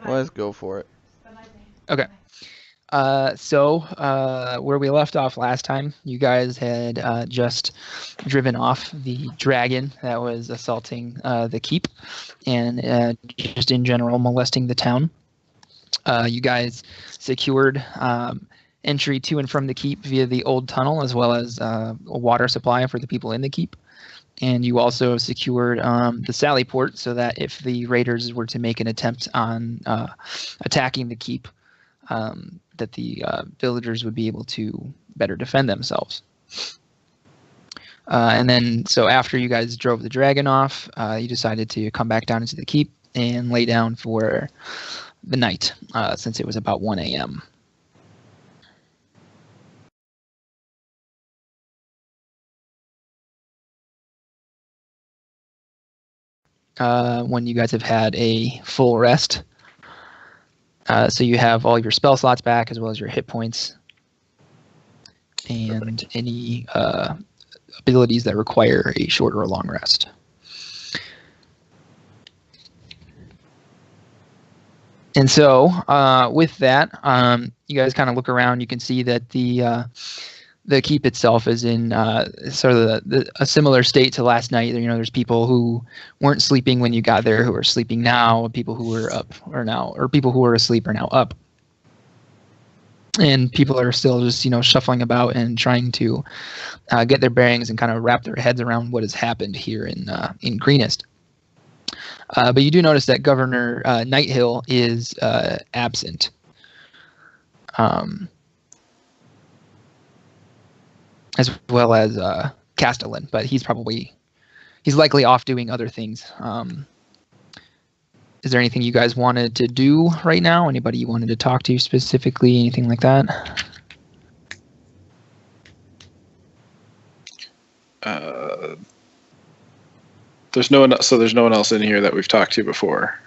Let's go for it. Okay. Where we left off last time, you guys had just driven off the dragon that was assaulting the keep and just in general molesting the town. You guys secured entry to and from the keep via the old tunnel, as well as a water supply for the people in the keep. And you also secured the sally port so that if the raiders were to make an attempt on attacking the keep, that the villagers would be able to better defend themselves. And then, so after you guys drove the dragon off, you decided to come back down into the keep and lay down for the night, since it was about 1 a.m. When you guys have had a full rest. So you have all your spell slots back as well as your hit points and any abilities that require a short or a long rest. And so with that, you guys kind of look around. You can see that the keep itself is in sort of a similar state to last night. You know, there's people who weren't sleeping when you got there who are sleeping now, people who were up or now, or people who were asleep are now up. And people are still just, you know, shuffling about and trying to get their bearings and kind of wrap their heads around what has happened here in Greenest. But you do notice that Governor Nighthill is absent. As well as Castellan, but he's likely off doing other things. Is there anything you guys wanted to do right now? Anybody you wanted to talk to specifically? Anything like that? There's no one else in here that we've talked to before.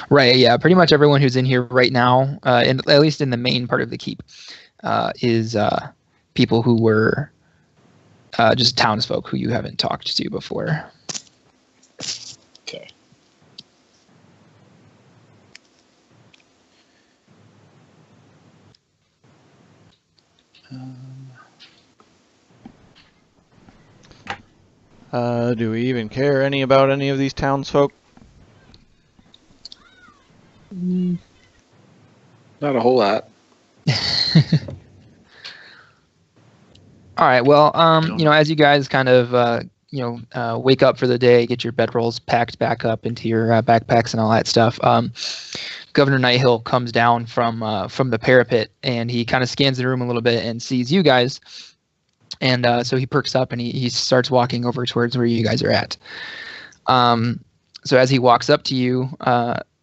Right. Yeah. Pretty much everyone who's in here right now, and at least in the main part of the keep, is people who were just townsfolk who you haven't talked to before. Okay. Do we even care about any of these townsfolk? Not a whole lot. All right. Well, you know, as you guys kind of, wake up for the day, get your bedrolls packed back up into your backpacks and all that stuff. Governor Nighthill comes down from the parapet and he kind of scans the room a little bit and sees you guys. And so he perks up and he starts walking over towards where you guys are at. So as he walks up to you,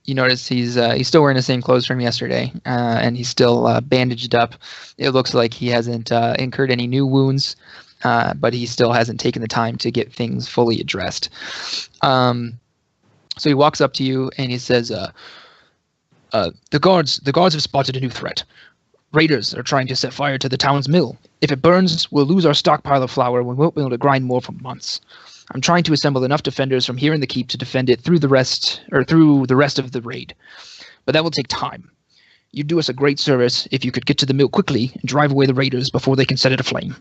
you notice he's still wearing the same clothes from yesterday, and he's still bandaged up. It looks like he hasn't incurred any new wounds, but he still hasn't taken the time to get things fully addressed. So he walks up to you and he says, the guards have spotted a new threat. Raiders are trying to set fire to the town's mill. If it burns, we'll lose our stockpile of flour and we won't be able to grind more for months. I'm trying to assemble enough defenders from here in the keep to defend it through the rest of the raid. But that will take time. You'd do us a great service if you could get to the mill quickly and drive away the raiders before they can set it aflame.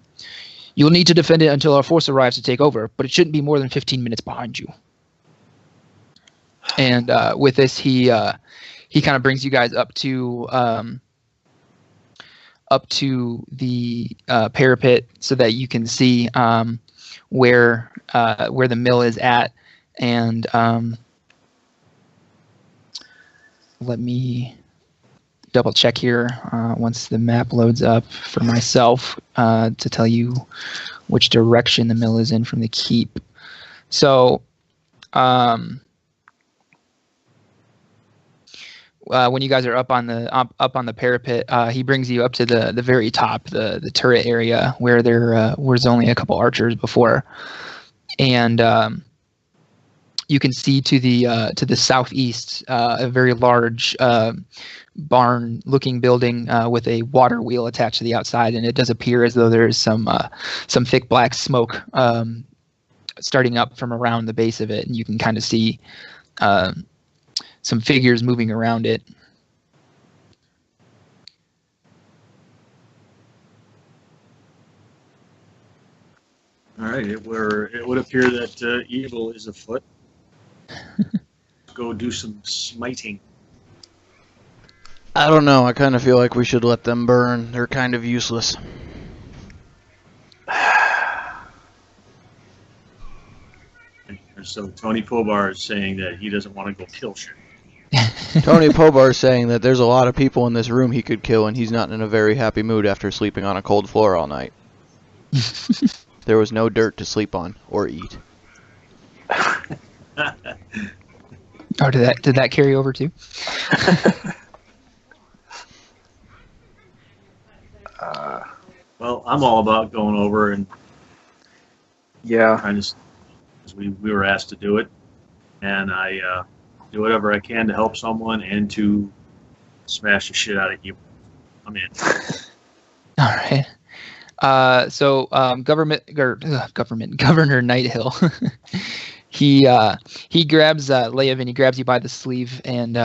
You'll need to defend it until our force arrives to take over, but it shouldn't be more than 15 minutes behind you. And with this, he kind of brings you guys up to the parapet so that you can see where the mill is at, and let me double check here once the map loads up for myself to tell you which direction the mill is in from the keep. So when you guys are up on the parapet, he brings you up to the very top, the turret area where there was only a couple archers before, and you can see to the southeast a very large barn-looking building with a water wheel attached to the outside, and it does appear as though there is some thick black smoke starting up from around the base of it, and you can kind of see some figures moving around it. All right, it would appear that evil is afoot. Go do some smiting. I don't know. I kind of feel like we should let them burn. They're kind of useless. So Tony Pobar is saying that he doesn't want to go kill shit. Tony Pobar is saying that there's a lot of people in this room he could kill, and he's not in a very happy mood after sleeping on a cold floor all night. There was no dirt to sleep on or eat. Oh, did that carry over too? Well, I'm all about going over and Yeah. trying to, because we were asked to do it, and I do whatever I can to help someone and to smash the shit out of you. I'm in. All right. Governor Nighthill, he grabs Leovan, he grabs you by the sleeve, and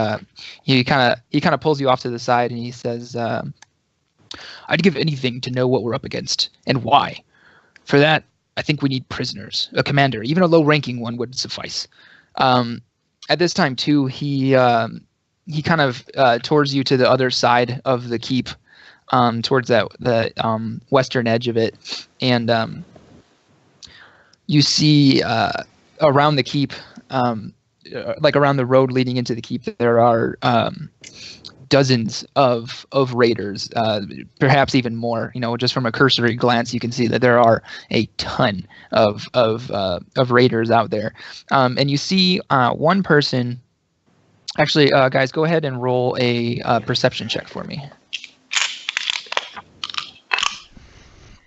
he kind of pulls you off to the side, and he says, "I'd give anything to know what we're up against and why. For that, I think we need prisoners. A commander, even a low-ranking one, would suffice." At this time, too, he kind of towards you to the other side of the keep. Towards the western edge of it, and you see around the keep, like around the road leading into the keep, there are dozens of raiders, perhaps even more. You know, just from a cursory glance, you can see that there are a ton of raiders out there, and you see one person. Actually, guys, go ahead and roll a perception check for me.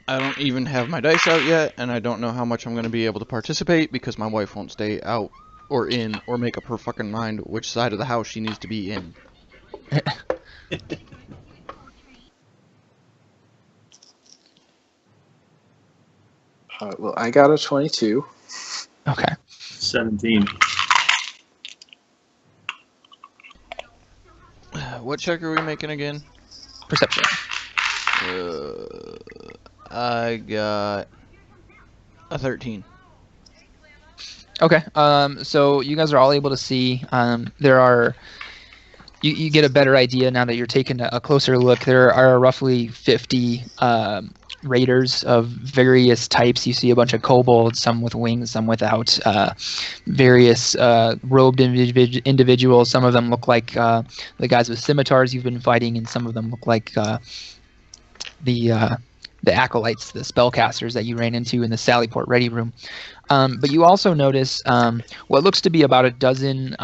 I don't even have my dice out yet, and I don't know how much I'm going to be able to participate because my wife won't stay out or in or make up her fucking mind which side of the house she needs to be in. Well, I got a 22. Okay. 17. What check are we making again? Perception. I got a 13. Okay. So you guys are all able to see. There are. You get a better idea now that you're taking a closer look. There are roughly 50 raiders of various types. You see a bunch of kobolds, some with wings, some without. Various robed individuals. Some of them look like the guys with scimitars you've been fighting, and some of them look like the acolytes, the spellcasters that you ran into in the Sallyport Ready Room. But you also notice what looks to be about a dozen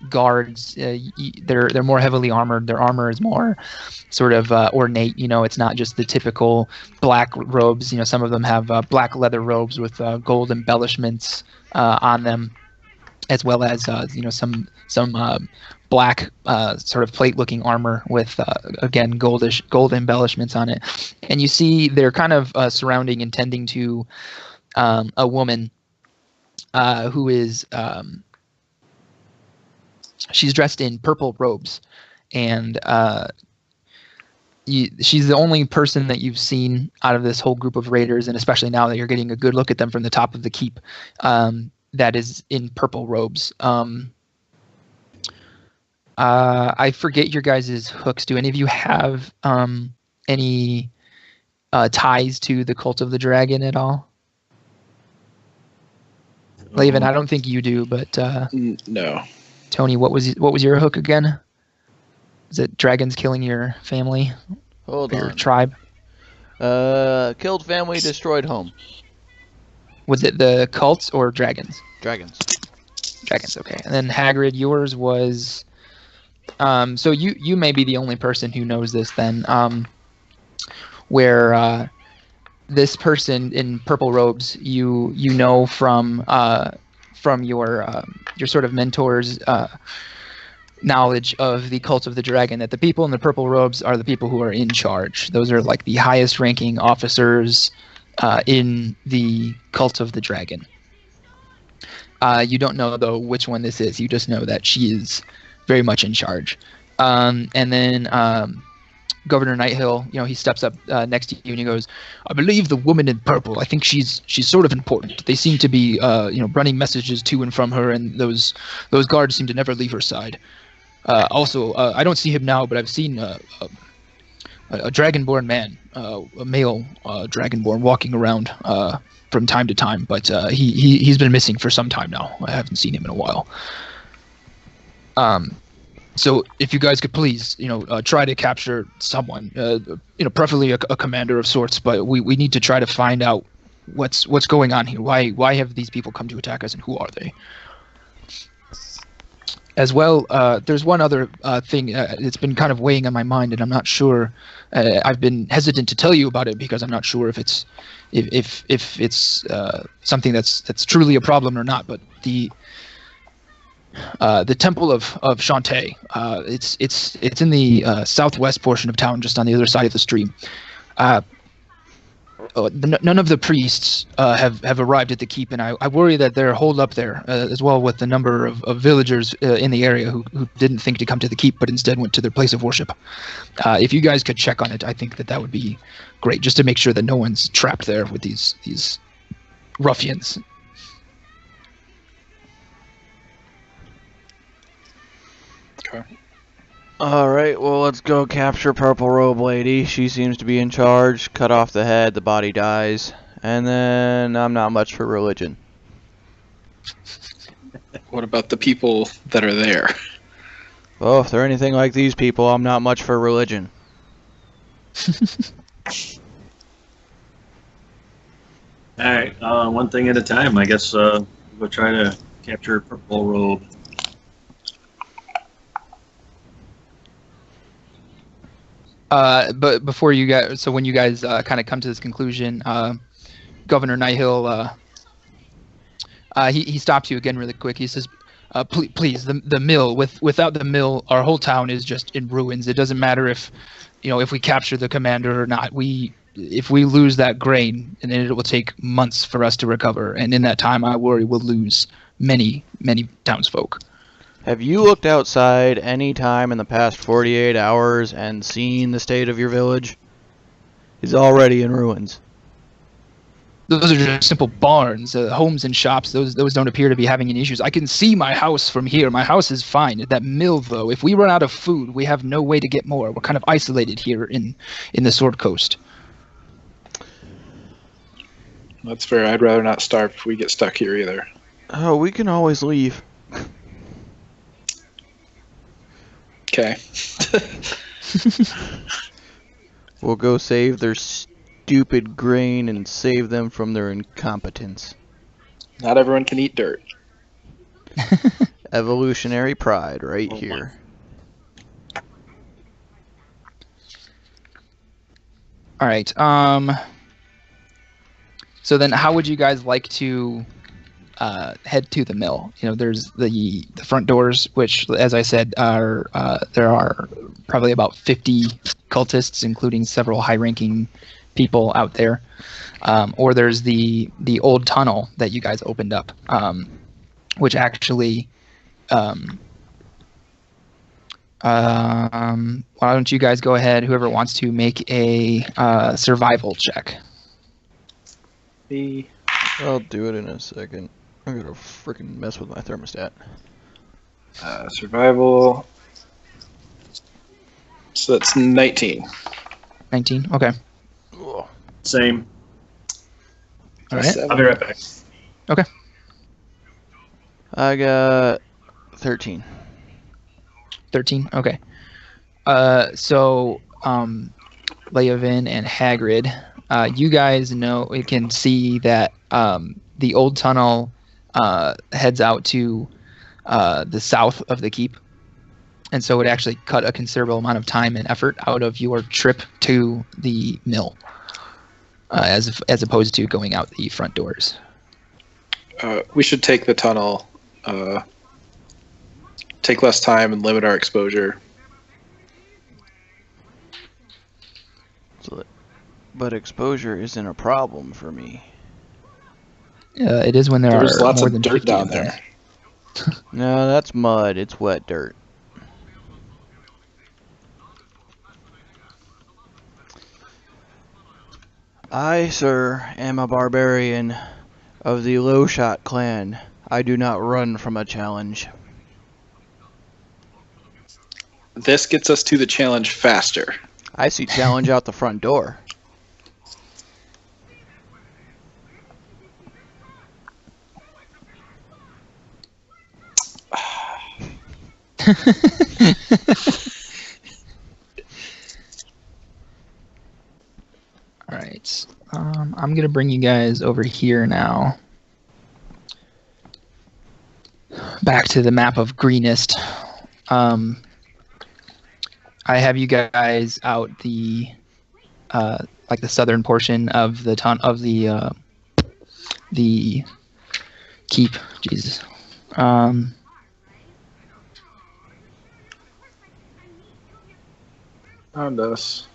guards. They're more heavily armored. Their armor is more sort of ornate. You know, it's not just the typical black robes. You know, some of them have black leather robes with gold embellishments on them, as well as some black sort of plate-looking armor with again gold embellishments on it. And you see they're kind of surrounding and tending to a woman who is she's dressed in purple robes, and she's the only person that you've seen out of this whole group of raiders, and especially now that you're getting a good look at them from the top of the keep, that is in purple robes. I forget your guys' hooks. Do any of you have any ties to the Cult of the Dragon at all? Leovan, I don't think you do, but No. Toni, what was your hook again? Is it dragons killing your family? Hold your on. tribe? Killed family, destroyed home. Was it the cults or dragons? Dragons. Dragons, okay. And then Hagrid, yours was... so you may be the only person who knows this then, where this person in purple robes you know from your sort of mentor's knowledge of the Cult of the Dragon, that the people in the purple robes are the people who are in charge. Those are like the highest ranking officers in the Cult of the Dragon. You don't know though which one this is. You just know that she is very much in charge. And then Governor Nighthill, he steps up next to you and he goes, "I believe the woman in purple. I think she's sort of important. They seem to be running messages to and from her, and those guards seem to never leave her side. Also, I don't see him now, but I've seen a dragonborn man, a male dragonborn, walking around from time to time. But he's been missing for some time now. I haven't seen him in a while. So if you guys could please, try to capture someone, preferably a commander of sorts. But we need to try to find out what's going on here. Why have these people come to attack us, and who are they?" As well, there's one other thing that's been kind of weighing on my mind, and I'm not sure. I've been hesitant to tell you about it because I'm not sure if it's something that's truly a problem or not. But the Temple of Shantae, it's in the southwest portion of town, just on the other side of the stream. None of the priests have arrived at the keep, and I worry that they're holed up there, as well with the number of villagers in the area who didn't think to come to the keep, but instead went to their place of worship. If you guys could check on it, I think that would be great, just to make sure that no one's trapped there with these ruffians. Okay. Alright, well, let's go capture Purple Robe Lady. She seems to be in charge. Cut off the head, the body dies. And then I'm not much for religion. What about the people that are there? Well, if they're anything like these people, I'm not much for religion. Alright, one thing at a time. I guess we'll try to capture Purple Robe. But before you guys, so when you guys kind of come to this conclusion, Governor Nighthill, he stops you again really quick. He says, please, the mill, without the mill, our whole town is just in ruins. It doesn't matter if we capture the commander or not. If we lose that grain, and then it will take months for us to recover. And in that time, I worry we'll lose many, many townsfolk. Have you looked outside any time in the past 48 hours and seen the state of your village? It's already in ruins. Those are just simple barns, homes and shops. Those don't appear to be having any issues. I can see my house from here. My house is fine. That mill, though, if we run out of food, we have no way to get more. We're kind of isolated here in the Sword Coast. That's fair. I'd rather not starve if we get stuck here either. Oh, we can always leave. Okay. We'll go save their stupid grain and save them from their incompetence. Not everyone can eat dirt. Evolutionary pride right here. All right. So then how would you guys like to head to the mill? There's the front doors, which, as I said, there are probably about 50 cultists, including several high-ranking people out there. Or there's the old tunnel that you guys opened up, which actually, why don't you guys go ahead, whoever wants to, make a survival check. I'll do it in a second. I'm gonna freaking mess with my thermostat. Survival. So that's 19. 19? Okay. Ugh. Same. All right. I'll be right back. Okay. I got 13. 13? Okay. So, Leovan and Hagrid, you guys can see that the old tunnel heads out to the south of the keep. And so it actually cut a considerable amount of time and effort out of your trip to the mill, as opposed to going out the front doors. We should take the tunnel, take less time and limit our exposure. But exposure isn't a problem for me. It is when there's lots more of than dirt 50 down of them. there. No, that's mud. It's wet dirt. I, sir, am a barbarian of the Low-Shot clan. I do not run from a challenge. This gets us to the challenge faster. I see challenge out the front door. All right. I'm gonna bring you guys over here now. Back to the map of Greenest. I have you guys out the like the southern portion of the the keep. Jesus. Found us.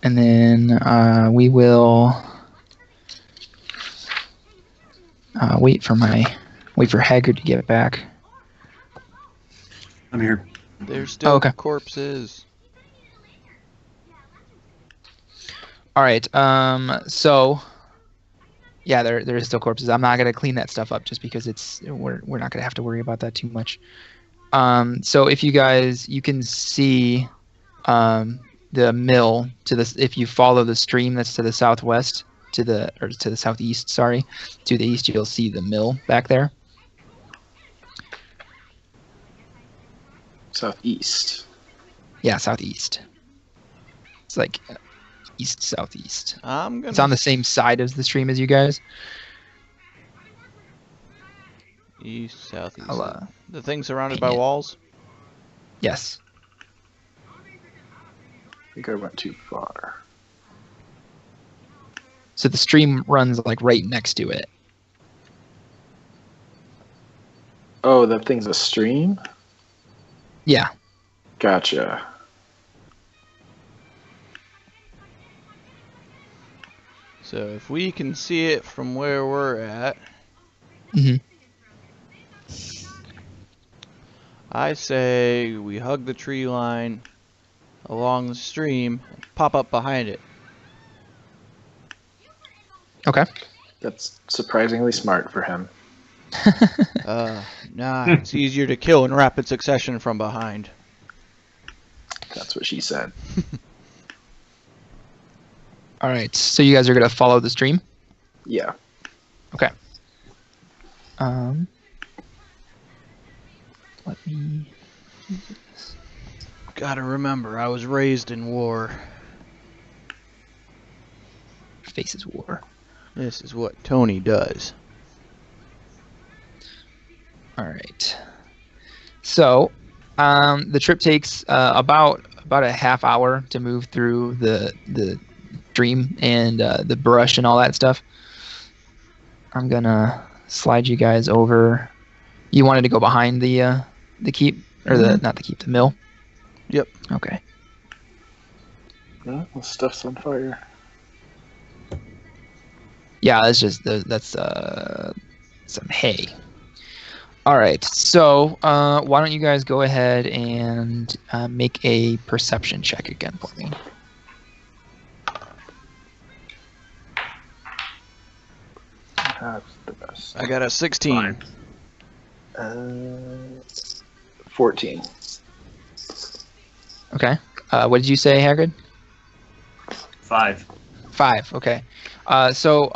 And then we will wait for Hagrid to get back. I'm here. There's still okay. corpses. All right. So yeah, there is still corpses. I'm not gonna clean that stuff up just because we're not gonna have to worry about that too much. So if you can see the mill if you follow the stream that's to the southwest to the southeast, sorry, to the east, you'll see the mill back there. Southeast. Yeah, southeast. It's like east southeast. It's on the same side as the stream as you guys. East, southeast. The thing surrounded hang by it. walls? Yes. I think I went too far. So the stream runs like right next to it. Oh, that thing's a stream? Yeah. Gotcha. So if we can see it from where we're at, I say we hug the tree line along the stream, pop up behind it. Okay. That's surprisingly smart for him. Nah, it's easier to kill in rapid succession from behind. That's what she said. All right. So you guys are gonna follow the stream. Yeah. Okay. Let me. Gotta remember, I was raised in war. Faces war. This is what Toni does. All right. So, the trip takes about a half hour to move through the stream and the brush and all that stuff. I'm gonna slide you guys over. You wanted to go behind the keep, or not the keep, the mill. Yep. Okay. Oh, the stuff's on fire. Yeah, that's some hay. All right, so why don't you guys go ahead and make a perception check again for me? That's the best. I got a 16. 14. Okay. What did you say, Hagrid? 5. 5. Okay. So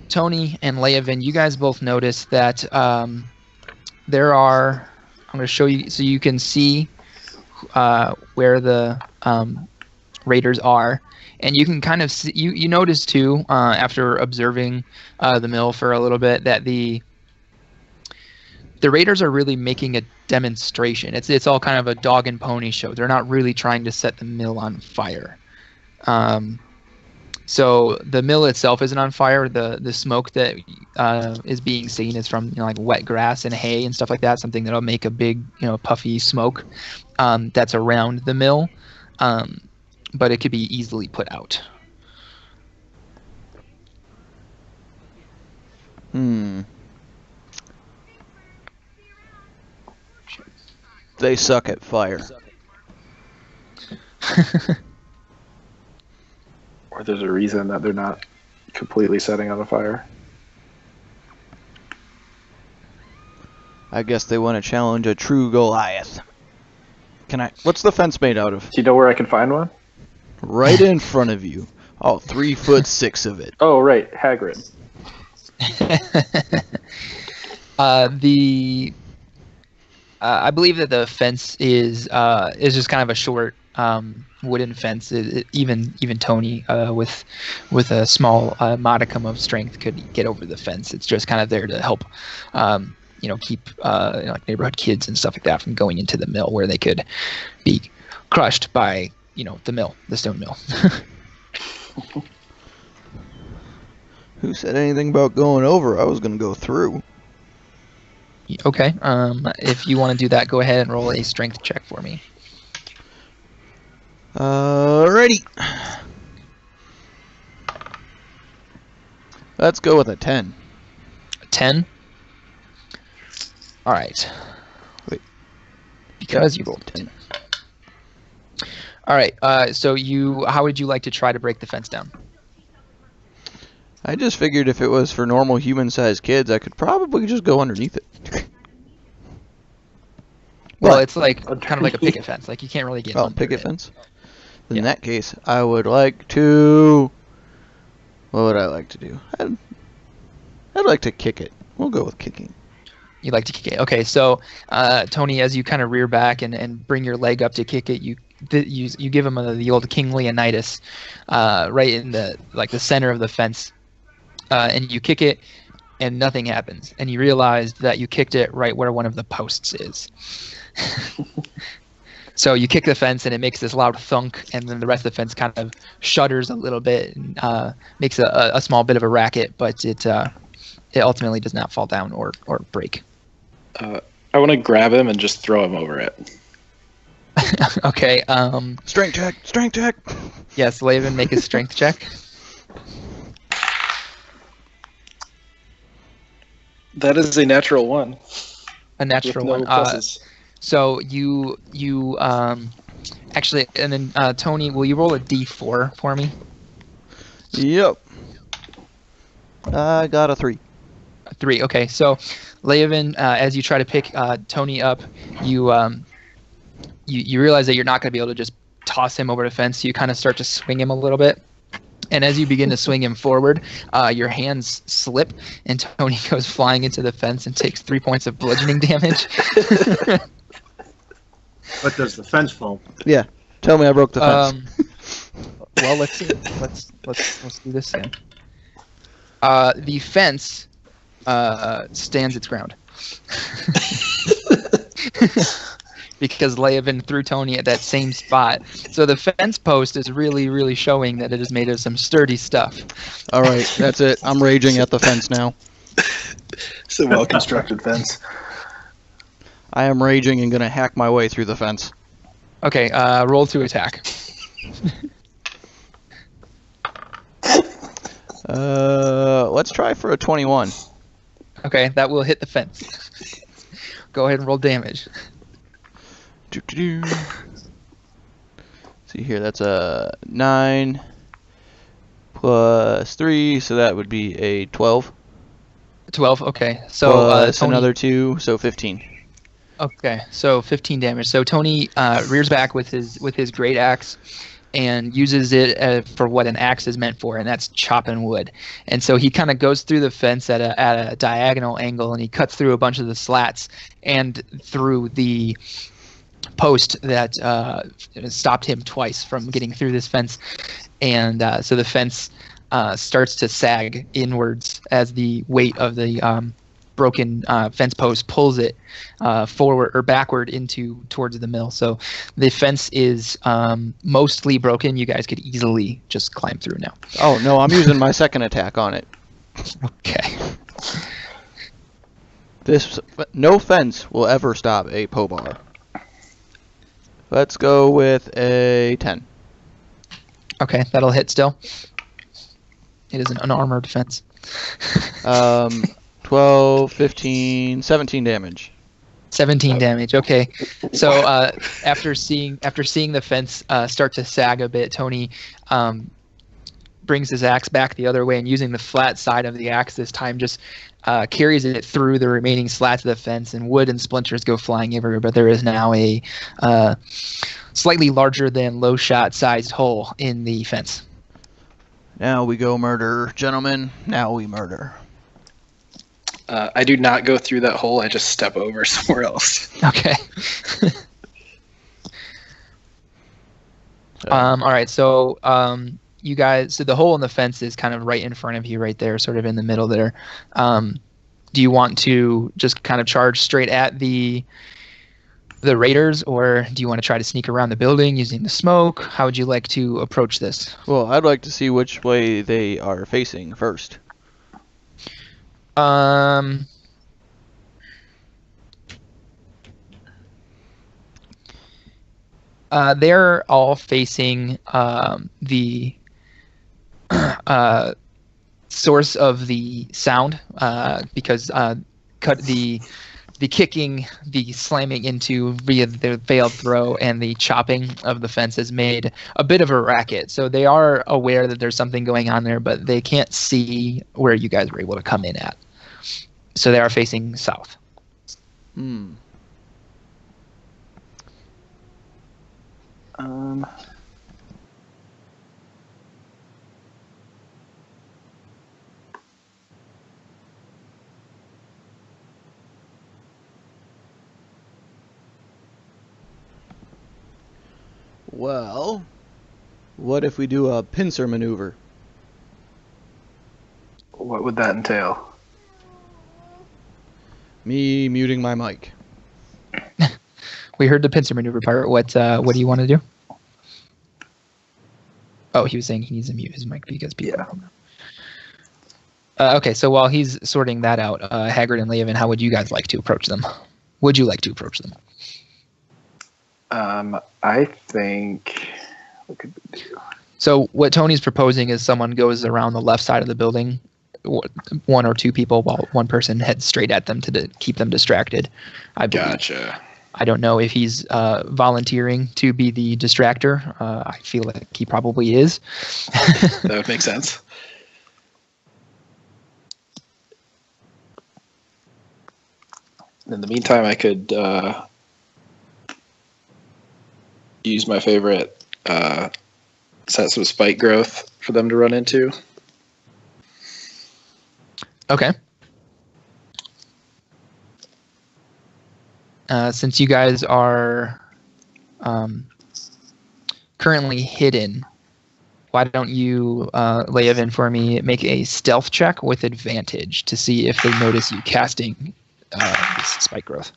Toni and Leovan, you guys both notice that there are. I'm going to show you so you can see where the raiders are, and you can kind of see. You notice too after observing the mill for a little bit that the raiders are really making a demonstration. It's all kind of a dog and pony show. They're not really trying to set the mill on fire. So the mill itself isn't on fire. The smoke that is being seen is from like wet grass and hay and stuff like that. Something that'll make a big puffy smoke that's around the mill, but it could be easily put out. They suck at fire. Or there's a reason that they're not completely setting on fire. I guess they want to challenge a true Goliath. What's the fence made out of? Do you know where I can find one? Right in front of you. All 3'6" of it. Oh, right, Hagrid. I believe that the fence is just kind of a short wooden fence. Even Toni with a small modicum of strength could get over the fence. It's just kind of there to help keep like neighborhood kids and stuff like that from going into the mill where they could be crushed by the stone mill. Who said anything about going over? I was going to go through. Okay. If you want to do that, go ahead and roll a strength check for me. Alrighty. Let's go with a 10. 10? All right. Wait. Because you rolled 10. All right. So how would you like to try to break the fence down? I just figured if it was for normal human-sized kids, I could probably just go underneath it. Well, What? it's like kind of like a picket fence. Like you can't really get Oh, under picket it. fence? In Yeah. that case, I would like to... What would I like to do? I'd like to kick it. We'll go with kicking. You like to kick it. Okay, so Toni, as you kind of rear back and bring your leg up to kick it, you give him the old King Leonidas right in the center of the fence, and you kick it, and nothing happens. And you realize that you kicked it right where one of the posts is. So you kick the fence, and it makes this loud thunk, and then the rest of the fence kind of shudders a little bit and makes a small bit of a racket, but it ultimately does not fall down or break. I want to grab him and just throw him over it. Okay. Strength check! Strength check! Yes, Leovan, make a strength check. That is a natural one. A natural with no one. pluses. So you actually, and then Toni, will you roll a d4 for me? Yep. I got a 3. A 3. Okay. So Leovan, as you try to pick Toni up, you realize that you're not going to be able to just toss him over the fence. So you kind of start to swing him a little bit. And as you begin to swing him forward, your hands slip, and Toni goes flying into the fence and takes 3 points of bludgeoning damage. But does the fence fall? Yeah. Tell me I broke the fence. Well, let's see. Let's do this again. The fence stands its ground. Because Leovan threw Toni at that same spot. So the fence post is really, really showing that it is made of some sturdy stuff. All right, that's it. I'm raging at the fence now. It's a well-constructed fence. I am raging and going to hack my way through the fence. Okay, roll to attack. Let's try for a 21. Okay, that will hit the fence. Go ahead and roll damage. Doo-doo-doo. See here, that's a 9 plus 3, so that would be a 12. 12, okay. So Plus Toni, another 2, so 15. Okay, so 15 damage. So Toni rears back with his great axe and uses it for what an axe is meant for, and that's chopping wood. And so he kind of goes through the fence at a diagonal angle, and he cuts through a bunch of the slats and through the post that stopped him twice from getting through this fence. And so the fence starts to sag inwards as the weight of the broken fence post pulls it forward or backward towards the mill. So the fence is mostly broken. You guys could easily just climb through now. Oh, no, I'm using my second attack on it. Okay. No fence will ever stop a Pobar. Let's go with a 10. Okay, that'll hit still. It is an unarmored fence. 12, 15, 17 damage. 17 damage. Okay, so after seeing the fence start to sag a bit, Tony brings his axe back the other way and using the flat side of the axe this time, just carries it through the remaining slats of the fence, and wood and splinters go flying everywhere. But there is now a slightly larger than low shot sized hole in the fence. Now we go murder, gentlemen. Now we murder. I do not go through that hole. I just step over somewhere else. Okay. All right. So you guys. So the hole in the fence is kind of right in front of you, right there, sort of in the middle there. Do you want to just kind of charge straight at the raiders, or do you want to try to sneak around the building using the smoke? How would you like to approach this? Well, I'd like to see which way they are facing first. They're all facing the source of the sound because cut the kicking, the slamming into via the failed throw, and the chopping of the fence has made a bit of a racket. So they are aware that there's something going on there, but they can't see where you guys were able to come in at. So they are facing south. Well, what if we do a pincer maneuver? What would that entail? Me muting my mic. We heard the pincer maneuver part. What do you want to do? Oh, he was saying he needs to mute his mic because people don't know. Okay, so while he's sorting that out, Hagrid and Leovan, how would you guys like to approach them? Would you like to approach them? I think. What could we do? So what Tony's proposing is someone goes around the left side of the building, one or two people, while one person heads straight at them to keep them distracted. I believe. Gotcha. I don't know if he's volunteering to be the distractor. I feel like he probably is. That would make sense. In the meantime, I could use my favorite set some spike growth for them to run into. Okay. Since you guys are currently hidden, why don't you, Leovan, for me, make a stealth check with advantage to see if they notice you casting this spike growth.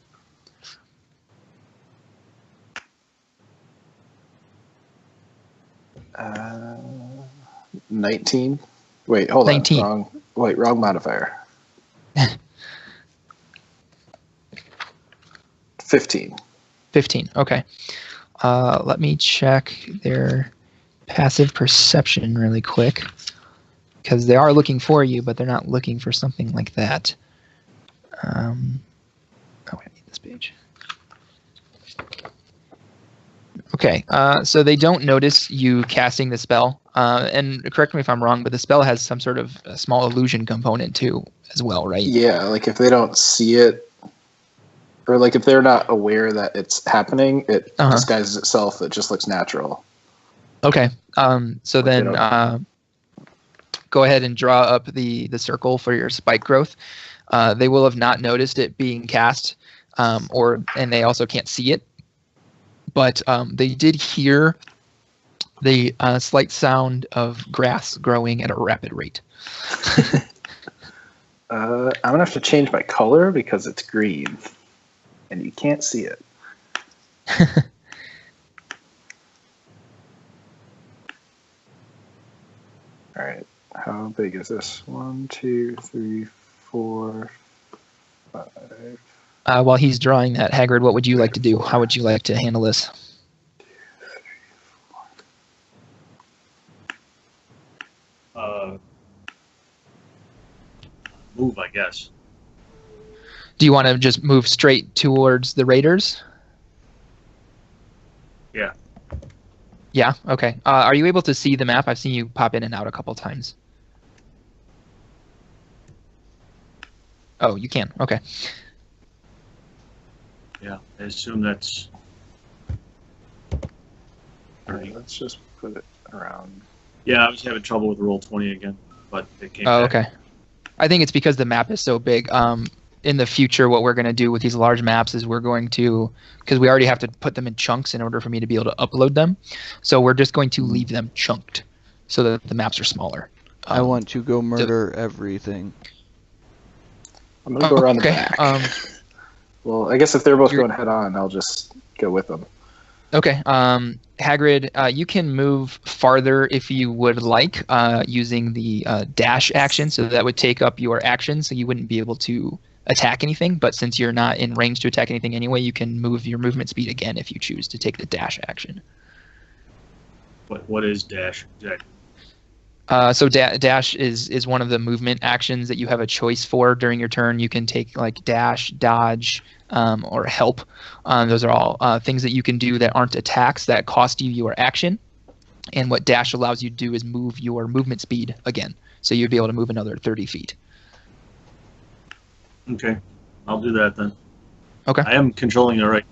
19. Wait, hold 19. on. Wrong modifier. 15. 15. Okay. Let me check their passive perception really quick, because they are looking for you, but they're not looking for something like that. Oh, I need this page. Okay, so they don't notice you casting the spell. And correct me if I'm wrong, but the spell has some sort of a small illusion component too, as well, right? Yeah, like if they don't see it, or like if they're not aware that it's happening, it disguises itself. It just looks natural. Okay, so then go ahead and draw up the circle for your spike growth. They will have not noticed it being cast, and they also can't see it. But they did hear the slight sound of grass growing at a rapid rate. I'm going to have to change my color because it's green, and you can't see it. All right, how big is this? 1, 2, 3, 4, 5. While he's drawing that, Hagrid, what would you like to do? How would you like to handle this? 2, 3, 4. Move, I guess. Do you want to just move straight towards the raiders? Yeah. Yeah. Okay. Are you able to see the map? I've seen you pop in and out a couple times. Oh, you can. Okay. Yeah, I assume that's. Let's just put it around. Yeah, I was having trouble with Roll20 again, but it came Oh, back. okay. I think it's because the map is so big. In the future, what we're going to do with these large maps is we're going to, because we already have to put them in chunks in order for me to be able to upload them. So we're just going to leave them chunked so that the maps are smaller. I want to go murder everything. I'm going to go around the back. Well, I guess if they're both going head on, I'll just go with them. Okay. Hagrid, you can move farther if you would like using the dash action. So that would take up your action, so you wouldn't be able to attack anything. But since you're not in range to attack anything anyway, you can move your movement speed again if you choose to take the dash action. What is dash exactly? So dash is one of the movement actions that you have a choice for during your turn. You can take like dash, dodge, or help. Those are all things that you can do that aren't attacks that cost you your action. And what dash allows you to do is move your movement speed again. So you'd be able to move another 30 feet. Okay, I'll do that then. Okay. I am controlling the right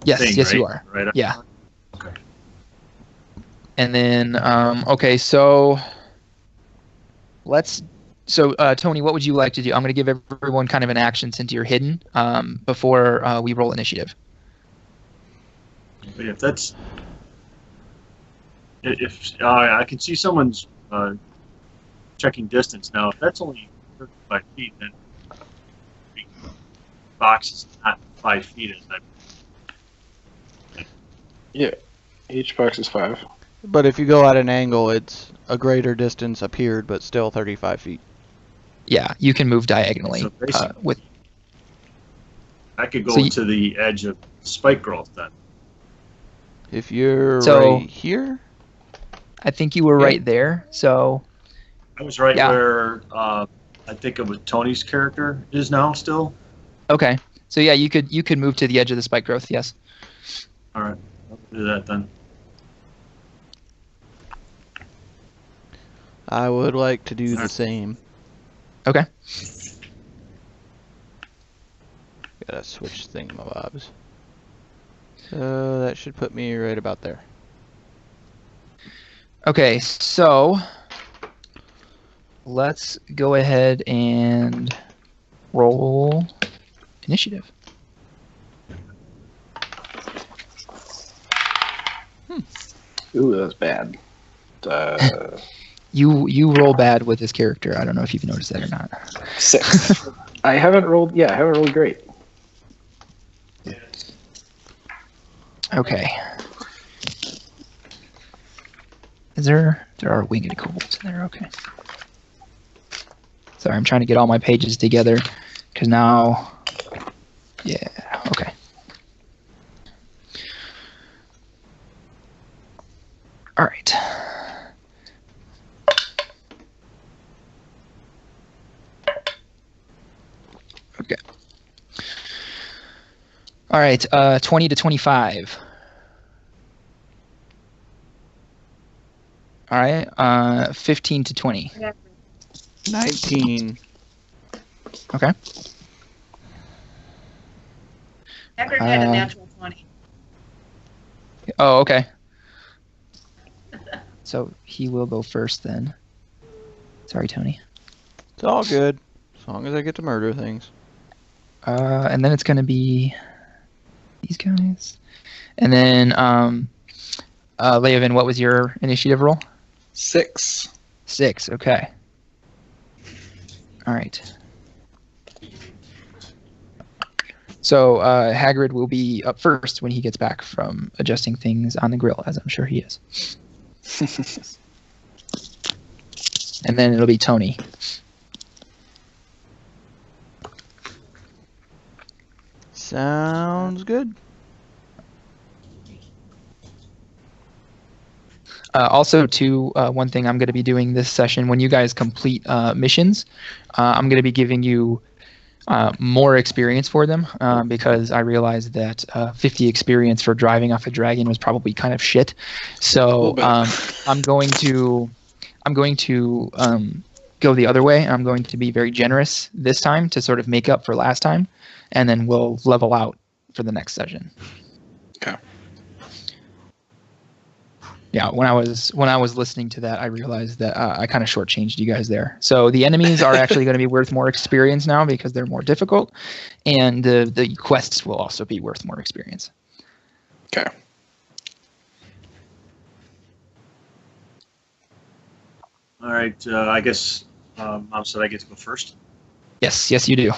yes, thing, yes, right? you are. Right. Yeah. Okay. And then, okay, so Toni, what would you like to do? I'm going to give everyone kind of an action since you're hidden before we roll initiative. But if I can see someone's checking distance now, if that's only 35 feet, then the box is not 5 feet. Yeah, each box is 5. But if you go at an angle, it's a greater distance appeared, but still 35 feet. Yeah, you can move diagonally. So with. I could go to the edge of spike growth then. If you're right here? I think you were right there, so... I was right where I think of what Toni's character is now still. Okay, so yeah, you could move to the edge of the spike growth, yes. All right, I'll do that then. I would like to do the same. Okay. Gotta switch thingamabobs. So that should put me right about there. Okay, so let's go ahead and roll initiative. Ooh, that was bad. You roll bad with this character. I don't know if you've noticed that or not. 6. I haven't rolled great. Okay. There are winged kobolds in there, okay. Sorry, I'm trying to get all my pages together, because now, yeah, okay. All right. Okay. All right, 20 to 25. All right, 15 to 20. 19. Okay. Hagrid had a natural 20. Oh, okay. So he will go first then. Sorry, Toni. It's all good, as long as I get to murder things. And then it's going to be these guys. And then, Leovan, what was your initiative roll? 6. 6, okay. All right. So Hagrid will be up first when he gets back from adjusting things on the grill, as I'm sure he is. And then it'll be Toni. Sounds good. Also, one thing I'm going to be doing this session, when you guys complete missions, I'm going to be giving you more experience for them because I realized that 50 experience for driving off a dragon was probably kind of shit. So I'm going to go the other way. I'm going to be very generous this time to sort of make up for last time, and then we'll level out for the next session. Okay. Yeah, when I was listening to that, I realized that I kind of shortchanged you guys there. So the enemies are actually going to be worth more experience now because they're more difficult, and the quests will also be worth more experience. Okay. All right. I guess Mom said I get to go first. Yes, you do.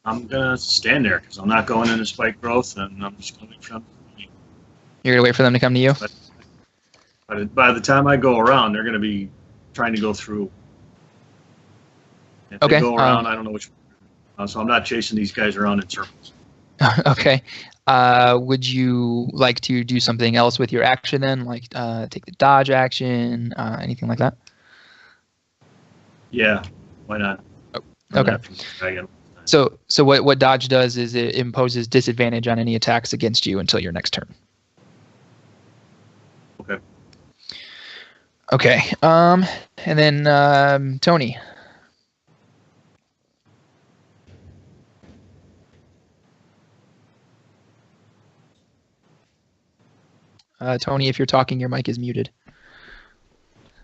I'm gonna stand there because I'm not going into spike growth, and I'm just going to wait for them. You're gonna wait for them to come to you. But by the time I go around, they're going to be trying to go through. If Okay. they go around, I don't know which. So I'm not chasing these guys around in circles. Okay. Would you like to do something else with your action then, like take the dodge action, anything like that? Yeah, why not? Okay. So what dodge does is it imposes disadvantage on any attacks against you until your next turn. Okay. Okay. And then Toni. Toni, if you're talking, your mic is muted.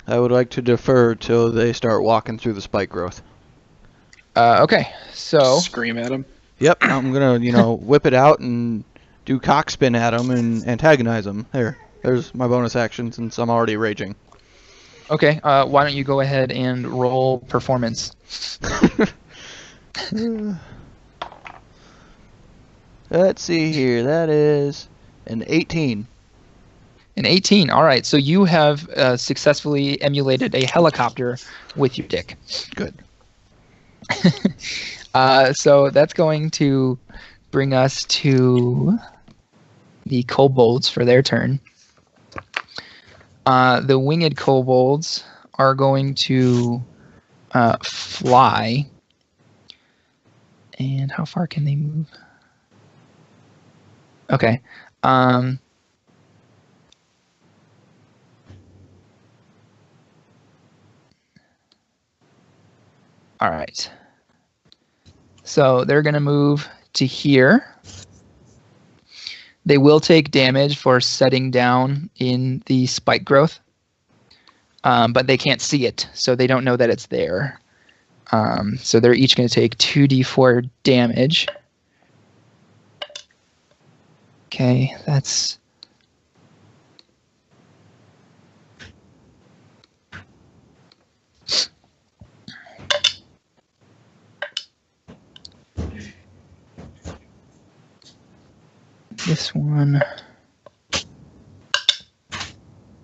I would like to defer till they start walking through the spike growth. Okay, so scream at him. Yep, I'm gonna whip it out and do cock spin at them and antagonize them. There's my bonus action since I'm already raging. Okay, why don't you go ahead and roll performance? Let's see here. That is an 18. An 18. All right, so you have successfully emulated a helicopter with your dick. Good. So that's going to bring us to the kobolds for their turn. The winged kobolds are going to fly. And how far can they move? Okay. All right. So they're going to move to here. They will take damage for setting down in the spike growth, but they can't see it, so they don't know that it's there. So they're each going to take 2d4 damage. Okay, that's... This one.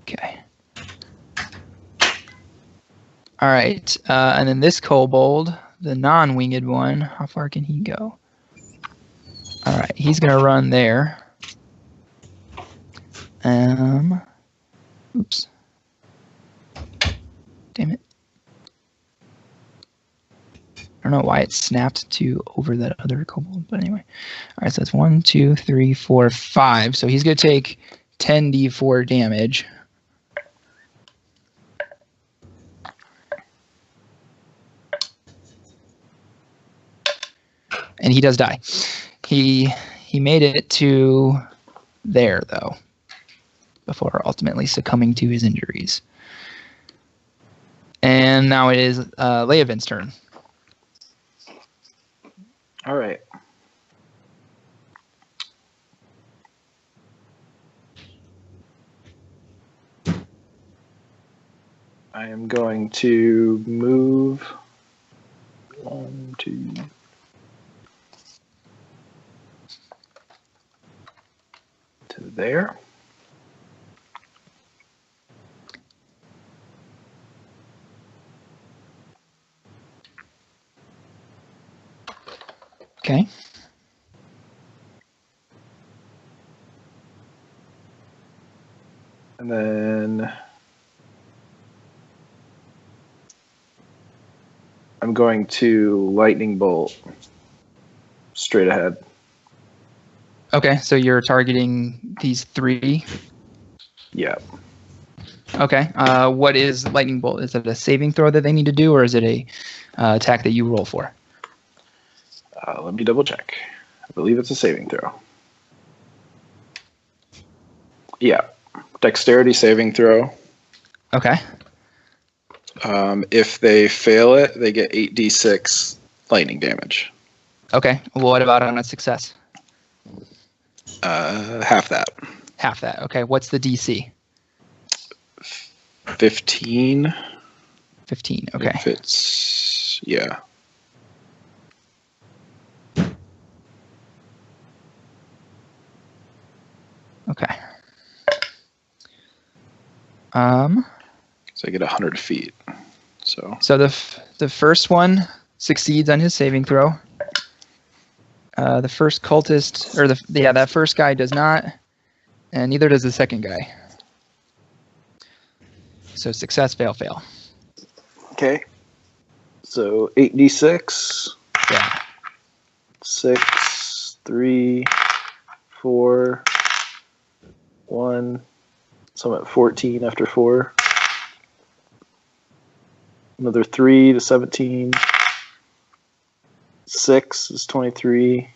Okay. All right, and then this kobold, the non-winged one, how far can he go? All right, he's gonna run there. Oops. Damn it. I don't know why it snapped to over that other kobold, but anyway. All right, so that's 1, 2, 3, 4, 5. So he's going to take 10d4 damage. And he does die. He made it to there, though, before ultimately succumbing to his injuries. And now it is Leovan's turn. All right. I am going to move 1, 2, to there. Okay. And then I'm going to lightning bolt straight ahead. Okay, so you're targeting these 3. Yeah. Okay. What is lightning bolt? Is it a saving throw that they need to do, or is it a attack that you roll for? Let me double check. I believe it's a saving throw. Yeah. Dexterity saving throw. Okay. If they fail it, they get 8d6 lightning damage. Okay. Well, what about on a success? Half that. Half that. Okay. What's the DC? 15. 15. Okay. If it's, yeah. Okay. So I get 100 feet. So the first one succeeds on his saving throw. The first cultist, or that first guy does not, and neither does the second guy. So success, fail, fail. okay. So 8d6. Yeah. 6, 3, 4, 1. So I'm at 14 after 4. Another 3 to 17. 6 is 23.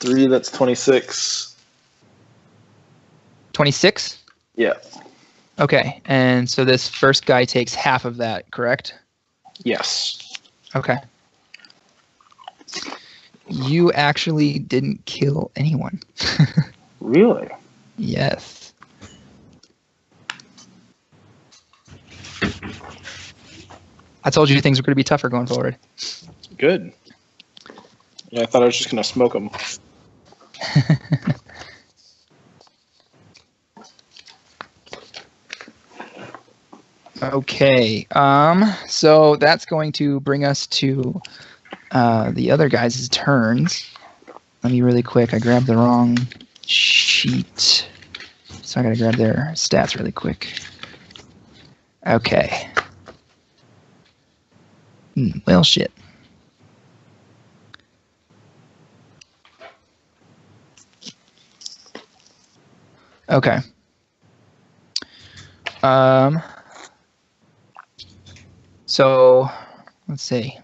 3, that's 26. 26? Yeah. Okay. And so this first guy takes half of that, correct? Yes. Okay. You actually didn't kill anyone. Really? Yes. I told you things were going to be tougher going forward. Good. Yeah, I thought I was just going to smoke them. Okay. So that's going to bring us to the other guys' turns. Let me really quick. I grabbed the wrong sheet. So I got to grab their stats really quick. Okay. Well, shit. Okay. So let's see.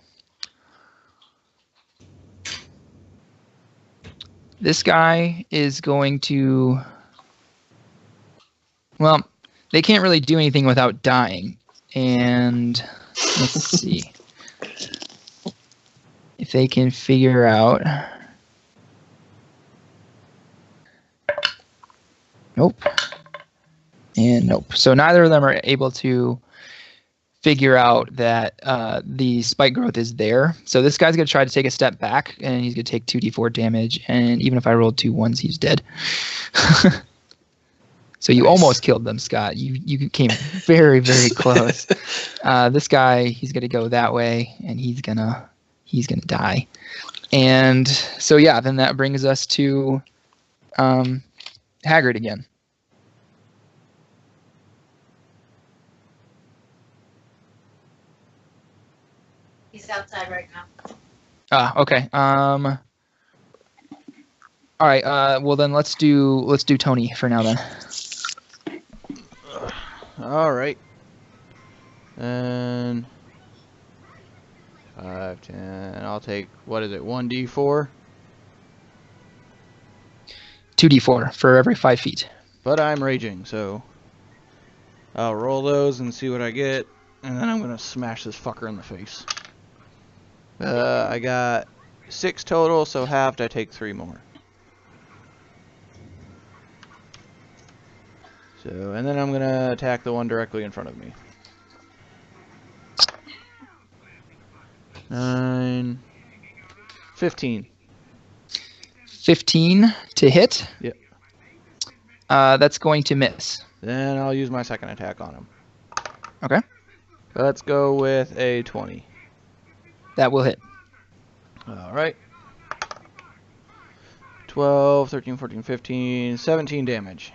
This guy is going to, well, they can't really do anything without dying. And let's see if they can figure out. Nope. And nope. So neither of them are able to figure out that the spike growth is there. So this guy's going to try to take a step back, and he's going to take 2d4 damage. And even if I rolled 2 1s, he's dead. So you almost killed them, Scott. You came very, very close. This guy, he's going to go that way, and he's gonna die. And so yeah, then that brings us to Hagrid again. He's outside right now. Okay. All right. Well, then let's do Toni for now then. All right. And 5, 10. I'll take, what is it, 1d4? 2d4 for every 5 feet. But I'm raging, so I'll roll those and see what I get, and then I'm gonna smash this fucker in the face. I got 6 total, so halved, I take 3 more. So, and then I'm gonna attack the one directly in front of me. 9, 15. 15 to hit. Yep. That's going to miss. Then I'll use my second attack on him. Okay. Let's go with a 20. That will hit. Alright. 12, 13, 14, 15, 17 damage.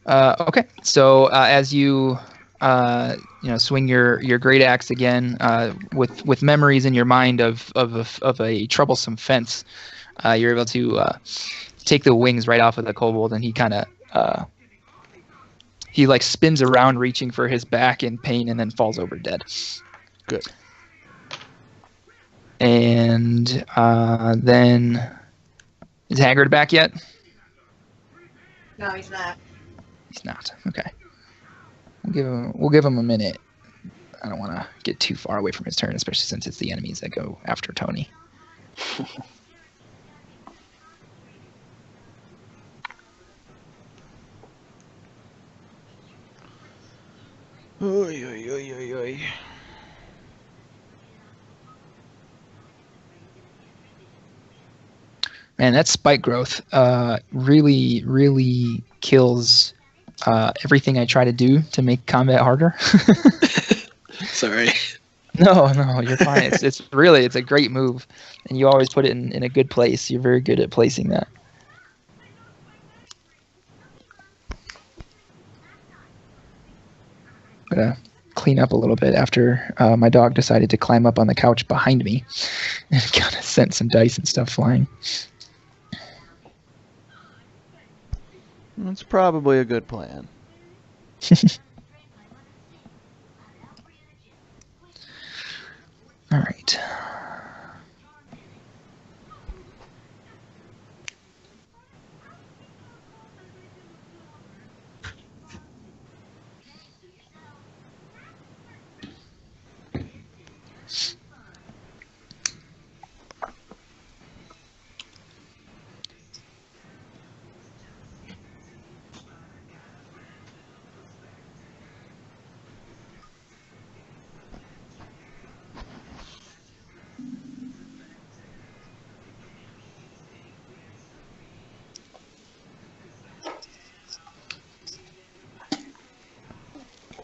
Okay, so as you swing your great axe again, with memories in your mind of a troublesome fence, you're able to take the wings right off of the kobold, and he kind of he like spins around, reaching for his back in pain, and then falls over dead. Good. And then is Hagrid back yet? No, he's not. He's not. Okay. We'll give him a minute. I don't want to get too far away from his turn, especially since it's the enemies that go after Toni. Oy, oy, oy, oy, oy. Man, that spike growth really, really kills everything I try to do to make combat harder. Sorry. No, you're fine. It's a great move, and you always put it in a good place. You're very good at placing that. Gonna clean up a little bit after my dog decided to climb up on the couch behind me and kind of sent some dice and stuff flying. That's probably a good plan. All right.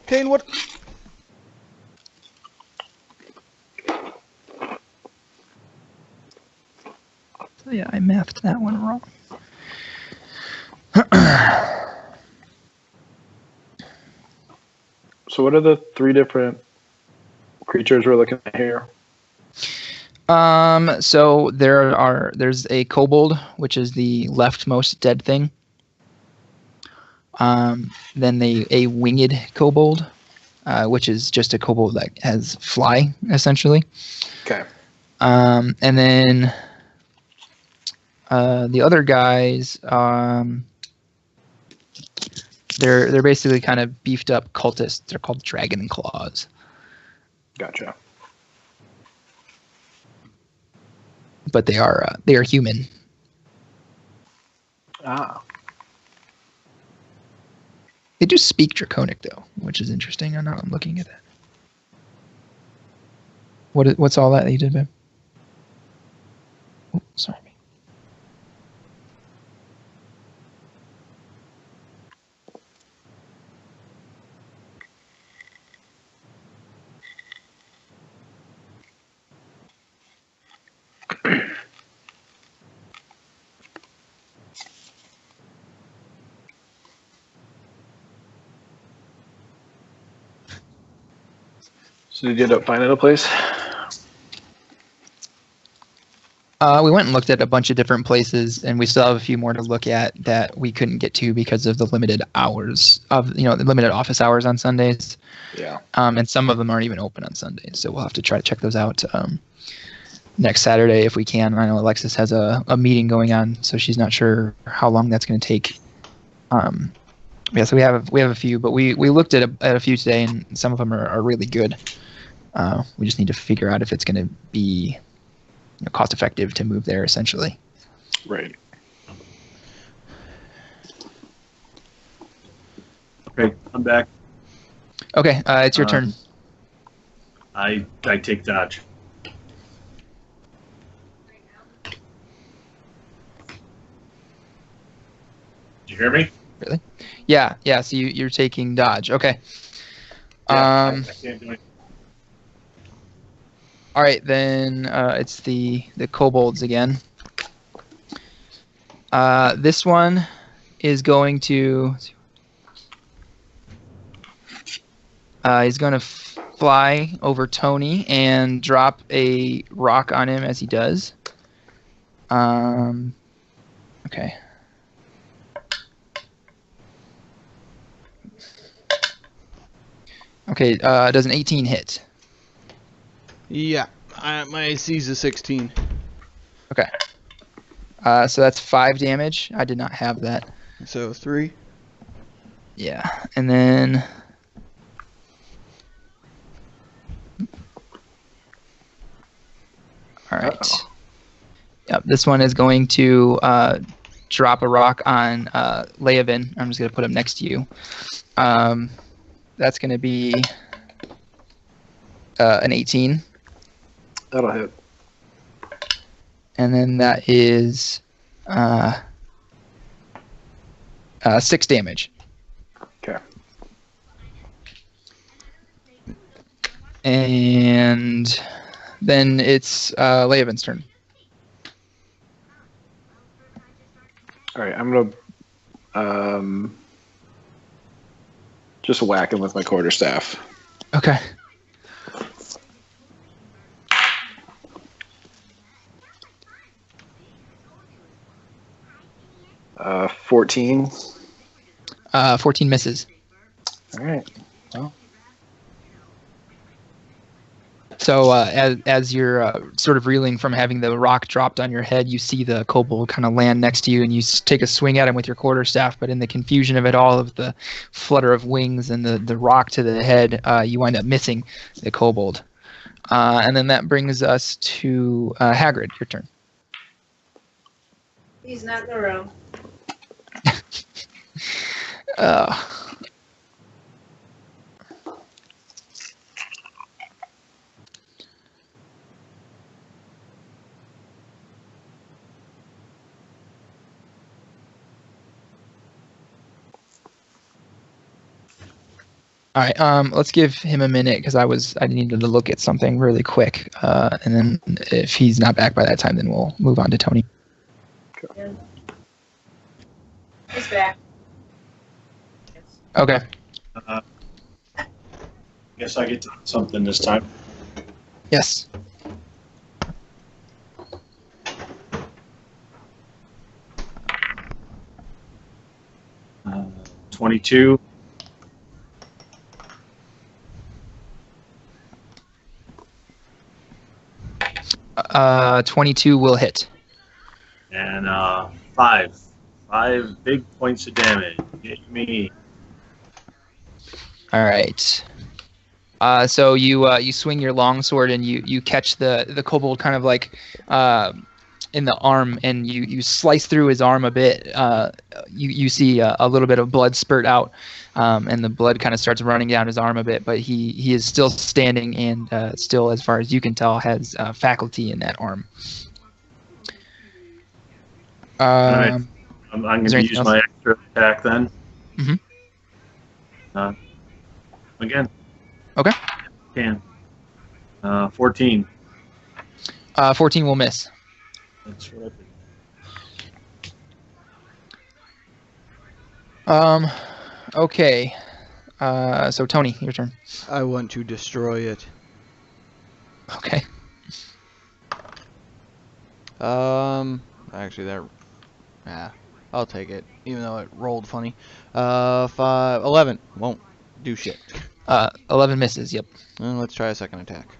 Kane, what? So yeah, I mathed that one wrong. So what are the 3 different creatures we're looking at here? So there's a kobold, which is the leftmost dead thing. Then a winged kobold, which is just a kobold that has fly, essentially. Okay. And then the other guys, they're basically kind of beefed up cultists. They're called dragon claws. Gotcha. But they are human. Ah. They do speak Draconic though, which is interesting. I'm looking at that. What's all that you did, babe? Oh, sorry. So did you end up finding a place? We went and looked at a bunch of different places, and we still have a few more to look at that we couldn't get to because of the limited hours of, the limited office hours on Sundays. Yeah. And some of them aren't even open on Sundays, so we'll have to try to check those out next Saturday if we can. I know Alexis has a meeting going on, so she's not sure how long that's going to take. Yeah, so we have a few, but we looked at a few today, and some of them are really good. We just need to figure out if it's going to be cost effective to move there, essentially. Right. Okay, I'm back. Okay, it's your turn. I take dodge. Did you hear me? Really? Yeah. So you're taking dodge. Okay. Yeah, I can't do it. All right, then it's the kobolds again. This one is going to He's going to fly over Toni and drop a rock on him as he does. Okay. Okay, does an 18 hit? Yeah, my AC is a 16. Okay. So that's 5 damage. I did not have that. So 3. Yeah, and then... All right. Uh-oh. Yep, this one is going to drop a rock on Leovan. I'm just going to put him next to you. That's going to be an 18. That'll hit. And then that is 6 damage. Okay. And then it's Leovan's turn. All right, I'm gonna just whack him with my quarterstaff. Okay. Uh, 14. 14 misses. All right. Well, So as you're sort of reeling from having the rock dropped on your head, you see the kobold kind of land next to you, and you take a swing at him with your quarterstaff. But in the confusion of it all, of the flutter of wings and the rock to the head, you wind up missing the kobold. And then that brings us to Hagrid. Your turn. He's not in the room. All right, let's give him a minute because I needed to look at something really quick, and then if he's not back by that time, then we'll move on to Toni. Yeah. He's back. Okay. Guess I get to do something this time. Yes. 22. 22 will hit. And 5. 5 big points of damage. Get me. All right. So you swing your longsword and you catch the kobold kind of like in the arm, and you slice through his arm a bit. You see a little bit of blood spurt out, and the blood kind of starts running down his arm a bit. But he is still standing and still, as far as you can tell, has faculty in that arm. Right. I'm going to use my extra attack then. Mm-hmm. Again. Okay. Can. 14. 14 will miss. That's what I think. Okay. So Toni, your turn. I want to destroy it. Okay. Actually, I'll take it, even though it rolled funny. 11 won't do shit. 11 misses. Yep. And let's try a second attack.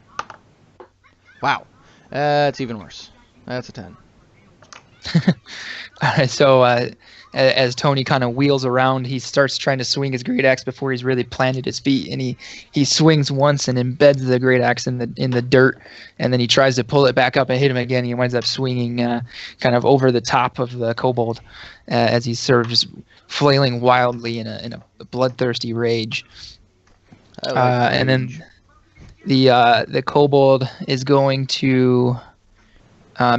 Wow, that's even worse. That's a 10. All right, so as Toni kind of wheels around, he starts trying to swing his great axe before he's really planted his feet, and he swings once and embeds the great axe in the dirt, and then he tries to pull it back up and hit him again. He winds up swinging kind of over the top of the kobold as he's sort of just flailing wildly in a bloodthirsty rage. And then the kobold is going to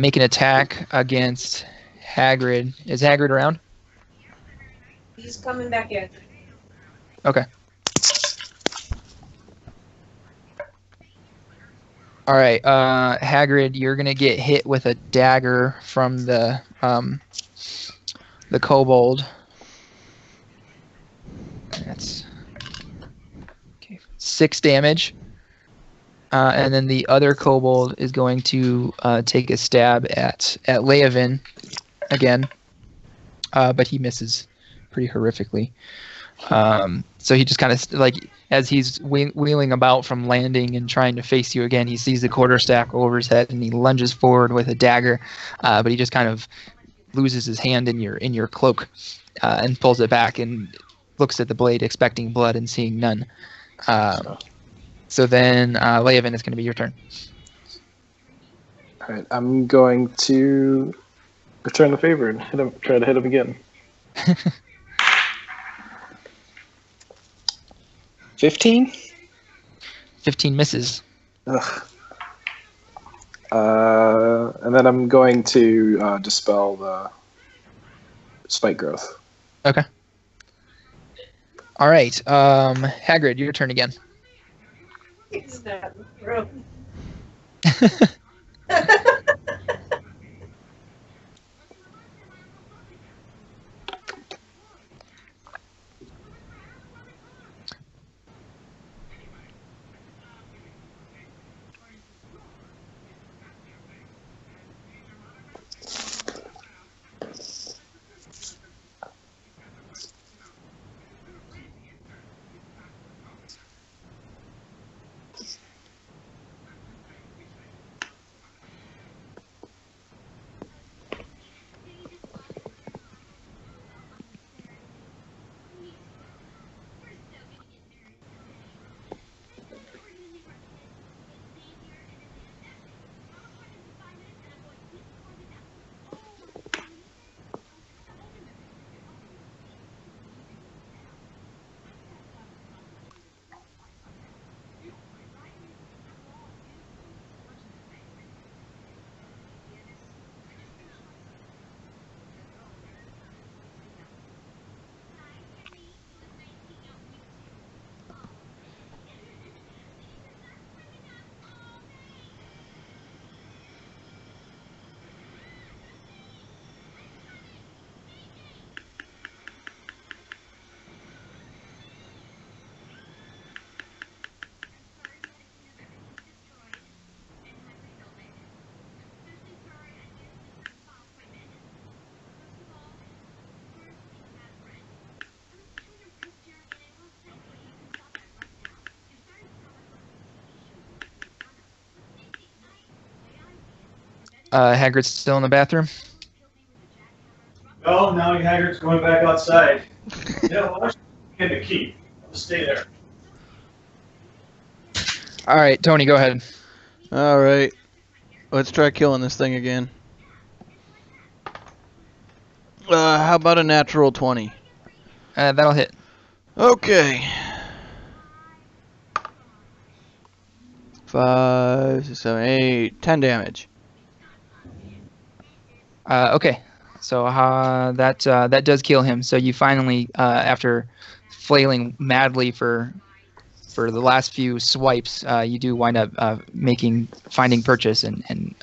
make an attack against Hagrid. Is Hagrid around? He's coming back in. Okay. All right, Hagrid, you're gonna get hit with a dagger from the kobold. That's okay. 6 damage. And then the other kobold is going to take a stab at Leovan again, but he misses pretty horrifically. So he just kind of like, as he's wheeling about from landing and trying to face you again, he sees the quarterstaff over his head and he lunges forward with a dagger, but he just kind of loses his hand in your cloak and pulls it back and looks at the blade, expecting blood and seeing none. So then, Leovan, it's going to be your turn. All right, I'm going to return the favor and try to hit him again. 15? 15 misses. Ugh. And then I'm going to dispel the spike growth. Okay. All right, Hagrid, your turn again. He's not in the room. Hagrid's still in the bathroom. Oh, now Hagrid's going back outside. Yeah, well, I'm the key. I'll stay there. All right, Toni, go ahead. All right, let's try killing this thing again. How about a natural 20? That'll hit. Okay. 5, 6, 7, 8, 10 damage. Okay, so that does kill him. So you finally, after flailing madly for the last few swipes, you do wind up finding purchase and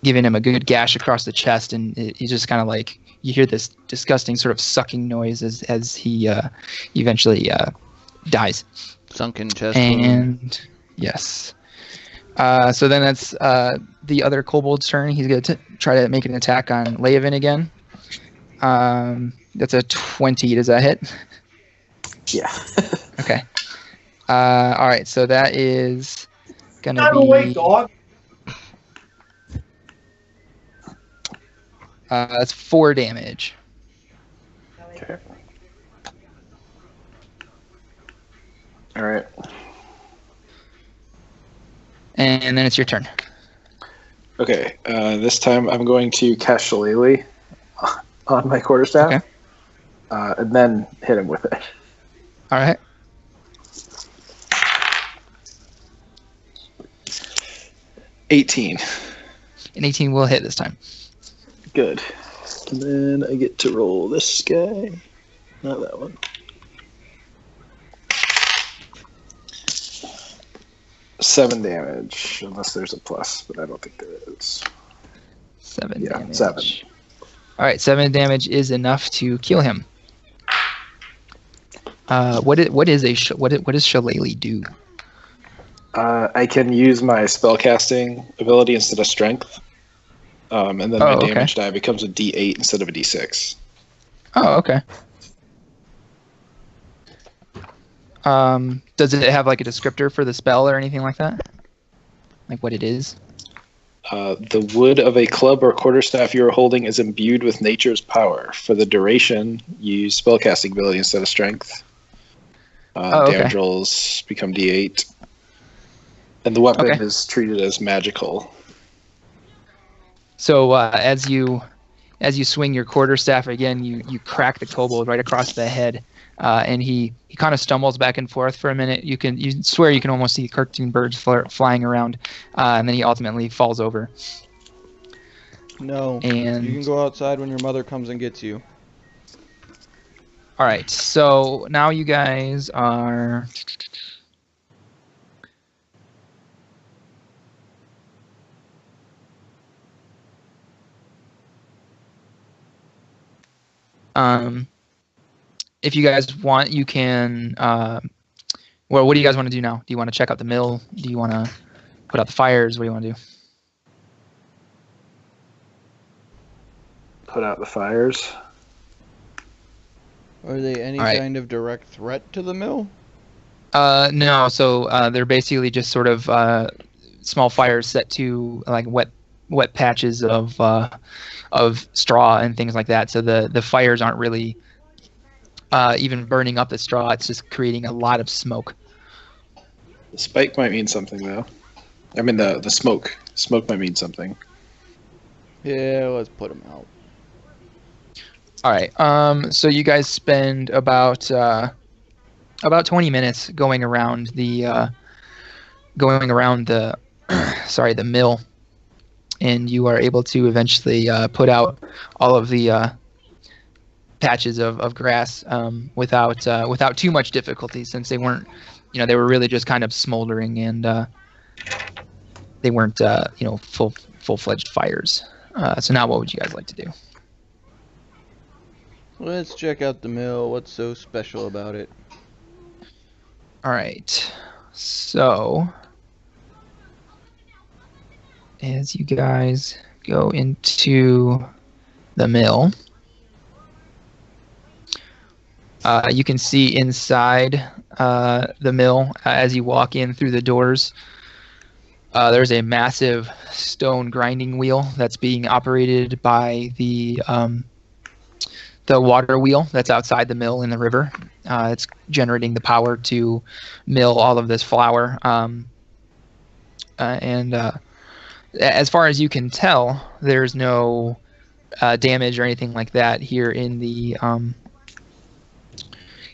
giving him a good gash across the chest, and he just kind of like, you hear this disgusting sort of sucking noise as he eventually dies. Sunken chest And wound. yes. So then that's the other kobold's turn. He's going to try to make an attack on Leovan again. That's a 20. Does that hit? Yeah. Okay. All right. So that is going to I'm be... awake, dog. That's 4 damage. Okay. All right. And then it's your turn. Okay. This time I'm going to cast Shillelagh on my quarterstaff, Okay. And then hit him with it. All right. $18. An 18 will hit this time. Good. And then I get to roll this guy. Not that one. $7 damage, unless there's a plus, but I don't think there is. 7 damage. 7. All right. 7 damage is enough to kill him. What does Shillelagh do? I can use my spellcasting ability instead of strength, and then my damage die becomes a D8 instead of a D6. Oh, okay. Does it have like a descriptor for the spell or anything like that? Like what it is? The wood of a club or quarterstaff you are holding is imbued with nature's power. For the duration, use spellcasting ability instead of strength. Damage rolls become D8. And the weapon is treated as magical. So as you swing your quarterstaff again, you crack the kobold right across the head, and he kind of stumbles back and forth for a minute. You swear you can almost see cartoon birds flying around, and then he ultimately falls over. No, and you can go outside when your mother comes and gets you. All right, so now you guys are. If you guys want, you can. Well, what do you guys want to do now? Do you want to check out the mill? Do you want to put out the fires? What do you want to do? Put out the fires. Are they any kind of direct threat to the mill? No. So they're basically just sort of small fires set to like wet patches of straw and things like that. So the fires aren't really even burning up the straw. It's just creating a lot of smoke. The spike might mean something, though. I mean, the smoke. Smoke might mean something. Yeah, let's put them out. All right. So you guys spend about 20 minutes going around the sorry, the mill, and you are able to eventually put out all of the patches of grass without too much difficulty, since they weren't, they were really just kind of smoldering, and they weren't full-fledged fires. So now what would you guys like to do? Let's check out the mill. What's so special about it? All right. So as you guys go into the mill, you can see inside the mill, as you walk in through the doors, there's a massive stone grinding wheel that's being operated by the water wheel that's outside the mill in the river. It's generating the power to mill all of this flour. And as far as you can tell, there's no damage or anything like that here in the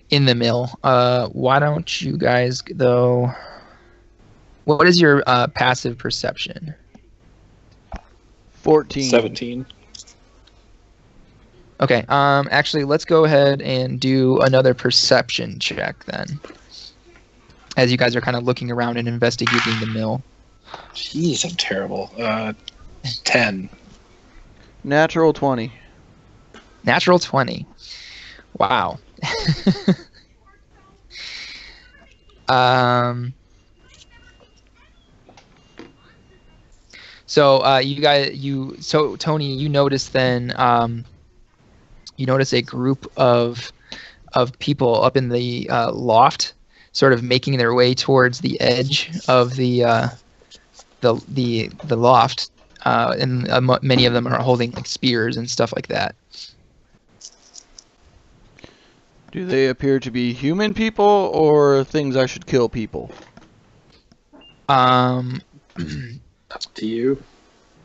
mill. Why don't you guys, though? What is your passive perception? 14. 17. Okay. Actually, let's go ahead and do another perception check then, as you guys are kind of looking around and investigating the mill. Jeez, I'm terrible. 10. Natural 20. Natural 20. Wow. So Toni, you notice then, you notice a group of people up in the loft, sort of making their way towards the edge of the loft, and many of them are holding like spears and stuff like that. Do they appear to be human people or things I should kill people? Up to you.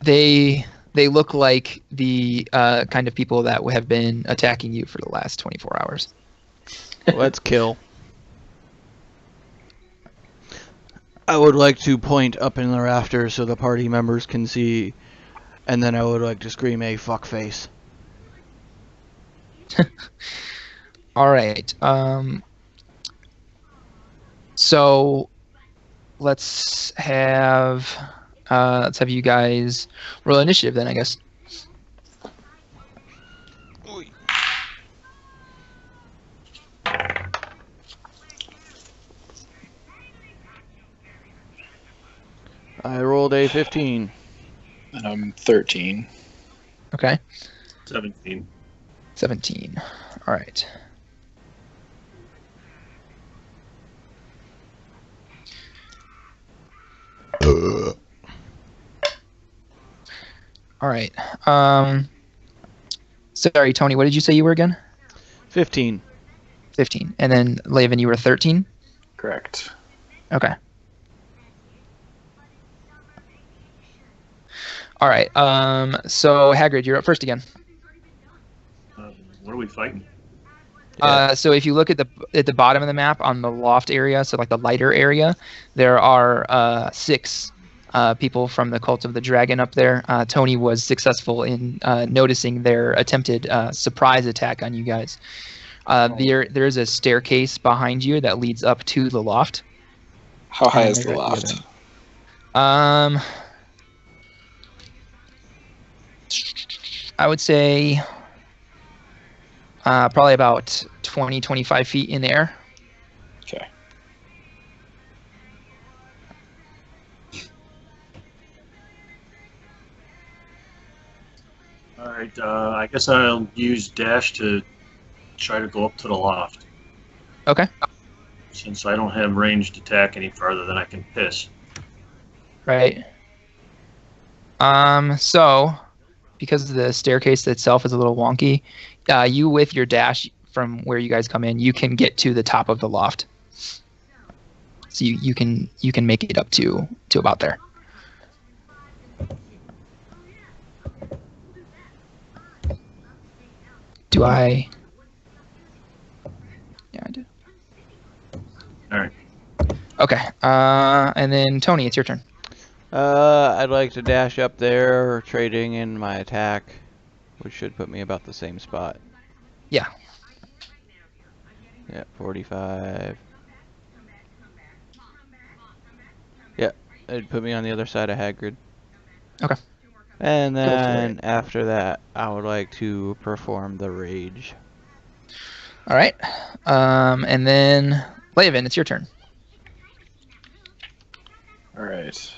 They look like the kind of people that have been attacking you for the last 24 hours. Let's kill. I would like to point up in the rafters so the party members can see, and then I would like to scream a fuck face. All right. So let's have you guys roll initiative then, I guess. I rolled a 15. And I'm 13. Okay. 17. 17. All right. All right. Sorry, Tony, what did you say you were again? 15. 15. And then, Leovan, you were 13? Correct. Okay. All right. So, Hagrid, you're up first again. What are we fighting? So if you look at the bottom of the map on the loft area, so like the lighter area, there are 6 people from the Cult of the Dragon up there. Toni was successful in noticing their attempted surprise attack on you guys. There is a staircase behind you that leads up to the loft. How high is the loft? I would say probably about 20, 25 feet in the air. Okay. All right. I guess I'll use dash to try to go up to the loft. Okay. Since I don't have ranged attack any further than I can piss. Right. So because the staircase itself is a little wonky, you with your dash from where you guys come in, you can get to the top of the loft. So you can make it up to about there. Do I? Yeah, I do. All right. Okay. And then Toni, it's your turn. I'd like to dash up there, trading in my attack, which should put me about the same spot. Yeah. Yeah, 45. Yeah, it'd put me on the other side of Hagrid. Okay. And Go for then it. after that, I would like to perform the rage. All right. And then Leovan, it's your turn. All right.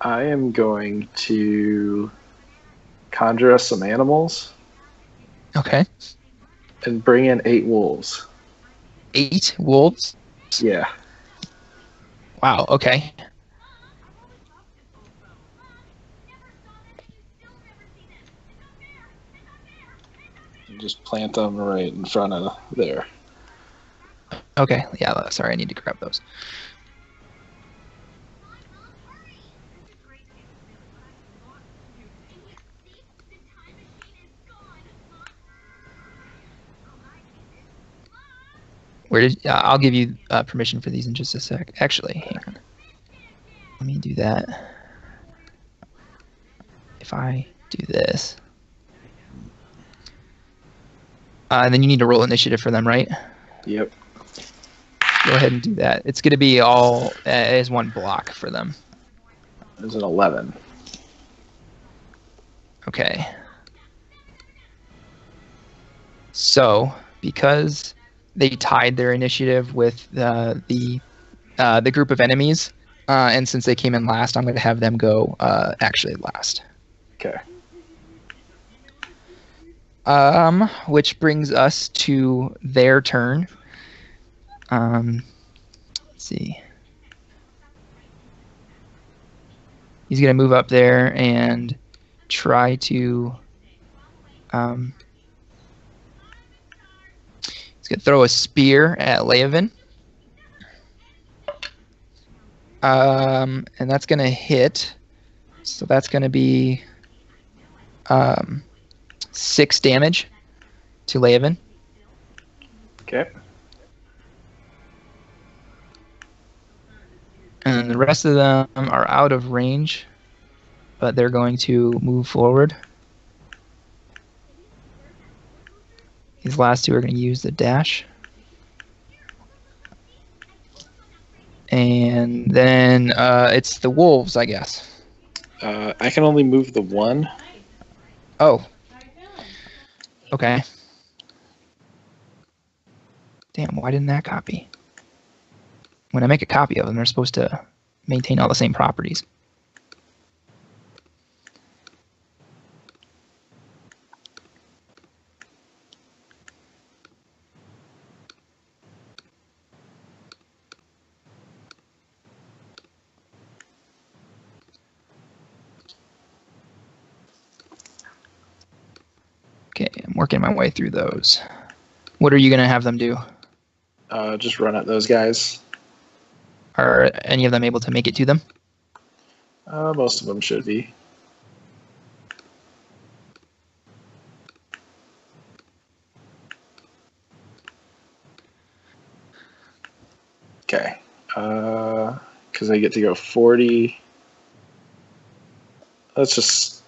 I am going to conjure us some animals Okay. and bring in 8 wolves. 8 wolves. Yeah. Wow. Okay. Just plant them right in front of there. Okay. Yeah. Sorry, I need to grab those. Where did I'll give you permission for these in just a sec. Actually, hang on. Let me do that. If I do this, and then you need to roll initiative for them, right? Yep. Go ahead and do that. It's going to be all as one block for them. There's an 11. Okay. So, because they tied their initiative with the group of enemies, and since they came in last, I'm going to have them go actually last. Okay. Which brings us to their turn. Let's see. He's going to move up there and try to. He's going to throw a spear at Leovan. And that's going to hit. So that's going to be 6 damage to Leovan. Okay. And the rest of them are out of range, but they're going to move forward. These last 2 are going to use the dash. And then it's the wolves, I guess. I can only move the 1. Oh. Okay. Damn, why didn't that copy? when I make a copy of them, they're supposed to maintain all the same properties. Okay, I'm working my way through those. What are you going to have them do? Just run at those guys. Are any of them able to make it to them? Most of them should be. Okay. Because I get to go 40. Let's just...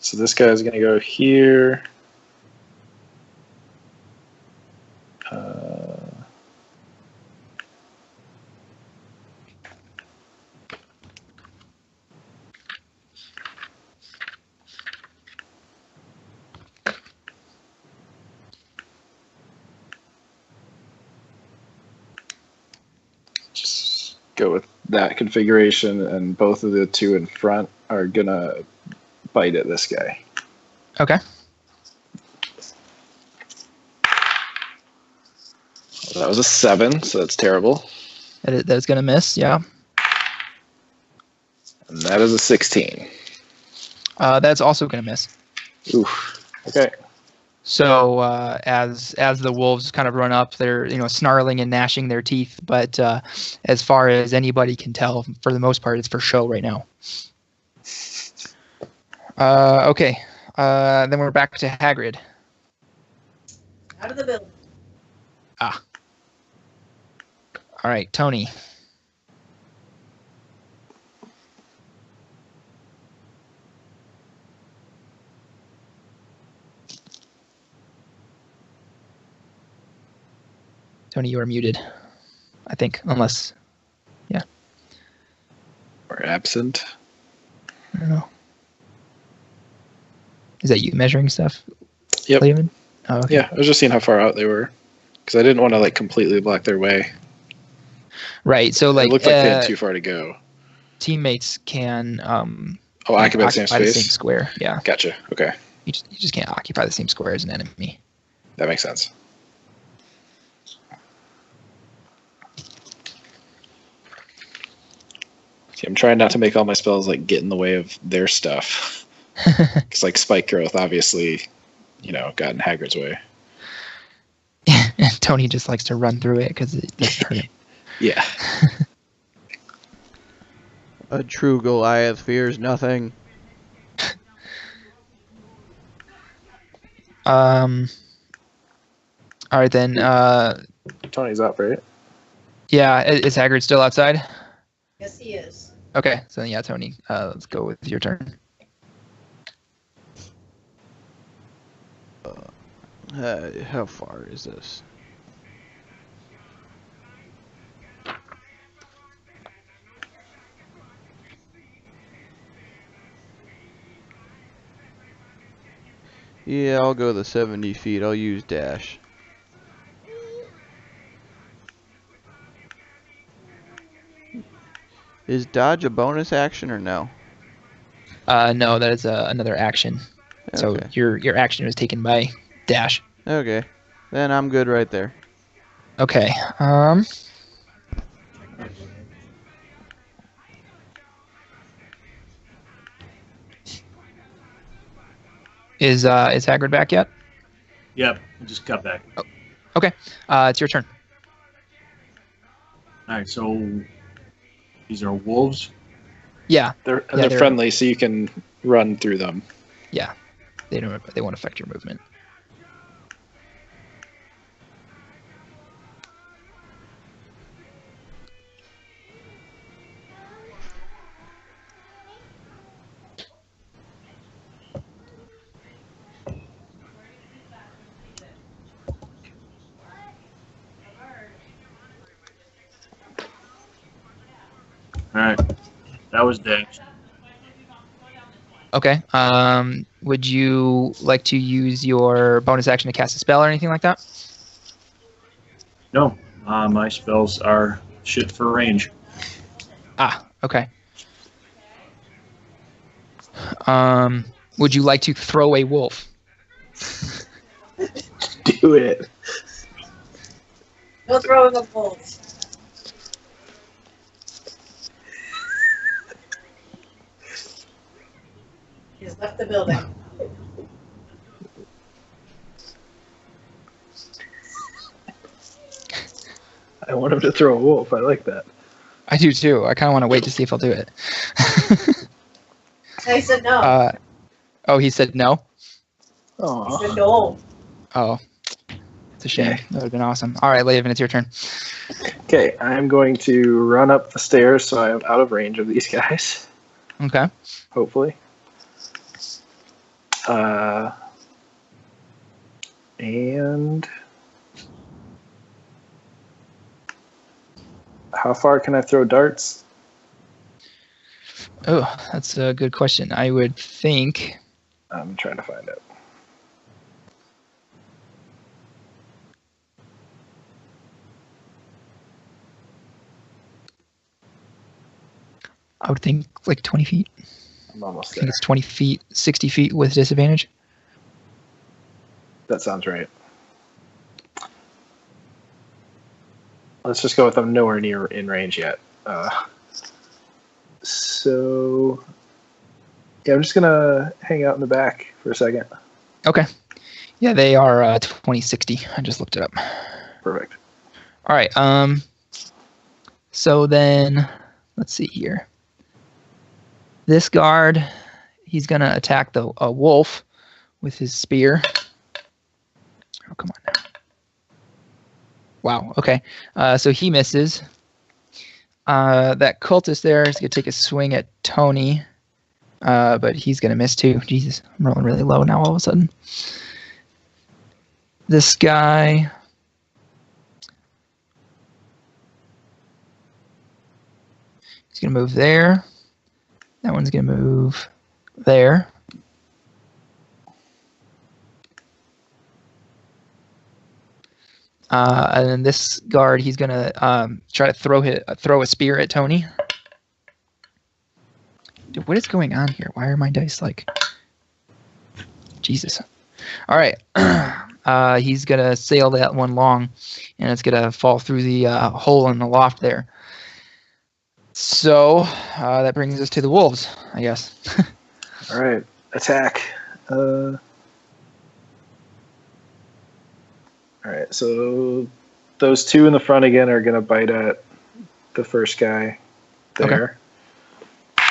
So this guy's going to go here. Just go with that configuration, and both of the two in front are going to bite at this guy. Okay. That was a 7, so that's terrible. That's going to miss, yeah. And that is a 16. That's also going to miss. Oof. Okay. So as the wolves kind of run up, they're snarling and gnashing their teeth. But as far as anybody can tell, for the most part, it's for show right now. Okay. Then we're back to Hagrid. Out of the building. Ah. All right, Toni. Toni, you are muted. I think, unless, yeah. Or absent. I don't know. Is that you measuring stuff? Yep. Leovan? Oh, okay. Yeah, I was just seeing how far out they were, because I didn't want to like completely block their way. Right. So like, it looked like they had too far to go. Teammates can occupy the same the space. same square. Yeah. Gotcha. Okay, You just can't occupy the same square as an enemy. that makes sense. See, I'm trying not to make all my spells like get in the way of their stuff, because like spike growth, obviously, got in Hagrid's way. Toni just likes to run through it because it doesn't hurt him. Yeah. A true Goliath fears nothing. All right then. Tony's up, right? Yeah, is Hagrid still outside? Yes, he is. Okay, so yeah, Toni, let's go with your turn. How far is this? Yeah, I'll go the 70 feet. I'll use dash. Is dodge a bonus action or no? No, that is another action. So Okay. your action was taken by dash. Okay. Then I'm good right there. Okay. Is Hagrid back yet? Yep, I just got back. Okay. It's your turn. All right, so these are wolves. Yeah. They're they're friendly, so you can run through them. Yeah. They won't affect your movement. All right, that was dash. Okay. Would you like to use your bonus action to cast a spell or anything like that? No, My spells are shit for range. Ah, okay. Would you like to throw a wolf? Do it. No throwing of wolves. He's left the building. I want him to throw a wolf. I like that. I do too. I kind of want to wait to see if I'll do it. I said no. Oh, he said no? I said no. Oh, it's a shame. That would have been awesome. All right, Leovan, it's your turn. Okay, I'm going to run up the stairs so I'm out of range of these guys. Okay. Hopefully. And how far can I throw darts? Oh, that's a good question. I would think... I'm trying to find it. I would think like 20 feet. I'm almost I there. think it's 20 feet, 60 feet with disadvantage. That sounds right. Let's just go with I'm nowhere near in range yet. So, yeah, I'm just going to hang out in the back for a second. Okay. Yeah, they are 2060. I just looked it up. Perfect. All right. So then, let's see here. This guard, he's going to attack the wolf with his spear. Oh, come on now. Wow, okay. So he misses. That cultist there is going to take a swing at Toni, but he's going to miss too. Jesus, I'm rolling really low now all of a sudden. This guy... he's going to move there. That one's going to move there. And then this guard, he's going to try to throw a spear at Toni. Dude, what is going on here? Why are my dice like... Jesus. All right. He's going to sail that one long, and it's going to fall through the hole in the loft there. So that brings us to the wolves, I guess. All right, attack. All right, so those two in the front again are going to bite at the first guy there. Okay.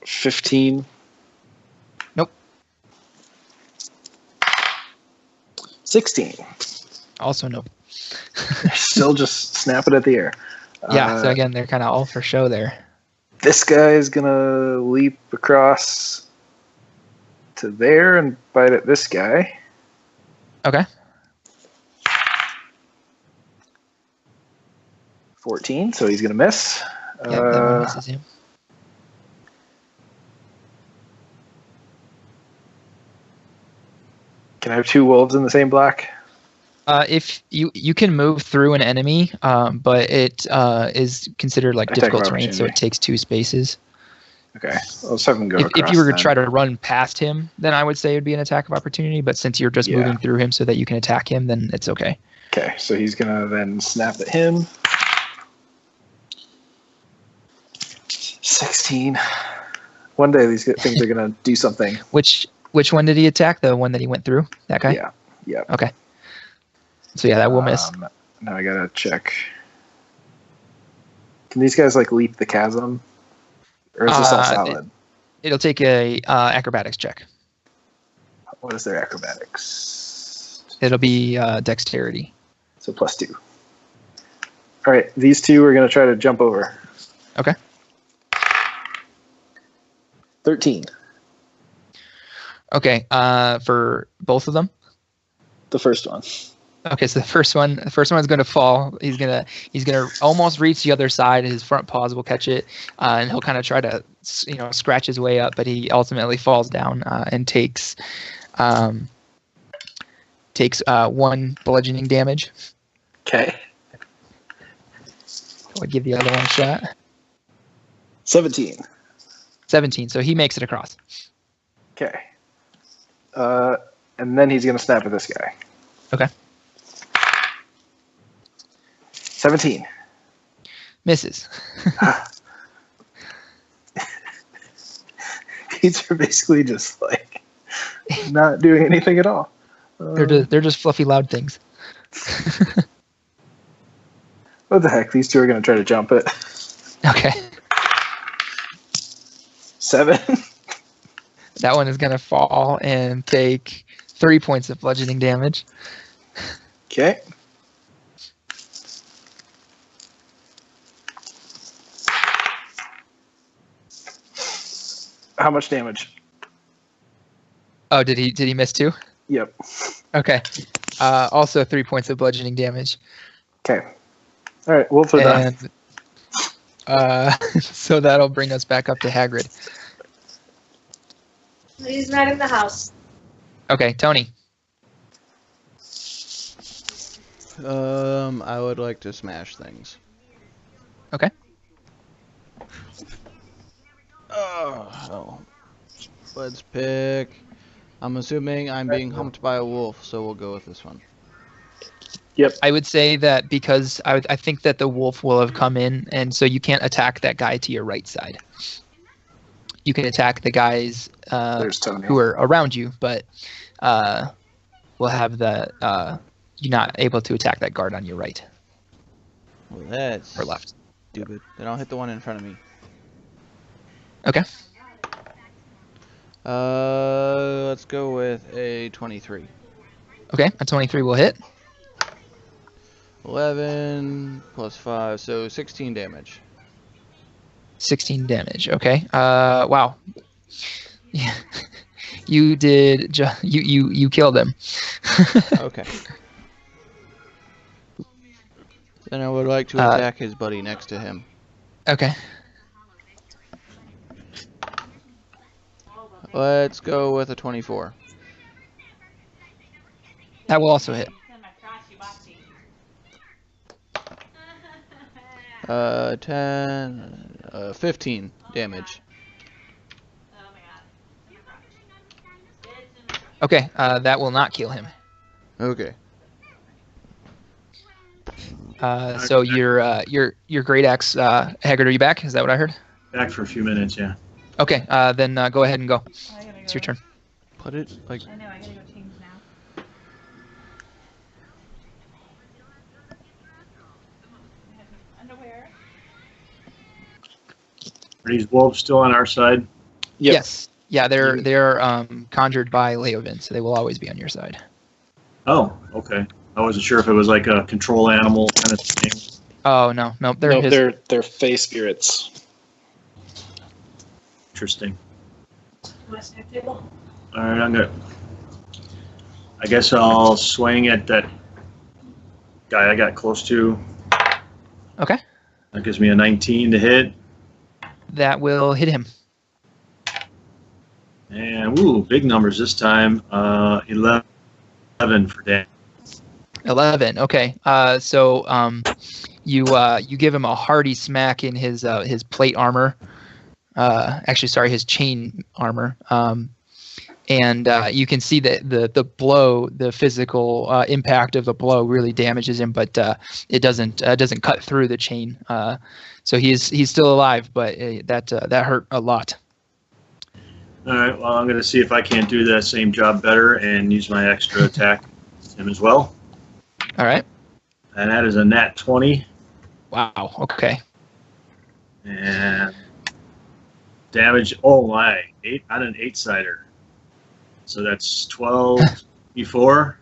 15. Nope. 16. Also nope. Still just snap it at the air. Yeah, so again, they're kind of all for show there. This guy is going to leap across to there and bite at this guy. Okay. 14, so he's going to miss. Yeah, that one misses him. Can I have two wolves in the same black? If you can move through an enemy, but it is considered like difficult terrain, so it takes 2 spaces. Okay, let's have him go across. If you were to try to run past him, then I would say it would be an attack of opportunity. But since you're just moving through him so that you can attack him, then it's okay. Okay, so he's gonna then snap at him. 16. One day these things are gonna do something. Which one did he attack? The one that he went through? That guy? Yeah. Yeah. Okay. So yeah, that will miss. Now I gotta check. Can these guys like leap the chasm, or is this all solid? It'll take a acrobatics check. What is their acrobatics? It'll be dexterity. So +2. All right, these two are gonna try to jump over. Okay. 13. Okay. For both of them. The first one. Okay, so the first one's going to fall. He's gonna almost reach the other side. His front paws will catch it, and he'll kind of try to scratch his way up, but he ultimately falls down and takes takes 1 bludgeoning damage. Okay. I'll give the other one a shot. 17. 17, so he makes it across. Okay. And then he's going to snap at this guy. Okay. 17. Misses. These are basically just like not doing anything at all. They're just fluffy, loud things. What the heck? These two are going to try to jump it. Okay. 7. That one is going to fall and take 3 points of bludgeoning damage. Okay. How much damage? Oh, did he miss 2? Yep. Okay. Also 3 points of bludgeoning damage. Okay. All right, wolves are done. And so that'll bring us back up to Hagrid. He's not in the house. Okay, Toni. I would like to smash things. Okay. Oh. Let's pick. I'm assuming I'm being humped by a wolf, so we'll go with this one. Yep. I would say that because I think that the wolf will have come in, and so you can't attack that guy to your right side. You can attack the guys who are around you, but we'll have the you're not able to attack that guard on your right. Well, that's or left. Stupid. Then I'll hit the one in front of me. Okay. Let's go with a 23. Okay, a 23 will hit. 11 plus 5, so 16 damage. 16 damage. Okay. Wow. Yeah. You did. You killed him. Okay. Then I would like to attack his buddy next to him. Okay. Let's go with a 24. That will also hit. 15 damage. Okay. That will not kill him. Okay. So your great axe, Hagrid, are you back? Is that what I heard? Back for a few minutes, yeah. Okay. Then go ahead and go. It's your turn. Put it like. I know, I gotta go change now. Underwear. Are these wolves still on our side? Yep. Yes. Yeah, they're conjured by Leovan, so they will always be on your side. Oh, okay. I wasn't sure if it was like a control animal kind of thing. Oh no, they're his. They're fey spirits. Interesting. Want a snack table? All right, I guess I'll swing at that guy I got close to. Okay. That gives me a 19 to hit. That will hit him. And woo, big numbers this time. 11 for damage. 11. Okay. So you give him a hearty smack in his plate armor. Actually, sorry, his chain armor. And you can see that the blow, the physical impact of the blow, really damages him, but it doesn't cut through the chain. So he's still alive, but that hurt a lot. All right. Well, I'm going to see if I can't do that same job better and use my extra attack with him as well. All right. And that is a nat 20. Wow. Okay. And damage. Oh my! 8 on an 8-sider. So that's 12 d4.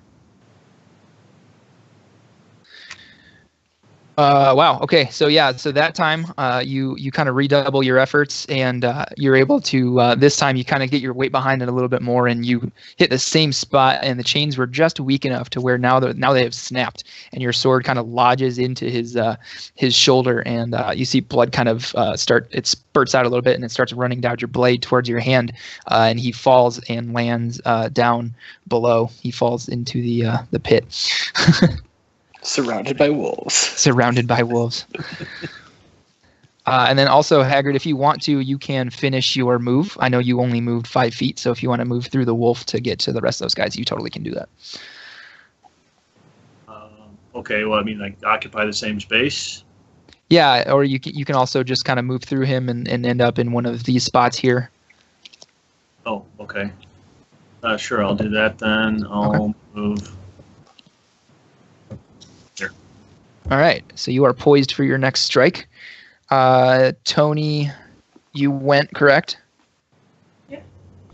Wow. Okay. So yeah. So that time, you kind of redouble your efforts, and you're able to. This time, you kind of get your weight behind it a little bit more, and you hit the same spot. And the chains were just weak enough to where now they have snapped, and your sword kind of lodges into his shoulder, and you see blood kind of it spurts out a little bit, and it starts running down your blade towards your hand, and he falls and lands down below. He falls into the pit. Surrounded by wolves. Surrounded by wolves. And then also, Hagrid, if you want to, you can finish your move. I know you only moved 5 feet, so if you want to move through the wolf to get to the rest of those guys, you totally can do that. Okay, well, I mean, like, occupy the same space? Yeah, or you can also just kind of move through him and end up in one of these spots here. Oh, okay. Sure, I'll do that then. I'll move. Here. All right, so you are poised for your next strike. Toni, you went, correct? Yep.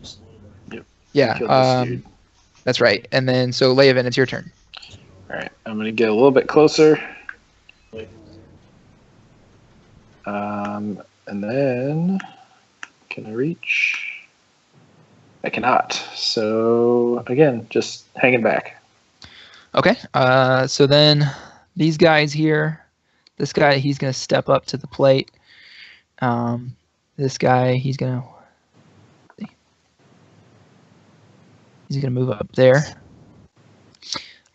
Just a little bit. Yep. Yeah, Killed this dude. that's right. And then, so Leovan, it's your turn. All right, I'm going to get a little bit closer. And then, can I reach? I cannot. So, again, just hanging back. Okay, so then these guys here, this guy, he's going to step up to the plate. This guy, he's going to move up there.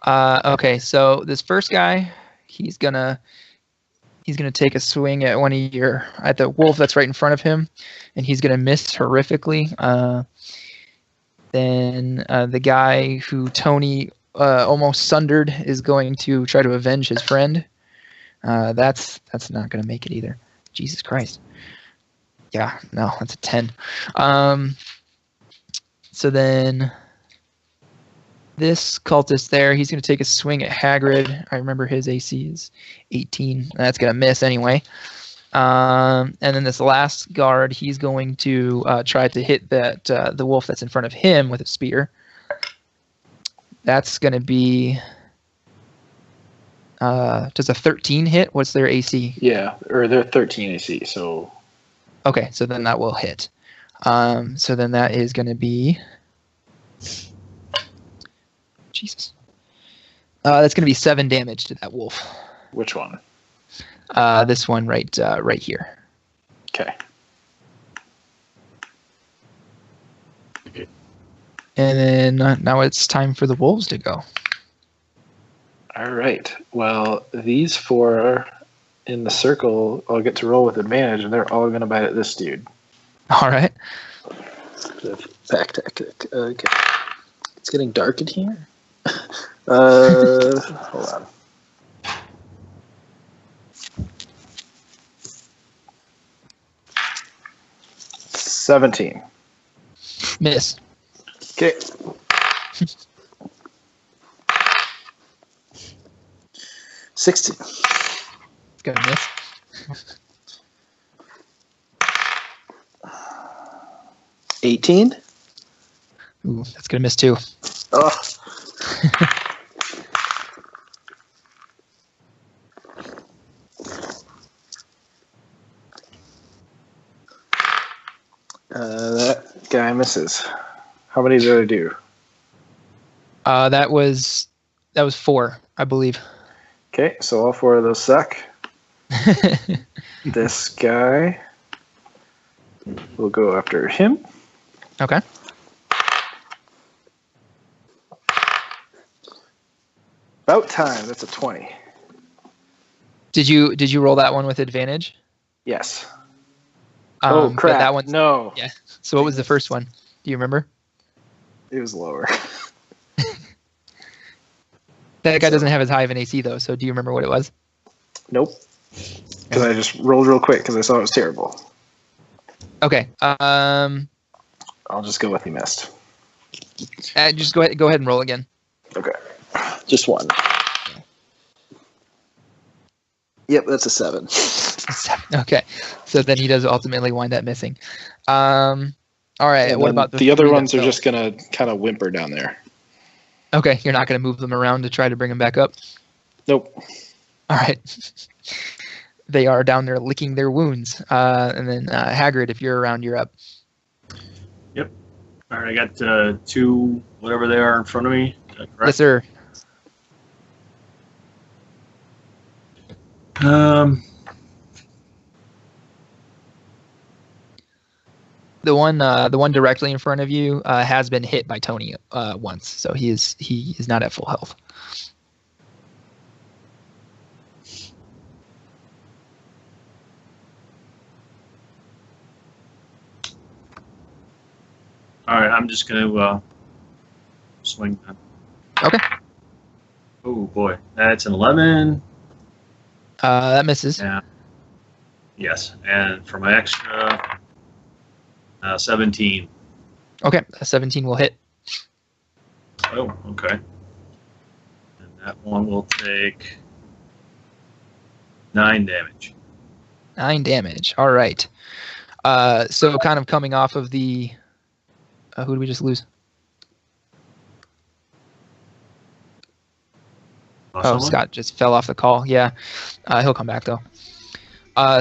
Okay, so this first guy, he's gonna take a swing at at the wolf that's right in front of him, and he's gonna miss horrifically. Then the guy who Toni almost sundered is going to try to avenge his friend. That's not gonna make it either. Jesus Christ. Yeah, no, that's a 10. So then this cultist there, he's going to take a swing at Hagrid. I remember his AC is 18. That's going to miss anyway. And then this last guard, he's going to try to hit the wolf that's in front of him with a spear. That's going to be... does a 13 hit? What's their AC? Yeah, or they're 13 AC, so... Okay, so then that will hit. So then that is going to be... Jesus. That's going to be 7 damage to that wolf. Which one? This one right here. Okay. And then now it's time for the wolves to go. All right. Well, these 4 in the circle all get to roll with advantage, and they're all going to bite at this dude. All right. Pack tactic. Okay. It's getting dark in here. Hold on. $17. Miss. Okay. $16. Gonna miss. $18. Ooh, that's gonna miss too. Oh. That guy misses. How many did I do? That was 4, I believe. Okay, so all 4 of those suck. This guy will go after him. Okay. About time. That's a 20. Did you roll that one with advantage? Yes. Oh crap! That one. No. Yeah. So what was the first one? Do you remember? It was lower. That guy doesn't have as high of an AC though. So do you remember what it was? Nope. Because I just rolled real quick because I saw it was terrible. Okay. I'll just go with he missed. Just go ahead and roll again. Okay. Just 1. Yep, that's a 7. Okay. So then he does ultimately wind up missing. All right. And what about the other ones are themselves? just gonna kind of whimper down there. Okay, you're not going to move them around to try to bring them back up? Nope. All right. They are down there licking their wounds. And then Hagrid, if you're around, you're up. Yep. All right, I got 2, whatever they are, in front of me. Is that correct? Yes, sir. The one directly in front of you has been hit by Toni once, so he is not at full health. All right, I'm just going to swing them. Okay. Oh, boy. That's an 11. That misses. Yeah. Yes. And for my extra, 17. Okay, a 17 will hit. Oh, okay. And that one will take 9 damage. 9 damage. All right. So kind of coming off of the... who did we just lose? Someone? Scott just fell off the call. Yeah, he'll come back though.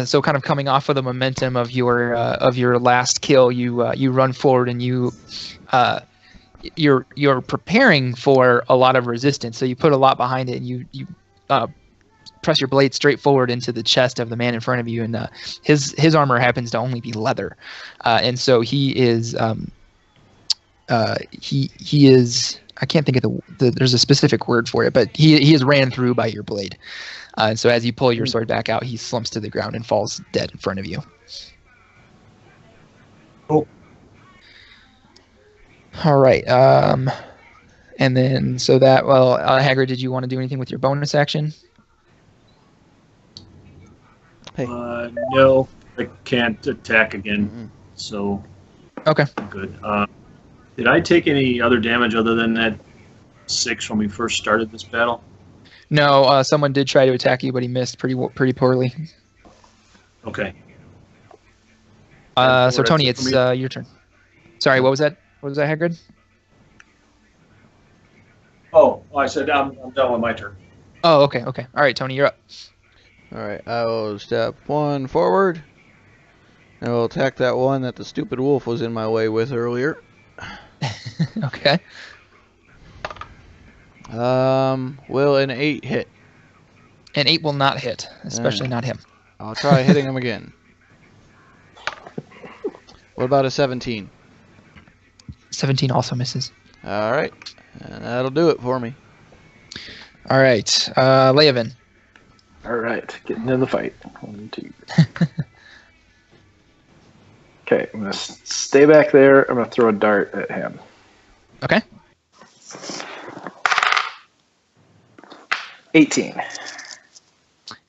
So kind of coming off of the momentum of your last kill, you run forward and you're preparing for a lot of resistance. So you put a lot behind it, and you press your blade straight forward into the chest of the man in front of you, and his armor happens to only be leather, and so he is he is. I can't think of there's a specific word for it, but he is ran through by your blade. And so as you pull your sword back out, he slumps to the ground and falls dead in front of you. Cool. All right. And then so that, Hagrid, did you want to do anything with your bonus action? Hey. No, I can't attack again, so Okay. I'm good. Did I take any other damage other than that 6 when we first started this battle? No, someone did try to attack you, but he missed pretty poorly. Okay. So Toni, it's your turn. Sorry, what was that? What was that, Hagrid? Oh, I said I'm done with my turn. Oh, okay. All right, Toni, you're up. All right, I will step 1 forward. I will attack that one that the stupid wolf was in my way with earlier. Okay. Will an 8 hit? An 8 will not hit, especially not him. I'll try hitting him again. What about a 17? 17 also misses. All right, and that'll do it for me. All right, Leovan. All right, getting in the fight. 1, 2. Okay, I'm going to stay back there. I'm going to throw a dart at him. Okay. 18.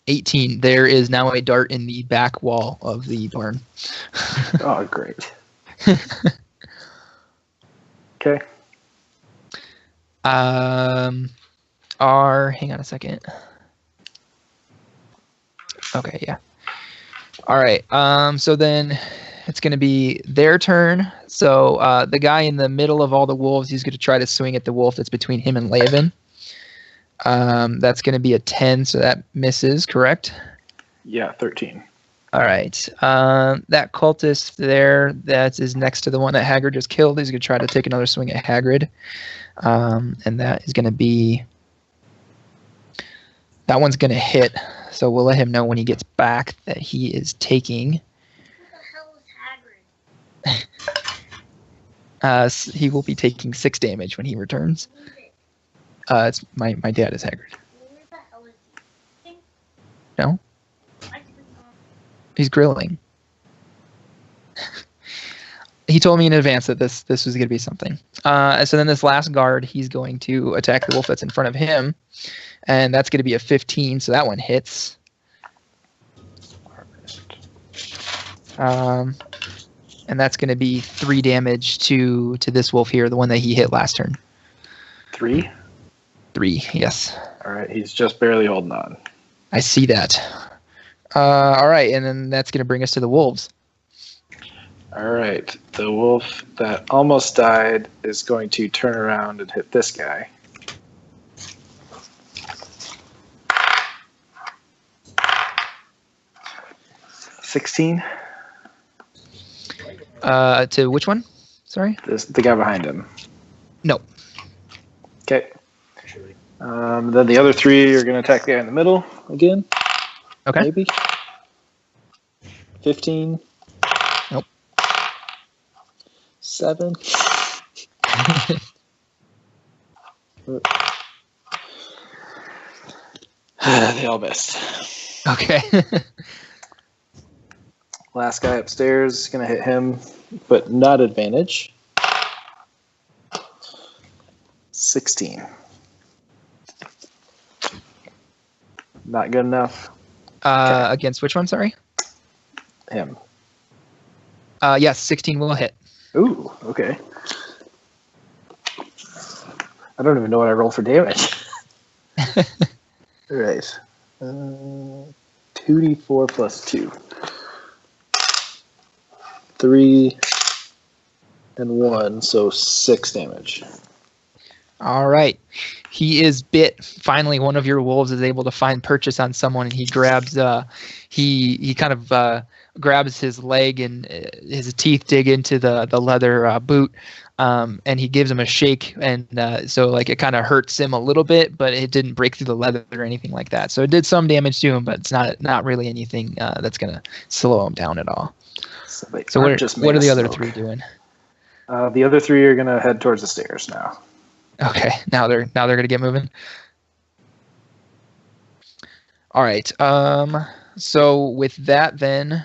18. There is now a dart in the back wall of the barn. Oh, great. Okay. Hang on a second. Okay, yeah. All right. So then it's going to be their turn. So the guy in the middle of all the wolves, he's going to try to swing at the wolf that's between him and Leovan. That's going to be a 10, so that misses, correct? Yeah, 13. All right. That cultist there that is next to the one that Hagrid just killed, he's going to try to take another swing at Hagrid. And that is going to be... That one's going to hit, so we'll let him know when he gets back that he is taking... he will be taking 6 damage when he returns. It's my dad is Hagrid. No? He's grilling. He told me in advance that this was going to be something. So then this last guard, he's going to attack the wolf that's in front of him. And that's going to be a 15, so that one hits. And that's going to be 3 damage to this wolf here, the one that he hit last turn. 3? 3, yes. All right, he's just barely holding on. I see that. All right, and then that's going to bring us to the wolves. All right, the wolf that almost died is going to turn around and hit this guy. 16. To which one? Sorry? The guy behind him. No. Okay. Then the other 3 are going to attack the guy in the middle again. Okay. Maybe. 15. Nope. 7. They all missed. Okay. Last guy upstairs is going to hit him, but not advantage. 16. Not good enough. Against which one? Sorry. Him. Yes, 16 will hit. Ooh, okay. I don't even know what I rolled for damage. All right. 2d4 plus 2. 3 and 1, so 6 damage. All right. He is bit. Finally, one of your wolves is able to find purchase on someone, and he grabs. He kind of grabs his leg, and his teeth dig into the leather boot, and he gives him a shake, and so like it kind of hurts him a little bit, but it didn't break through the leather or anything like that. So it did some damage to him, but it's not really anything that's gonna slow him down at all. So what are the other 3 doing? The other 3 are gonna head towards the stairs now. Okay, now they're gonna get moving. All right. So with that, then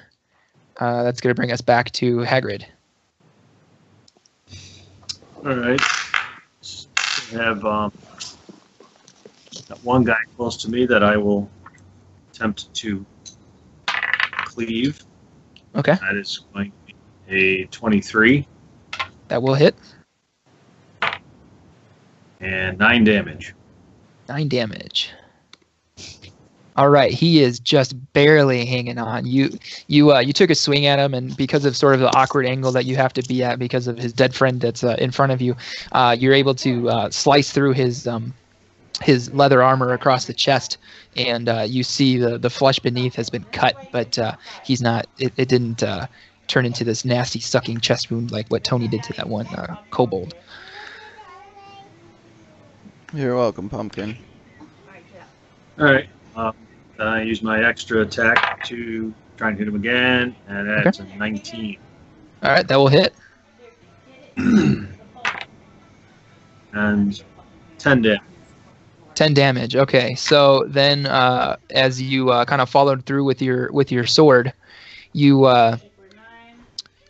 that's gonna bring us back to Hagrid. All right. I have got one guy close to me that I will attempt to cleave. Okay. That is going to be a 23. That will hit. And 9 damage. 9 damage. All right, he is just barely hanging on. You took a swing at him, and because of sort of the awkward angle that you have to be at because of his dead friend that's in front of you, you're able to slice through his leather armor across the chest, and you see the flesh beneath has been cut, but he's not. It didn't turn into this nasty sucking chest wound like what Toni did to that one kobold. You're welcome, Pumpkin. All right. Then I use my extra attack to try and hit him again, and that's a 19. All right, that will hit. And 10 damage. 10 damage. Okay, so then as you kind of followed through with your sword, you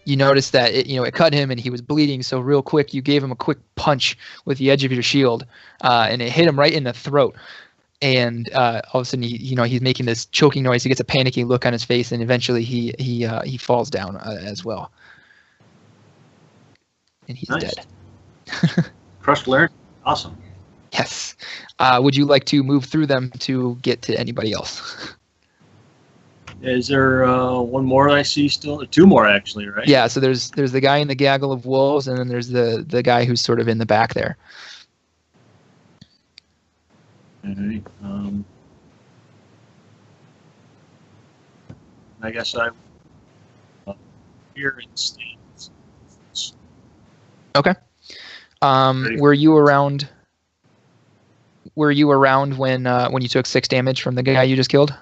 noticed that it cut him and he was bleeding. So real quick, you gave him a quick punch with the edge of your shield, and it hit him right in the throat. And all of a sudden, he's making this choking noise. He gets a panicky look on his face, and eventually he falls down as well. And he's dead. Crushed larynx. Awesome. Yes. Would you like to move through them to get to anybody else? Is there one more I see still? 2 more, actually, right? Yeah, so there's the guy in the gaggle of wolves, and then there's the guy who's sort of in the back there. Okay. I guess I here in stands. Okay. Were you around when you took 6 damage from the guy you just killed?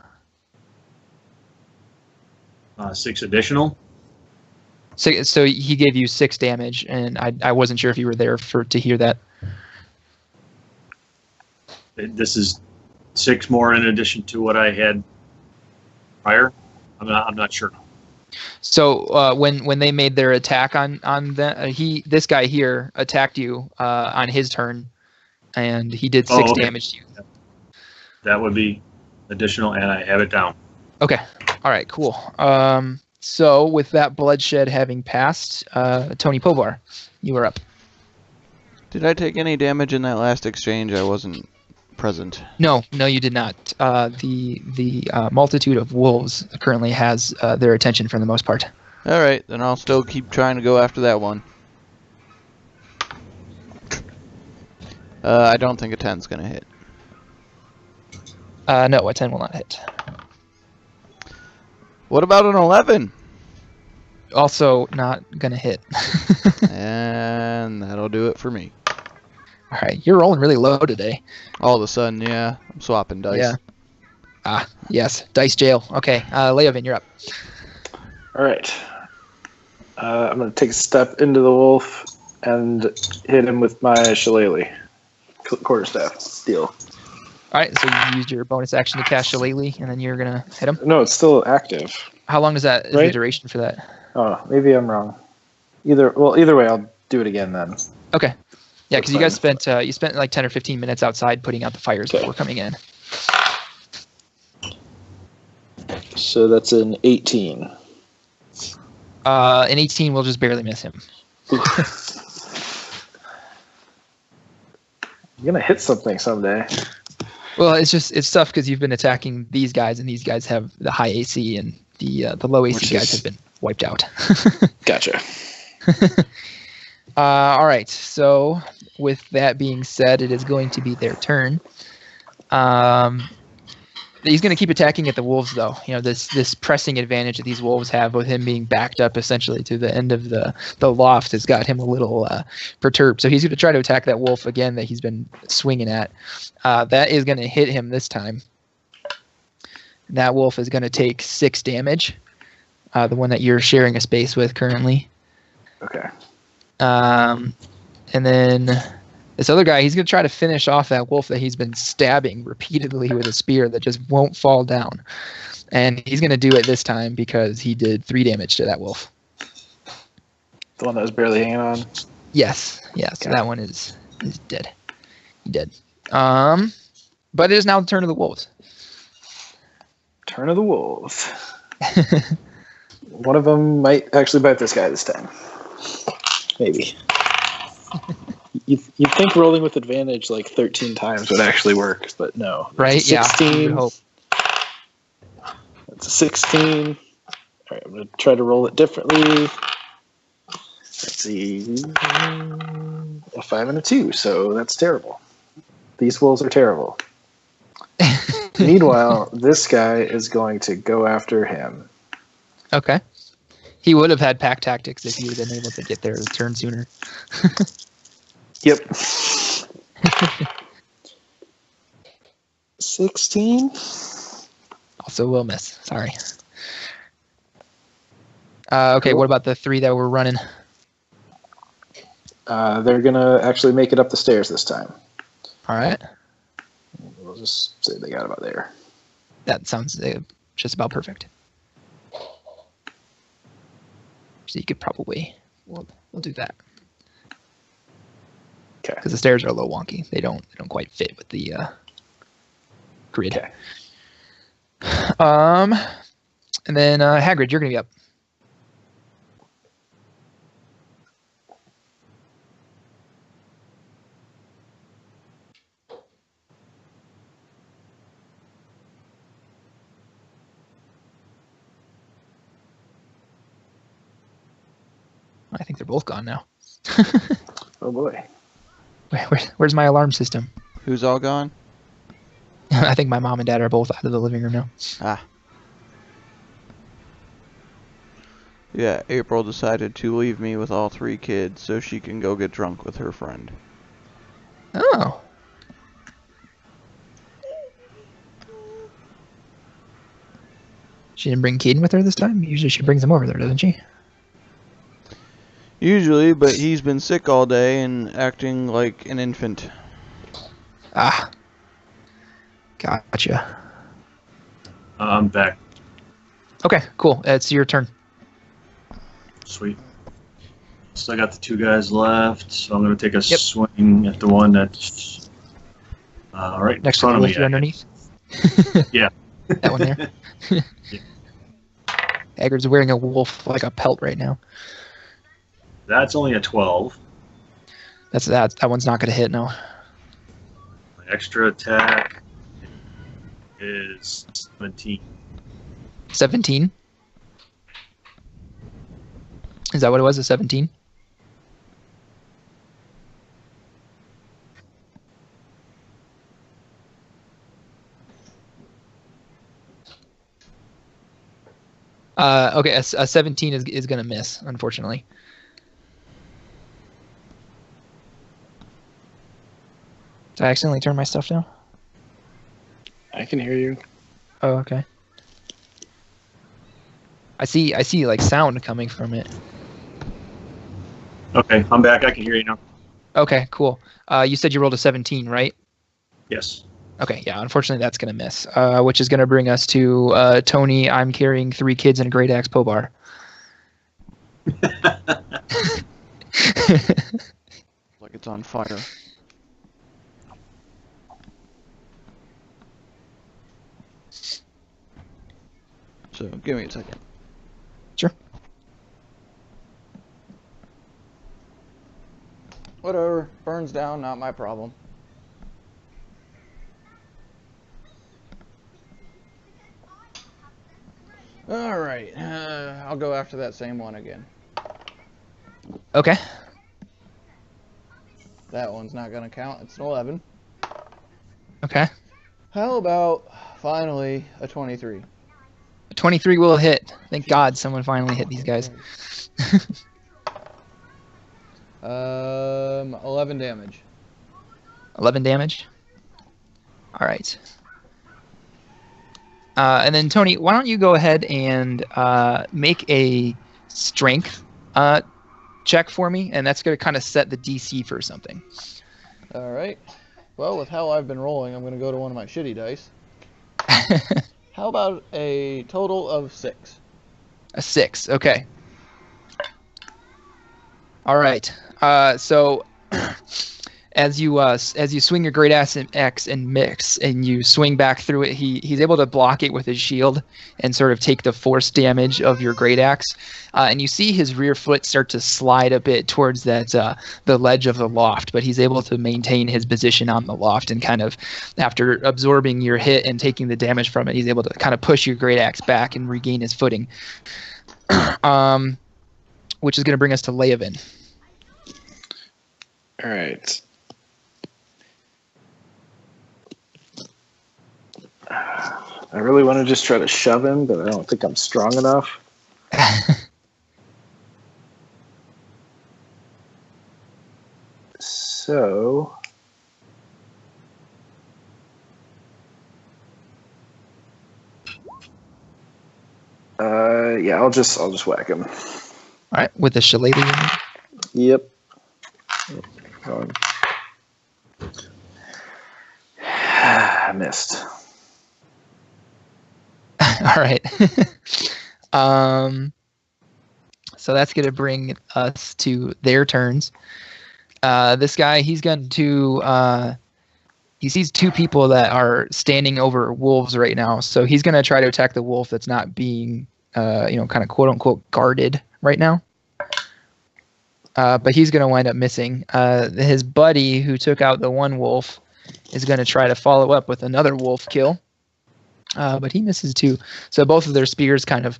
6 additional. So he gave you 6 damage, and I wasn't sure if you were there to hear that. This is 6 more in addition to what I had prior. I'm not sure. So when they made their attack on this guy here attacked you on his turn, and he did 6 damage to you. That would be additional, and I have it down. Okay. All right. Cool. So with that bloodshed having passed, Toni Povar, you are up. Did I take any damage in that last exchange? I wasn't present. No, you did not. The multitude of wolves currently has their attention for the most part. All right, then I'll still keep trying to go after that one. I don't think a 10's gonna hit. No, a 10 will not hit. What about an 11? Also not gonna hit. And that'll do it for me. All right, you're rolling really low today. All of a sudden, yeah, I'm swapping dice. Yeah. Ah, yes, dice jail. Okay, Leovan, you're up. All right. I'm going to take a step into the wolf and hit him with my shillelagh. Quarterstaff deal. All right, so you used your bonus action to cast Shillelagh, and then you're gonna hit him. No, it's still active. How long is that? Is Right? the duration for that? Oh, maybe I'm wrong. Either way, I'll do it again then. Okay. Yeah, because you That's guys spent like 10 or 15 minutes outside putting out the fires that were coming in. So that's an 18. An 18 will just barely miss him. You're gonna hit something someday. Well, it's tough because you've been attacking these guys, and these guys have the high AC, and the low AC guys have been wiped out. Gotcha. All right. So with that being said, it is going to be their turn. He's going to keep attacking at the wolves, though. You know, this pressing advantage that these wolves have with him being backed up essentially to the end of the loft has got him a little perturbed. So he's going to try to attack that wolf again that he's been swinging at. That is going to hit him this time. That wolf is going to take 6 damage. The one that you're sharing a space with currently. Okay. And then this other guy, he's going to try to finish off that wolf that he's been stabbing repeatedly with a spear that just won't fall down. And he's going to do it this time because he did 3 damage to that wolf. The one that was barely hanging on? Yes. Yeah, so that one is dead. He dead. But it is now the turn of the wolves. Turn of the wolves. One of them might actually bite this guy this time. Maybe. You'd think rolling with advantage like 13 times would actually work, but no. Right? 16. Yeah. You would hope. That's a 16. All right, I'm going to try to roll it differently. Let's see. A 5 and a 2, so that's terrible. These wolves are terrible. Meanwhile, this guy is going to go after him. Okay. He would have had pack tactics if he would have been able to get there a turn sooner. Yep. 16. Also will miss. Sorry. Okay, Cool. What about the 3 that were running? They're going to actually make it up the stairs this time. All right. We'll just say they got about there. That sounds just about perfect. So you could probably we'll do that. Okay. Because the stairs are a little wonky. They don't quite fit with the grid. Okay. And then Hagrid, you're gonna be up. I think they're both gone now. Oh boy. Where's my alarm system? Who's all gone? I think my mom and dad are both out of the living room now. Ah. Yeah, April decided to leave me with all 3 kids so she can go get drunk with her friend. Oh. She didn't bring Caden with her this time? Usually she brings him over there, doesn't she? Usually, but he's been sick all day and acting like an infant. Ah. Gotcha. I'm back. Okay, cool. It's your turn. Sweet. So I got the 2 guys left, so I'm going to take a swing at the one that's right Next in to the front of wolf me. underneath? Yeah. That one there? Yeah. Hagrid's wearing a wolf like a pelt right now. That's only a 12. That one's not going to hit, no. My extra attack is 17. 17? Is that what it was, a 17? Okay, a 17 is going to miss, unfortunately. Did I accidentally turn my stuff down? I can hear you. Oh, okay. I see like sound coming from it. Okay, I'm back. I can hear you now. Okay, cool. You said you rolled a 17, right? Yes. Okay, yeah, unfortunately that's going to miss, which is going to bring us to Tony. I'm carrying 3 kids and a great axe Pobar. Like it's on fire. So, give me a second. Sure. Whatever. Burns down, not my problem. Alright, I'll go after that same one again. Okay. That one's not gonna count, it's an 11. Okay. How about, finally, a 23? 23 will hit. Thank God someone finally hit these guys. 11 damage. 11 damage. All right. And then Tony, why don't you go ahead and make a strength check for me, and that's going to kind of set the DC for something. Alright. Well, with how I've been rolling, I'm going to go to one of my shitty dice. How about a total of 6? A 6. Okay. All right. So as you swing your great axe and mix, and you swing back through it, he's able to block it with his shield and sort of take the force damage of your great axe. And you see his rear foot start to slide a bit towards that the ledge of the loft, but he's able to maintain his position on the loft, and kind of, after absorbing your hit and taking the damage from it, he's able to kind of push your great axe back and regain his footing. Which is going to bring us to Leovan. All right. I really want to just try to shove him, but I don't think I'm strong enough. So yeah, I'll just whack him. All right, with the shillelagh. Yep. I missed. All right. So that's going to bring us to their turns. This guy, he's going to he sees 2 people that are standing over wolves right now, so he's going to try to attack the wolf that's not being kind of quote unquote guarded right now. But he's going to wind up missing. His buddy who took out the one wolf is going to try to follow up with another wolf kill. But he misses too. So both of their spears kind of,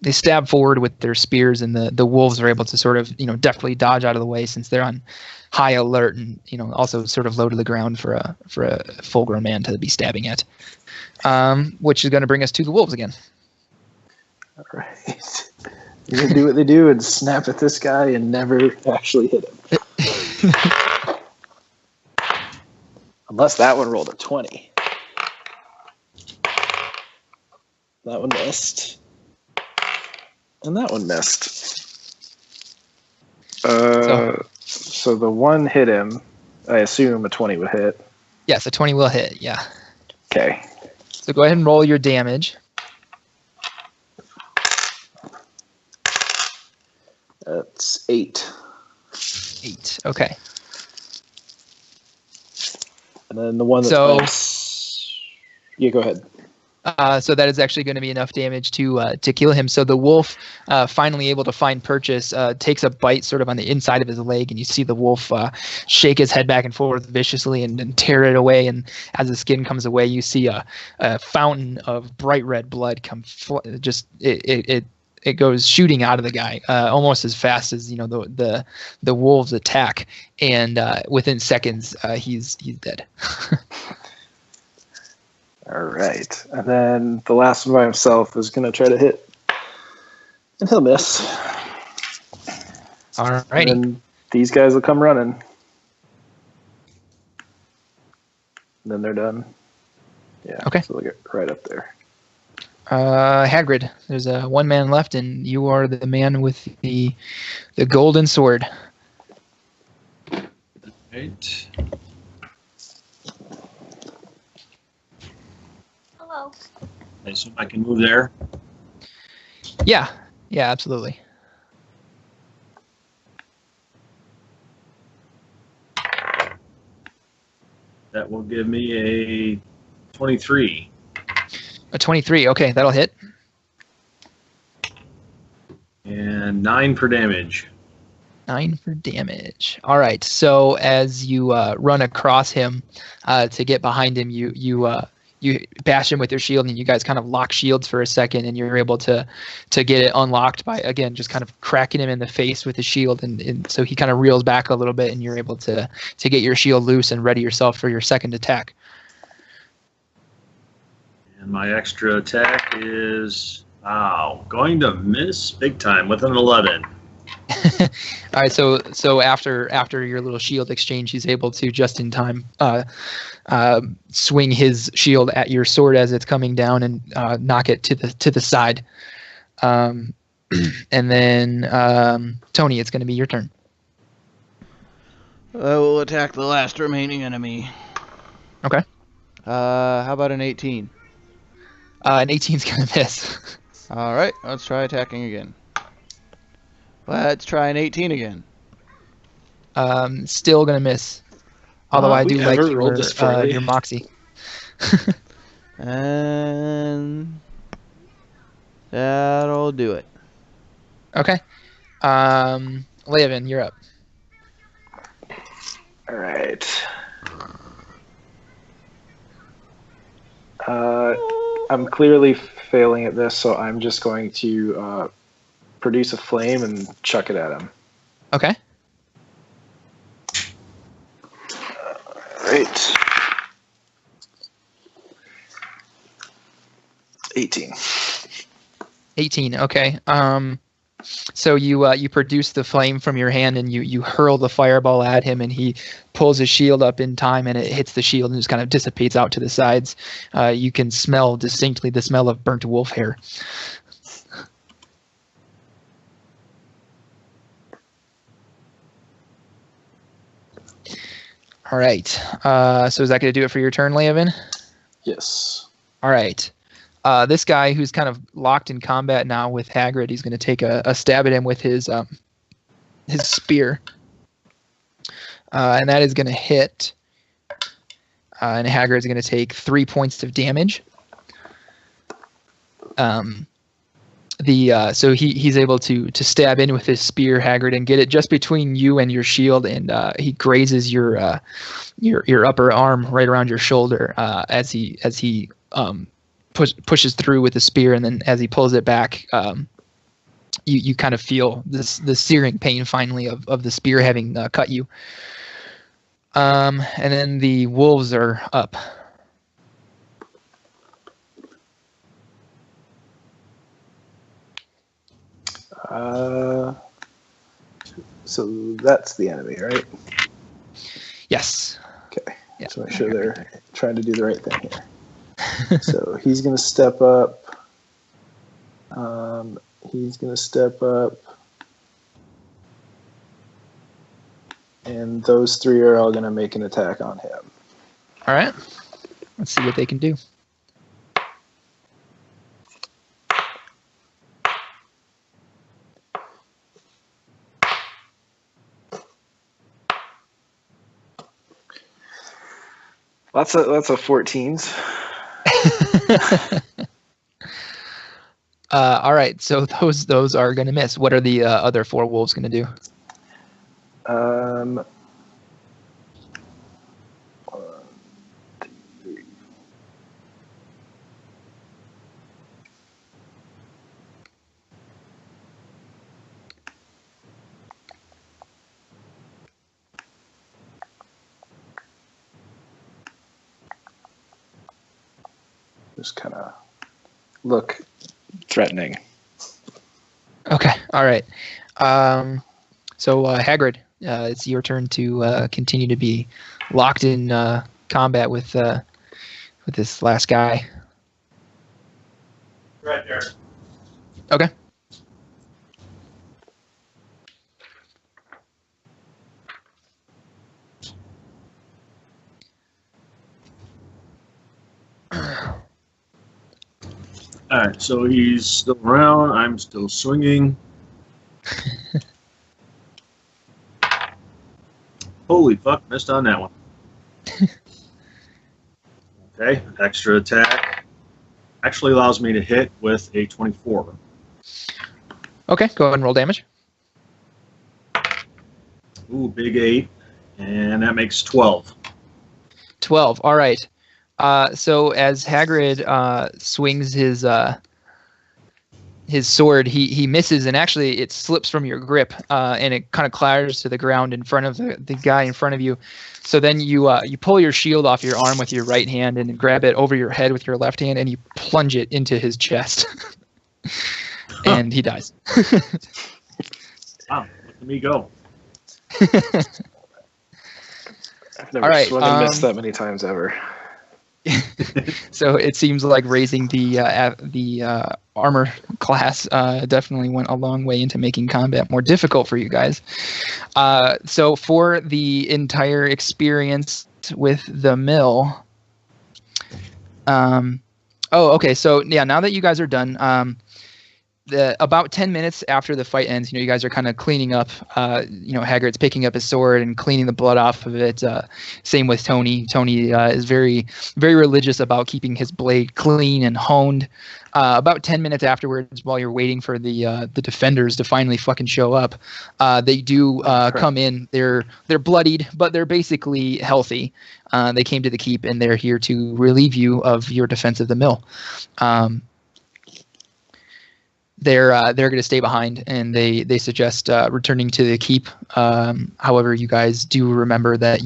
they stab forward with their spears, and the wolves are able to sort of, deftly dodge out of the way, since they're on high alert, and also sort of low to the ground for a full-grown man to be stabbing at. Which is going to bring us to the wolves again. All right. You're gonna do what they do and snap at this guy and never actually hit him. Unless that one rolled a 20. That one missed. And that one missed. So the one hit him. I assume a 20 would hit. Yes, a 20 will hit, yeah. Okay. So go ahead and roll your damage. That's 8. 8, okay. And then the one that's yeah, go ahead. So that is actually going to be enough damage to kill him. So the wolf, finally able to find purchase, takes a bite sort of on the inside of his leg, and you see the wolf shake his head back and forth viciously and tear it away. And as the skin comes away, you see a fountain of bright red blood come. It goes shooting out of the guy almost as fast as the wolves attack, and within seconds he's dead. All right. And then the last one by himself is going to try to hit. And he'll miss. All And righty. then these guys will come running. And then they're done. Yeah. Okay. So they'll get right up there. Hagrid, there's one man left, and you are the man with the golden sword. Right. Hello. I assume I can move there. Yeah, absolutely. That will give me a 23. A 23. Okay, that'll hit. And 9 for damage. 9 for damage. All right. So as you run across him to get behind him, you bash him with your shield, and you guys kind of lock shields for a second, and you're able to get it unlocked by, again, just kind of cracking him in the face with the shield, and so he kind of reels back a little bit, and you're able to get your shield loose and ready yourself for your second attack. And my extra attack is, going to miss big time with an 11. All right, so after your little shield exchange, he's able to just in time swing his shield at your sword as it's coming down and knock it to the side. And then Toni, it's going to be your turn. I will attack the last remaining enemy. Okay. How about an 18? An 18's going to miss. All right, let's try attacking again. Let's try an 18 again. Still going to miss. Although I do like your moxie. And that'll do it. Okay. Leovan, you're up. All right. I'm clearly failing at this, so I'm just going to produce a flame and chuck it at him. Okay. Right. 18. 18. Okay. So you produce the flame from your hand, and you hurl the fireball at him, and he pulls his shield up in time, and it hits the shield and just kind of dissipates out to the sides. You can smell distinctly the smell of burnt wolf hair. All right. So is that going to do it for your turn, Leovan? Yes. All right. This guy who's kind of locked in combat now with Hagrid, he's going to take a stab at him with his spear. And that is going to hit. And Hagrid's going to take 3 points of damage. So he's able to stab in with his spear, Hagrid, and get it just between you and your shield, and he grazes your upper arm right around your shoulder as he pushes through with the spear, and then as he pulls it back, you kind of feel the searing pain finally of the spear having cut you. And then the wolves are up. So that's the enemy, right? Yes. Okay. Yeah. So make sure they're trying to do the right thing here. So he's going to step up. And those three are all going to make an attack on him. All right. Let's see what they can do. Lots of 14s. All right, so those are going to miss. What are the other four wolves going to do? One, two, three. just kind of look threatening. Okay. All right. So Hagrid, it's your turn to continue to be locked in combat with this last guy. Right there. Okay. All right, so he's still around. I'm still swinging. Holy fuck, missed on that one. Okay, extra attack. Actually allows me to hit with a 24. Okay, go ahead and roll damage. Ooh, big 8. And that makes 12. 12. All right. So as Hagrid swings his sword, he misses, and actually it slips from your grip, and it kind of clatters to the ground in front of the guy in front of you. So then you pull your shield off your arm with your right hand and grab it over your head with your left hand, and you plunge it into his chest, and he dies. Wow, let me go. I've never swung and missed that many times ever. So it seems like raising the armor class definitely went a long way into making combat more difficult for you guys. So for the entire experience with the mill, okay. So yeah, now that you guys are done, about 10 minutes after the fight ends, you guys are kind of cleaning up. Hagrid's picking up his sword and cleaning the blood off of it. Same with Toni. Toni is very, very religious about keeping his blade clean and honed. About 10 minutes afterwards, while you're waiting for the defenders to finally fucking show up, they do come in. They're bloodied, but they're basically healthy. They came to the keep, and they're here to relieve you of your defense of the mill. They're going to stay behind, and they suggest returning to the keep. However, you guys do remember that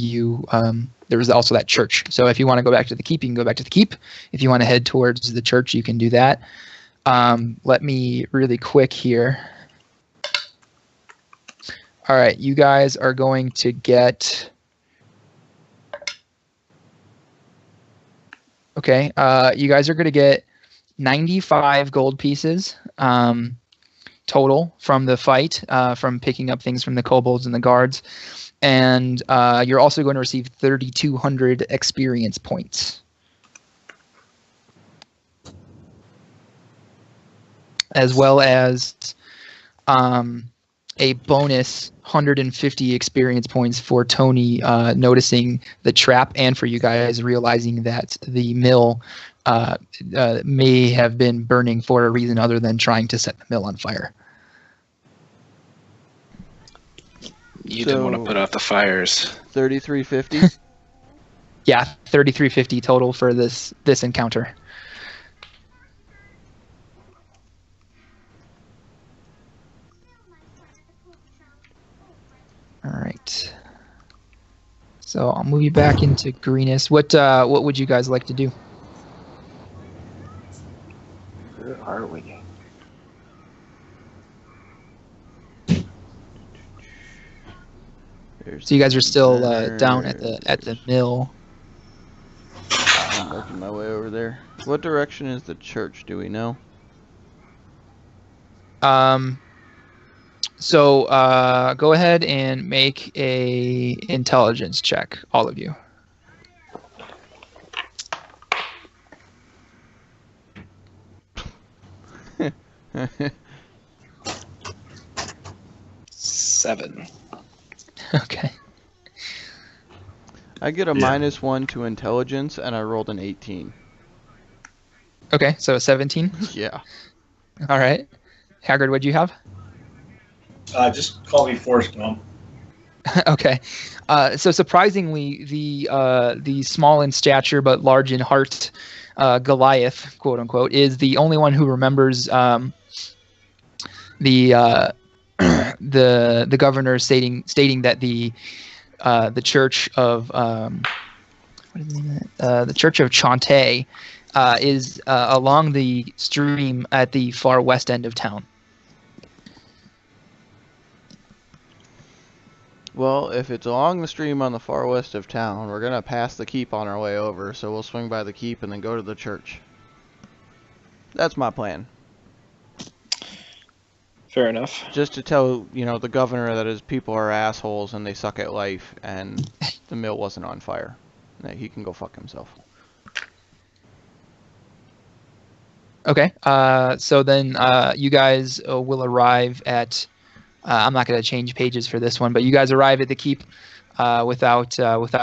there was also that church. So if you want to go back to the keep, you can go back to the keep. If you want to head towards the church, you can do that. Let me really quick here. All right, you guys are going to get. Okay, you guys are going to get 95 gold pieces total from the fight, from picking up things from the kobolds and the guards. And you're also going to receive 3,200 experience points. As well as a bonus 150 experience points for Toni noticing the trap, and for you guys realizing that the mill may have been burning for a reason other than trying to set the mill on fire. You didn't want to put out the fires. 3350. Yeah, 3,350 total for this encounter. All right. So I'll move you back into Greenest. What would you guys like to do? Where are we? So you guys are still down at the mill. I'm working my way over there. What direction is the church? Do we know? So go ahead and make a intelligence check, all of you. Seven. Okay. I get a -1 to intelligence, and I rolled an 18. Okay, so 17? Yeah. All right. Hagrid, what'd you have? Just call me Forrest Gump. Okay. So surprisingly, the small in stature but large in heart Goliath, quote unquote, is the only one who remembers the governor stating that the church of what is the name of it? The church of Chante is along the stream at the far west end of town. Well, if it's along the stream on the far west of town, we're gonna pass the keep on our way over, so we'll swing by the keep and then go to the church. That's my plan. Fair enough. Just to tell, the governor that his people are assholes and they suck at life, and the mill wasn't on fire. That he can go fuck himself. Okay. So then you guys will arrive at. I'm not going to change pages for this one, but you guys arrive at the keep without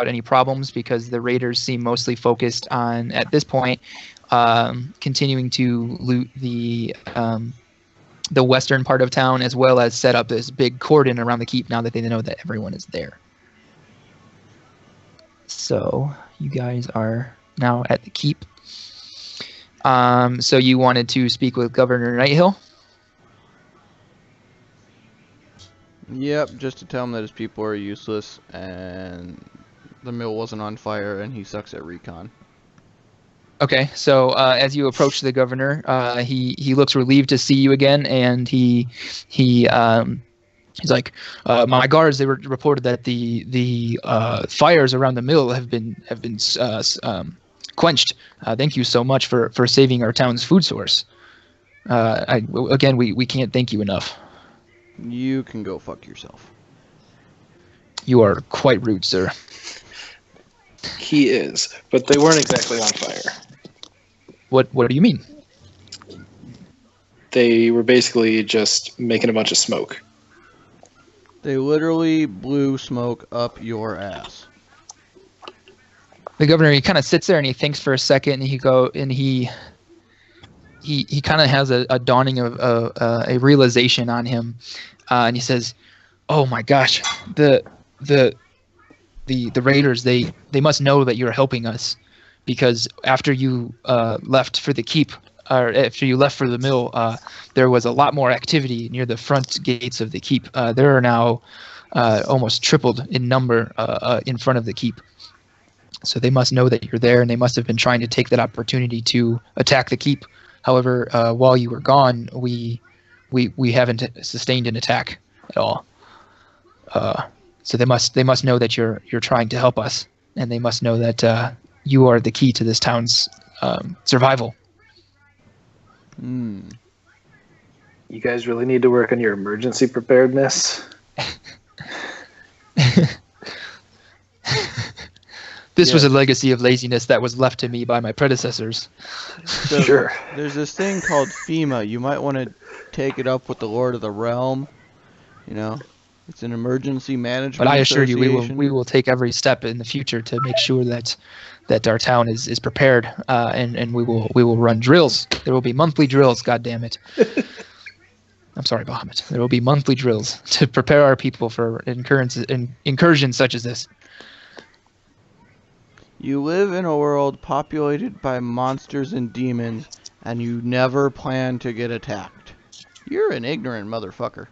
any problems, because the raiders seem mostly focused on, at this point, continuing to loot the western part of town, as well as set up this big cordon around the keep now that they know that everyone is there. So you guys are now at the keep. So you wanted to speak with Governor Nighthill? Yep, just to tell him that his people are useless and the mill wasn't on fire and he sucks at recon. Okay, so as you approach the governor, he looks relieved to see you again, and he's like, my guards, they were reported that the fires around the mill have been quenched. Thank you so much for saving our town's food source. Again, we can't thank you enough. You can go fuck yourself. You are quite rude, sir. He is, but they weren't exactly on fire. What do you mean? They were basically just making a bunch of smoke. They literally blew smoke up your ass. The governor, he kind of sits there and he thinks for a second, and he kind of has a dawning of a realization on him, and he says, "Oh my gosh, the raiders, they must know that you're helping us, because after you left for the keep, or after you left for the mill, there was a lot more activity near the front gates of the keep. There are now almost tripled in number in front of the keep. So they must know that you're there, and they must have been trying to take that opportunity to attack the keep. However, while you were gone, we haven't sustained an attack at all. So they must know that you're trying to help us, and they must know that you are the key to this town's survival." Hmm. You guys really need to work on your emergency preparedness. This was a legacy of laziness that was left to me by my predecessors. So Sure. There's this thing called FEMA. You might want to take it up with the Lord of the Realm. It's an emergency management. But I assure you, association. we will take every step in the future to make sure that our town is prepared, and we will run drills. There will be monthly drills. God damn it! I'm sorry, Bahamut. There will be monthly drills to prepare our people for incursions such as this. You live in a world populated by monsters and demons, and you never plan to get attacked. You're an ignorant motherfucker.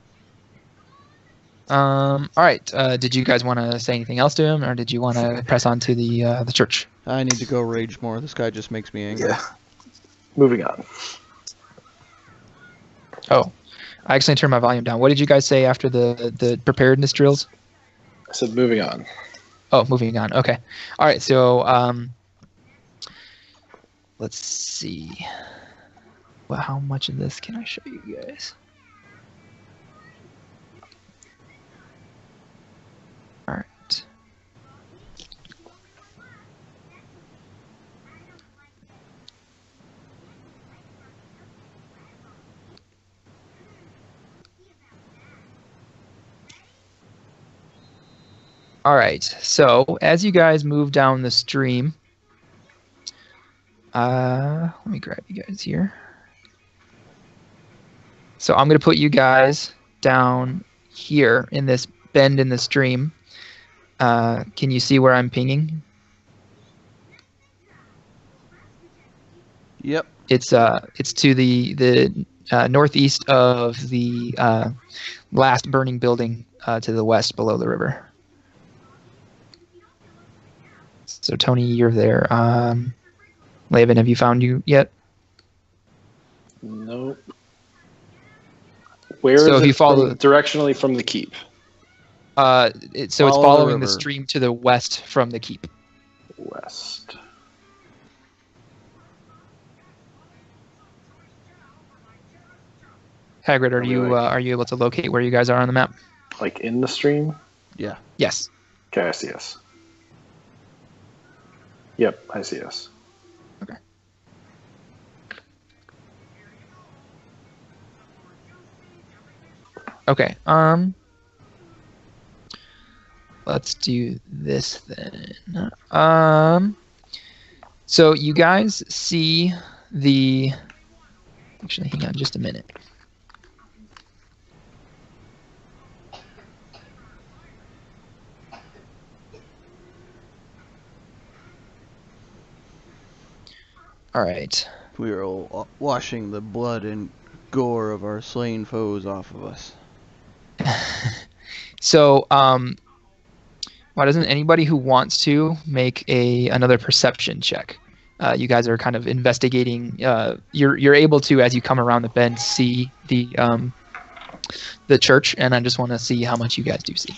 All right. Did you guys want to say anything else to him, or did you want to press on to the church? I need to go rage more. This guy just makes me angry. Yeah. Moving on. Oh, I actually turned my volume down. What did you guys say after the preparedness drills? I said moving on. Oh, moving on. Okay. All right. So let's see. Well, how much of this can I show you guys? All right. All right, so as you guys move down the stream, let me grab you guys here. So I'm going to put you guys down here in this bend in the stream. Can you see where I'm pinging? Yep. It's to the northeast of the last burning building to the west below the river. So Toni, you're there. Leovan, have you found you yet? Nope. Where So is if you it follow- directionally from the keep? It's Follow the following the river. stream to the west from the keep. West. Hagrid, are Are we you like- are you able to locate where you guys are on the map? Like in the stream? Yeah. Yes. Okay, I see us. Yep, I see us. Okay. Okay. Let's do this then. So you guys see the. Actually, hang on just a minute. All right. We are all washing the blood and gore of our slain foes off of us. So, why doesn't anybody who wants to make another perception check? You guys are kind of investigating. You're able to, as you come around the bend, see the church, and I just want to see how much you guys do see.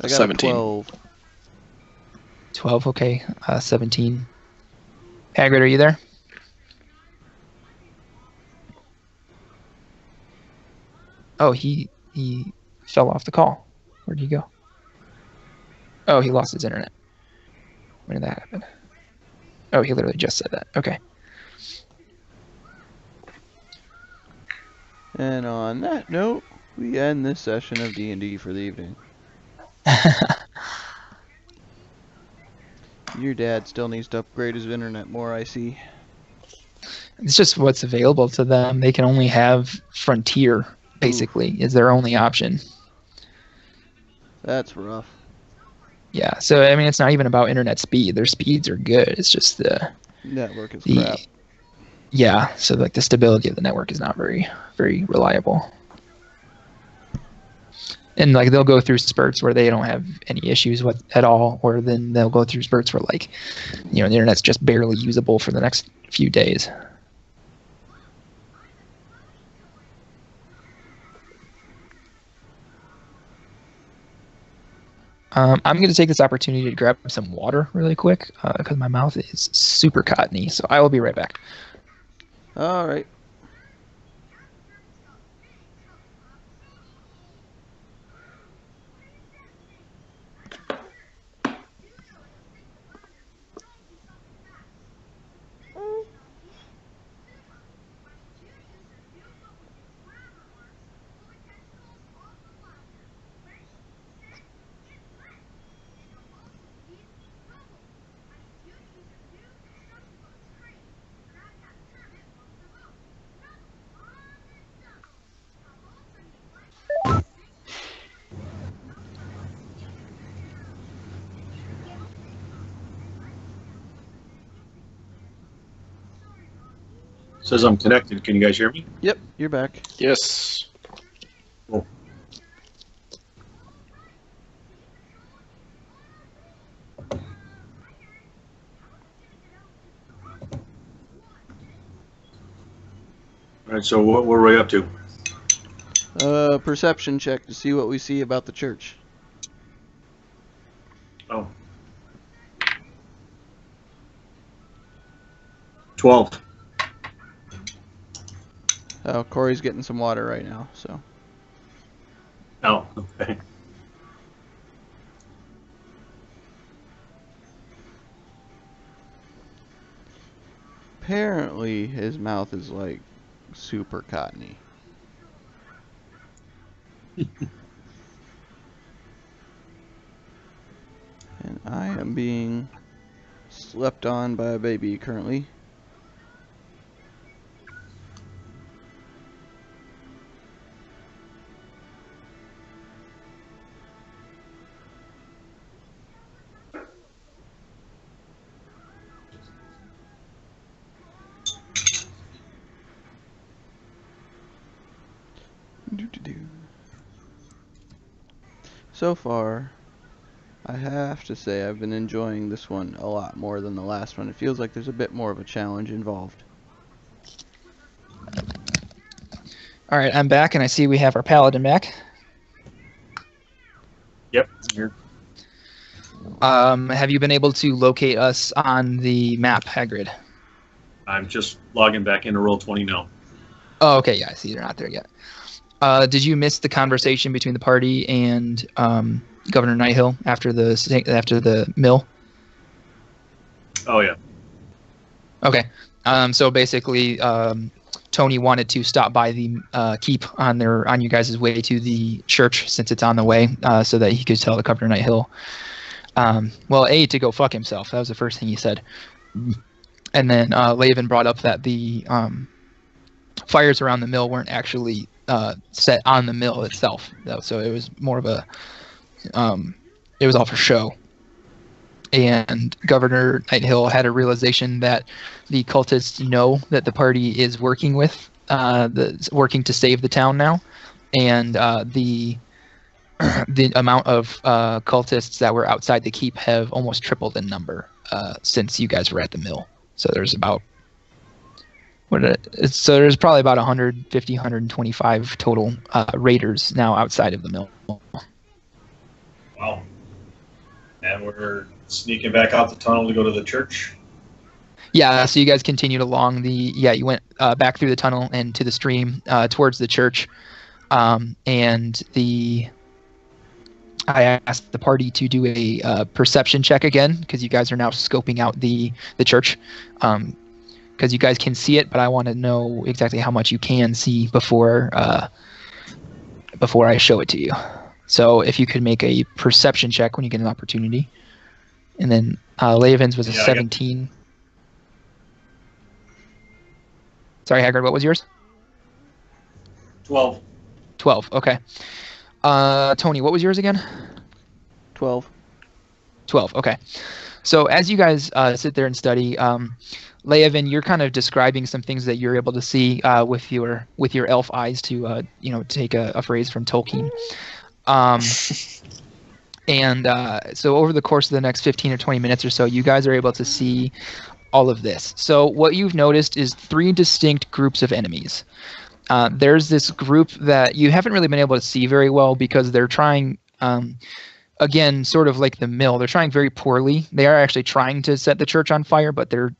I got 17. 12. 12, okay. 17. Hagrid, are you there? Oh, he fell off the call. Where'd he go? Oh, he lost his internet. When did that happen? Oh, he literally just said that. Okay. And on that note, we end this session of D&D for the evening. Your dad still needs to upgrade his internet more, I see. It's just what's available to them. They can only have Frontier, basically, is their only option. That's rough. Yeah, so I mean, it's not even about internet speed. Their speeds are good. It's just Network is the crap. yeah. So like the stability of the network is not very reliable. And like they'll go through spurts where they don't have any issues with at all, or then they'll go through spurts where like, the internet's just barely usable for the next few days. I'm going to take this opportunity to grab some water really quick because my mouth is super cottony. So I will be right back. All right. Says I'm connected. Can you guys hear me? Yep, you're back. Yes. Cool. All right, so what were we up to? Perception check to see what we see about the church. Oh. 12. Oh, Corey's getting some water right now, so. Oh, okay. Apparently, his mouth is like super cottony. And I am being slept on by a baby currently. So far, I I have to say I've been enjoying this one a lot more than the last one. It feels like there's a bit more of a challenge involved. All right, I'm back, and I see we have our paladin back. Yep, here. Have you been able to locate us on the map, Hagrid? I'm just logging back into Roll20 now. Oh, okay, yeah, I see you're not there yet. Did you miss the conversation between the party and Governor Nighthill after the mill? Oh yeah. Okay. So basically, Toni wanted to stop by the keep on you guys' way to the church, since it's on the way, so that he could tell the Governor Nighthill. Well, to go fuck himself. That was the first thing he said. And then Leovan brought up that the fires around the mill weren't actually set on the mill itself, though. So it was more of a it was all for show. And Governor Nighthill had a realization that the cultists know that the party is working working to save the town now, and the amount of cultists that were outside the keep have almost tripled in number since you guys were at the mill. So there's about there's probably about 150, 125 total raiders now outside of the mill. Wow. And we're sneaking back out the tunnel to go to the church? Yeah, so you guys continued along you went back through the tunnel and to the stream towards the church. And I asked the party to do a perception check again, because you guys are now scoping out the church. Because you guys can see it, but I want to know exactly how much you can see before I show it to you. So if you could make a perception check when you get an opportunity. And then Leovan's was a 17. Sorry, Hagrid, what was yours? 12. 12, okay. Toni, what was yours again? 12. 12, okay. So as you guys sit there and study, Leovan, you're kind of describing some things that you're able to see with your elf eyes, to take a phrase from Tolkien. And so over the course of the next 15 or 20 minutes or so, you guys are able to see all of this. So what you've noticed is 3 distinct groups of enemies. There's this group that you haven't really been able to see very well, because they're trying, again, sort of like the mill, they're trying very poorly. They are actually trying to set the church on fire, but they're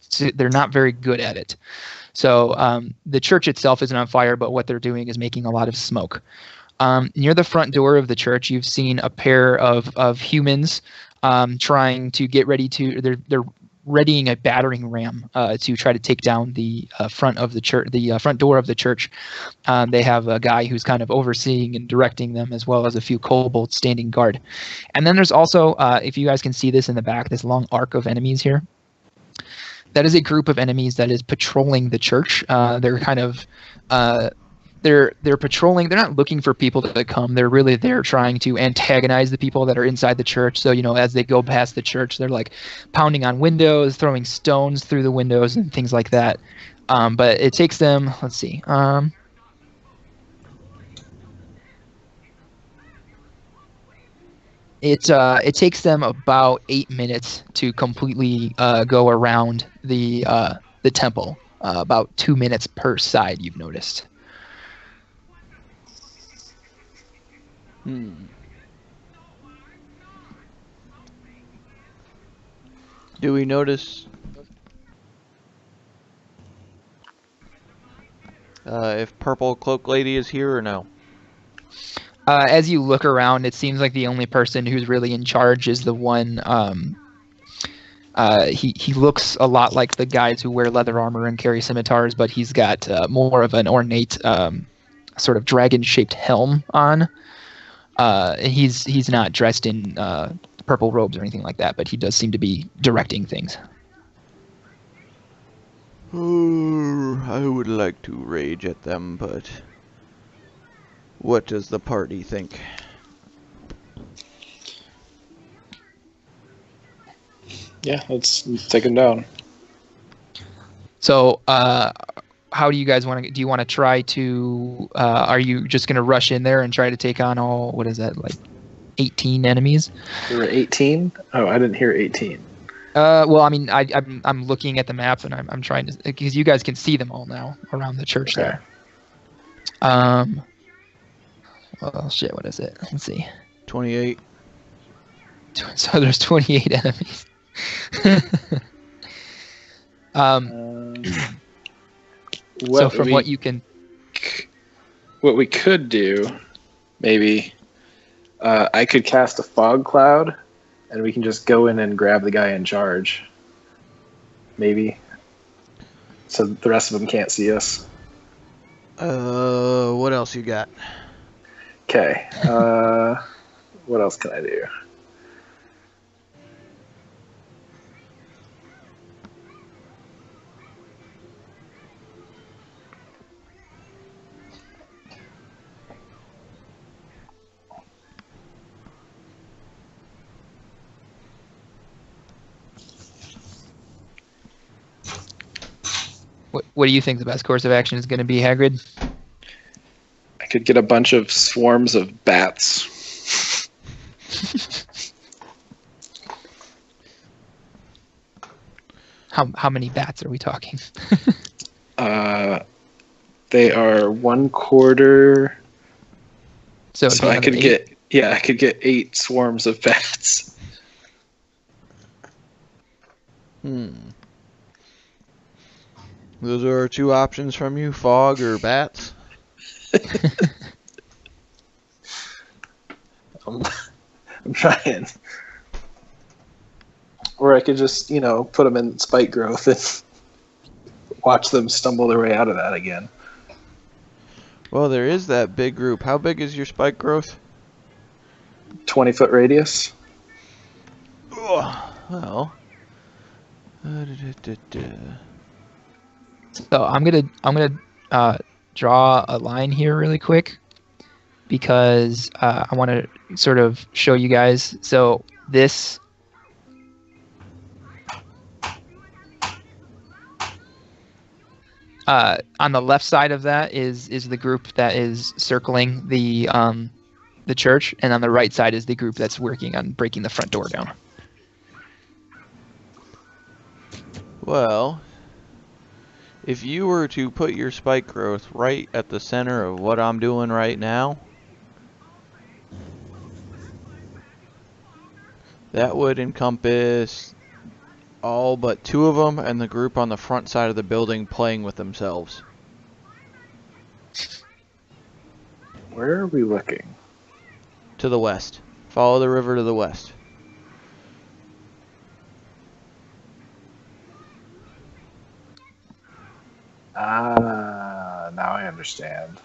not very good at it. So the church itself isn't on fire, but what they're doing is making a lot of smoke. Near the front door of the church, you've seen a pair of humans trying to get ready to. They're readying a battering ram to try to take down the front of the church, the front door of the church. They have a guy who's kind of overseeing and directing them, as well as a few kobolds standing guard. And then there's also, if you guys can see this in the back, this long arc of enemies here. That is a group of enemies that is patrolling the church. They're kind of they're patrolling. They're not looking for people to come. They're really there trying to antagonize the people that are inside the church. So, as they go past the church, they're like pounding on windows, throwing stones through the windows and things like that. But it takes them, let's see. It takes them about 8 minutes to completely go around the temple. About 2 minutes per side, you've noticed. Do we notice if Purple Cloak Lady is here or no? As you look around, it seems like the only person who's really in charge is the one. He looks a lot like the guys who wear leather armor and carry scimitars, but he's got more of an ornate sort of dragon-shaped helm on. He's not dressed in purple robes or anything like that, but he does seem to be directing things. I would like to rage at them, but what does the party think? Yeah, let's take them down. So, how do you guys want to? Do you want to try to? Are you just going to rush in there and try to take on all? What is that like? 18 enemies. There were 18? Oh, I didn't hear 18. Well, I mean, I'm looking at the map and I'm trying to, because you guys can see them all now around the church there. Well, shit, what is it? Let's see. 28. So there's 28 enemies. So from what you can... What we could do, maybe, I could cast a fog cloud, and we can just go in and grab the guy in charge. Maybe. So the rest of them can't see us. What else you got? Okay. What else can I do? What do you think the best course of action is going to be, Hagrid? I could get a bunch of swarms of bats. How many bats are we talking? They are 1/4. So I could get 8 swarms of bats. Those are 2 options from you, fog or bats? I'm trying. Or I could just, put them in spike growth and watch them stumble their way out of that again. Well, there is that big group. How big is your spike growth? 20-foot radius. Oh, well. So I'm gonna draw a line here really quick because I want to sort of show you guys. So this on the left side of that is the group that is circling the church, and on the right side is the group that's working on breaking the front door down. Well, if you were to put your spike growth right at the center of what I'm doing right now, that would encompass all but 2 of them and the group on the front side of the building playing with themselves. Where are we looking? To the west. Follow the river to the west. Now I understand.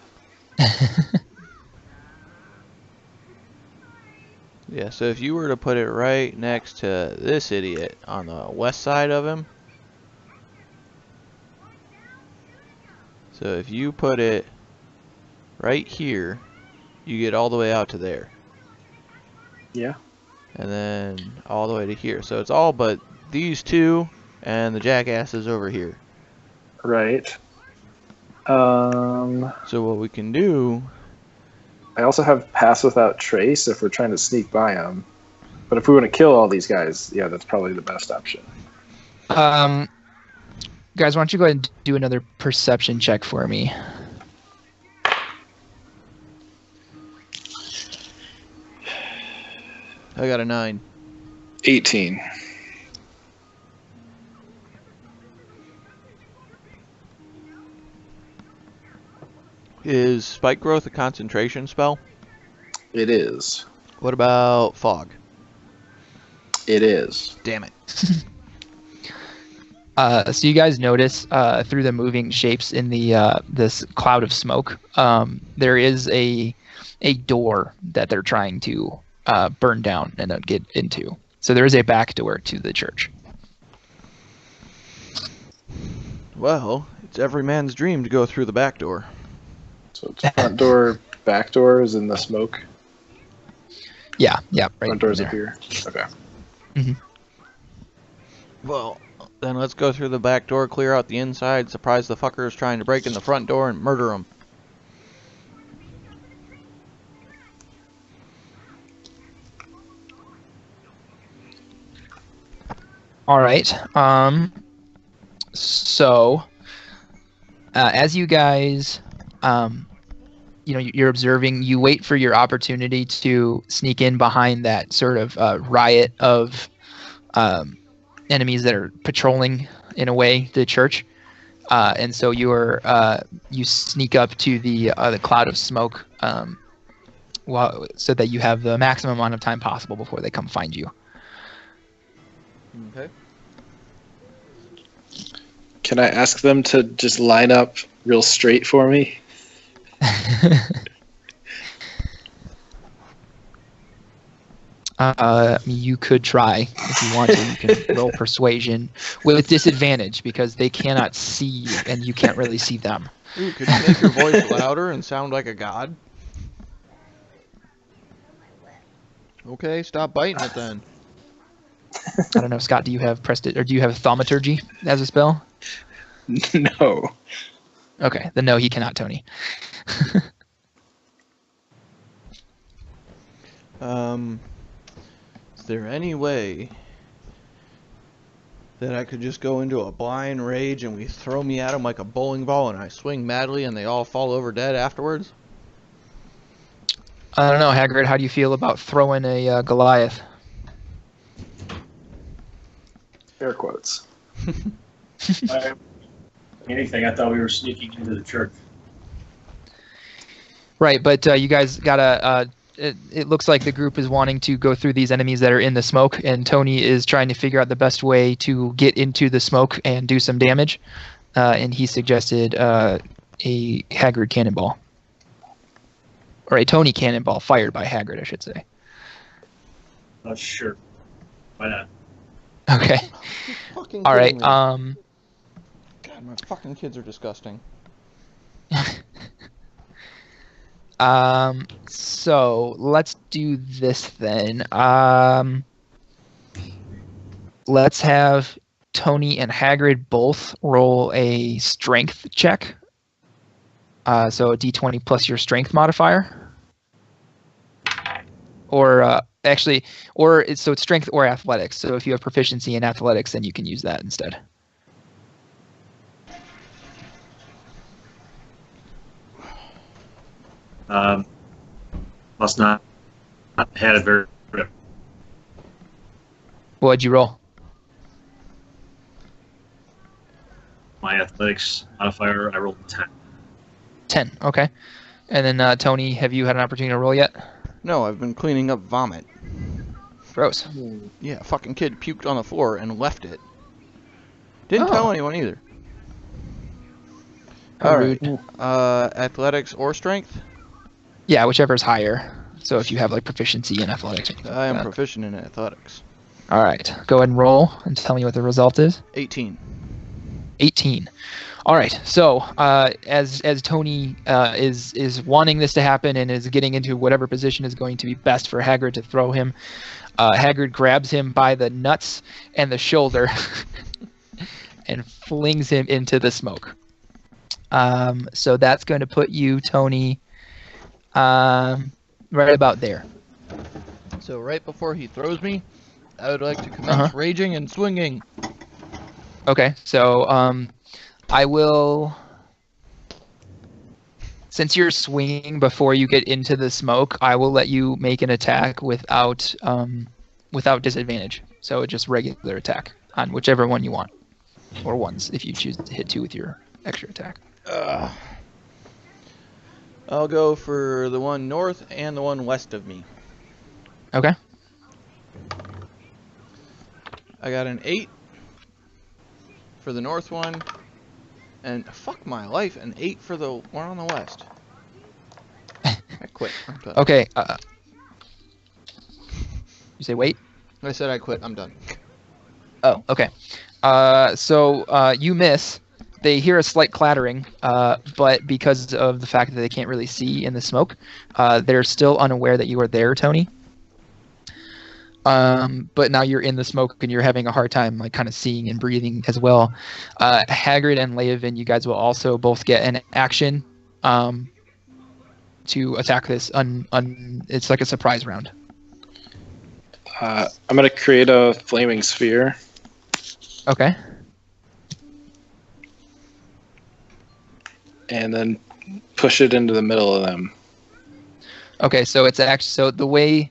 Yeah, so if you were to put it right next to this idiot on the west side of him. So if you put it right here, you get all the way out to there. Yeah. And then all the way to here. So it's all but these 2 and the jackasses over here. Right. So what we can do... I also have pass without trace if we're trying to sneak by them. But if we want to kill all these guys, yeah, that's probably the best option. Guys, why don't you go ahead and do another perception check for me? I got a 9. 18. Is spike growth a concentration spell? It is. What about fog? It is. Damn it. So you guys notice through the moving shapes in the this cloud of smoke, there is a door that they're trying to burn down and get into. So there is a back door to the church. Well, it's every man's dream to go through the back door. So it's front door, back door is in the smoke. Yeah, right. Front door's there. up here. Okay. Mm-hmm. Well, then let's go through the back door, clear out the inside, surprise the fuckers trying to break in the front door, and murder them. All right. So, as you guys, you're observing, you wait for your opportunity to sneak in behind that sort of riot of enemies that are patrolling, in a way, the church. And so you sneak up to the cloud of smoke, so that you have the maximum amount of time possible before they come find you. Okay. Can I ask them to just line up real straight for me? You could try if you want to. You can roll persuasion with disadvantage because they cannot see you and you can't really see them. Ooh, could you make your voice louder and sound like a god? Okay, stop biting it then. I don't know, Scott. Do you have do you have thaumaturgy as a spell? No. Okay, then no, he cannot, Tony. Is there any way that I could just go into a blind rage and we throw me at them like a bowling ball and I swing madly and they all fall over dead afterwards? I don't know, Hagrid. How do you feel about throwing a Goliath? Air quotes. Anything, I thought we were sneaking into the church. Right, but you guys gotta. It looks like the group is wanting to go through these enemies that are in the smoke, and Tony is trying to figure out the best way to get into the smoke and do some damage. And he suggested a Hagrid cannonball. Or a Tony cannonball fired by Hagrid, I should say. Sure. Why not? Okay. Fucking All right. kidding me. God, my fucking kids are disgusting. So let's do this then. Let's have Tony and Hagrid both roll a strength check. So a d20 plus your strength modifier. Or so it's strength or athletics. So if you have proficiency in athletics, then you can use that instead. Must not had a very. What'd you roll? My athletics modifier, I rolled 10. 10, okay. And then Tony, have you had an opportunity to roll yet? No, I've been cleaning up vomit. Gross. Yeah, a fucking kid puked on the floor and left it. Didn't tell anyone either. Alright. Athletics or strength? Yeah, whichever's higher. So if you have like proficiency in athletics. I am proficient in athletics. All right, go ahead and roll and tell me what the result is. 18. 18. All right. So as Tony is wanting this to happen and is getting into whatever position is going to be best for Hagrid to throw him, Hagrid grabs him by the nuts and the shoulder and flings him into the smoke. So that's going to put you, Tony, right about there. So right before he throws me, I would like to commence raging and swinging. Okay, so I will, since you're swinging before you get into the smoke, I will let you make an attack without disadvantage. So just regular attack on whichever one you want, or ones if you choose to hit 2 with your extra attack. I'll go for the one north and the one west of me. Okay. I got an 8 for the north one, and fuck my life, an 8 for the one on the west. I quit. I'm done. Okay. You say wait? I said I quit. I'm done. Oh, okay. So you miss. They hear a slight clattering, but because of the fact that they can't really see in the smoke, they're still unaware that you are there, Tony. But now you're in the smoke and you're having a hard time, like, kind of seeing and breathing as well. Hagrid and Leovan, you guys will also both get an action to attack this. It's like a surprise round. I'm going to create a flaming sphere. Okay. And then push it into the middle of them. Okay, so it's actually so the way.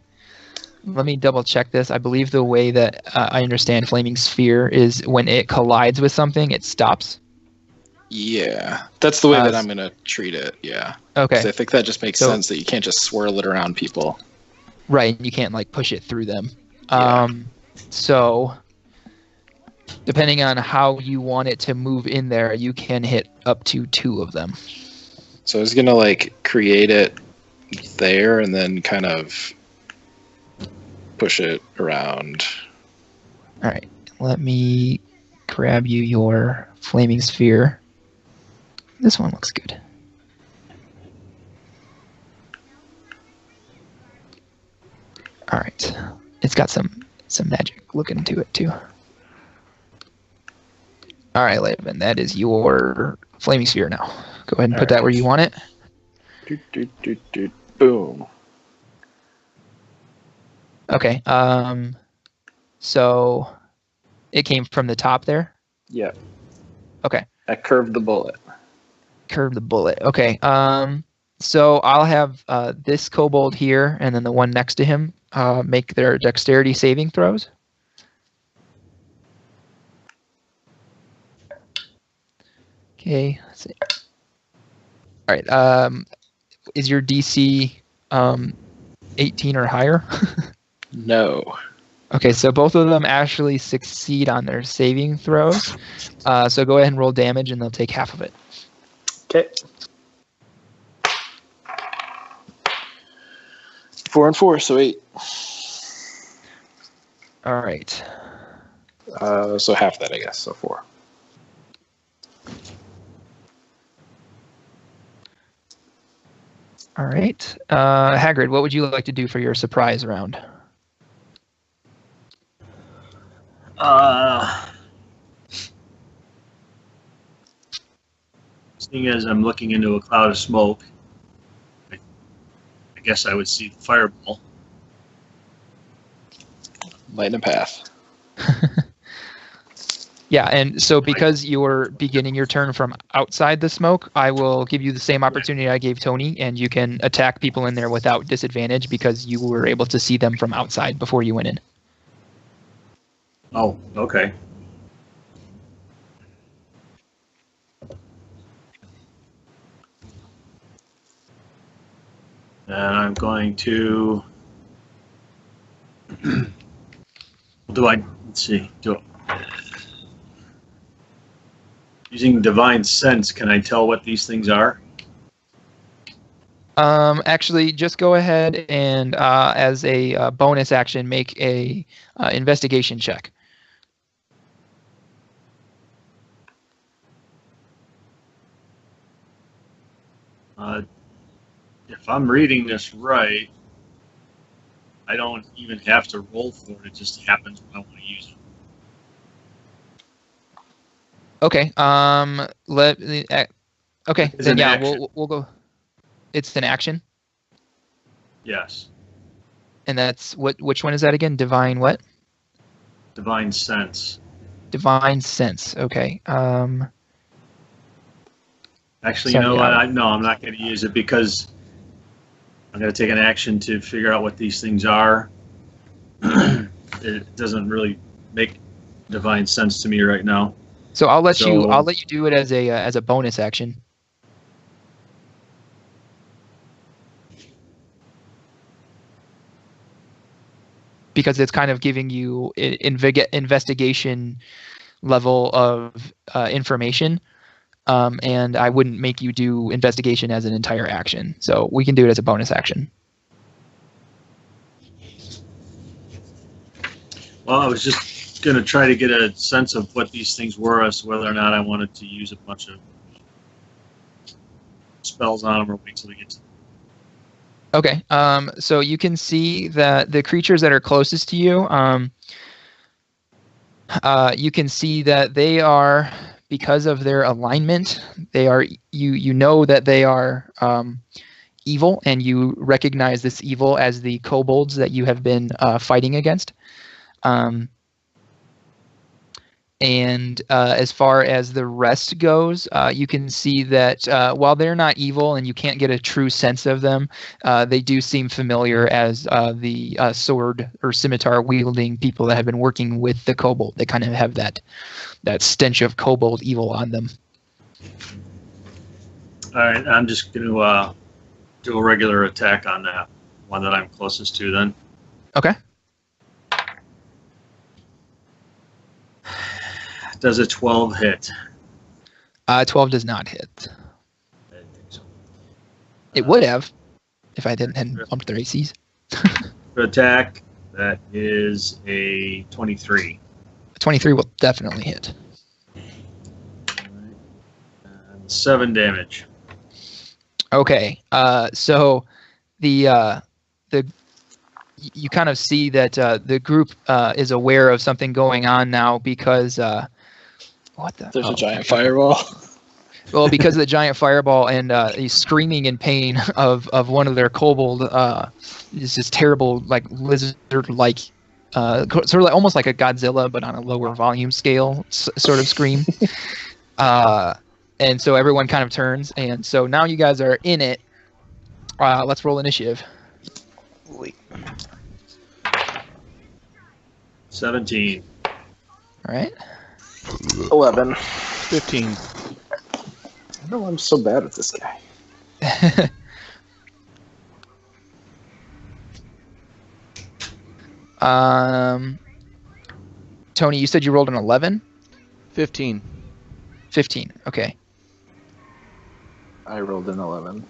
Let me double check this. I believe the way that I understand flaming sphere is when it collides with something, it stops. Yeah, that's the way that I'm going to treat it, yeah. Okay. 'Cause I think that just makes sense that you can't just swirl it around people. Right, you can't like push it through them. Yeah. So, depending on how you want it to move in there, you can hit up to 2 of them. So I was going to like create it there and then kind of push it around. All right, let me grab you your flaming sphere. This one looks good. All right, it's got some magic looking to it too. All right, Leovan, that is your flaming sphere now. Go ahead and put that where you want it. Boom. Okay. So it came from the top there. Yeah. Okay. I curved the bullet. Curve the bullet. Okay. So I'll have this kobold here, and then the one next to him make their dexterity saving throws. Okay. Let's see. All right. Is your DC 18 or higher? No. Okay, so both of them actually succeed on their saving throws. So go ahead and roll damage, and they'll take half of it. Okay. 4 and 4, so 8. All right. So half that, I guess, so 4. All right. Hagrid, what would you like to do for your surprise round? Seeing as I'm looking into a cloud of smoke, I guess I would see the fireball. Lighten a path. Yeah, and so because you're beginning your turn from outside the smoke, I will give you the same opportunity I gave Toni, and you can attack people in there without disadvantage because you were able to see them from outside before you went in. Oh, okay. And I'm going to. Let's see. Using divine sense, can I tell what these things are? Actually, just go ahead and as a bonus action, make a investigation check. If I'm reading this right, I don't even have to roll for it. It just happens when I want to use it. Okay. Okay. It's Then an yeah, action. we'll go. It's an action, Yes. and that's which one is that again? Divine what? Divine sense. Divine sense. Okay. Actually, Sorry, you know what? I'm not going to use it because I'm going to take an action to figure out what these things are. It doesn't really make divine sense to me right now. So I'll let you So- do it as a bonus action. Because it's kind of giving you investigation level of information, and I wouldn't make you do investigation as an entire action. So we can do it as a bonus action. Well, I was just going to try to get a sense of what these things were as to whether or not I wanted to use a bunch of spells on them or wait till we get to. Okay. So you can see that the creatures that are closest to you, you can see that they are, because of their alignment, they are you know that they are evil, and you recognize this evil as the kobolds that you have been fighting against. And as far as the rest goes, you can see that while they're not evil and you can't get a true sense of them, they do seem familiar as the sword or scimitar wielding people that have been working with the kobold. They kind of have that stench of kobold evil on them. All right, I'm just going to do a regular attack on that one that I'm closest to then. Okay. Does a 12 hit? 12 does not hit. I didn't think so. It would have if I hadn't bumped their ACs. For attack, that is a 23. 23 will definitely hit. And 7 damage. Okay. So the you kind of see that the group is aware of something going on now because There's a giant fireball. Well, because of the giant fireball and he's screaming in pain of one of their kobold, is this terrible like lizard-like, sort of like, almost like a Godzilla but on a lower volume scale sort of scream. And so everyone kind of turns, and so now you guys are in it. Let's roll initiative. Wait. 17. All right. 11. 15. No, I'm so bad at this guy. Tony, you said you rolled an 11? 15. 15. Okay. I rolled an 11.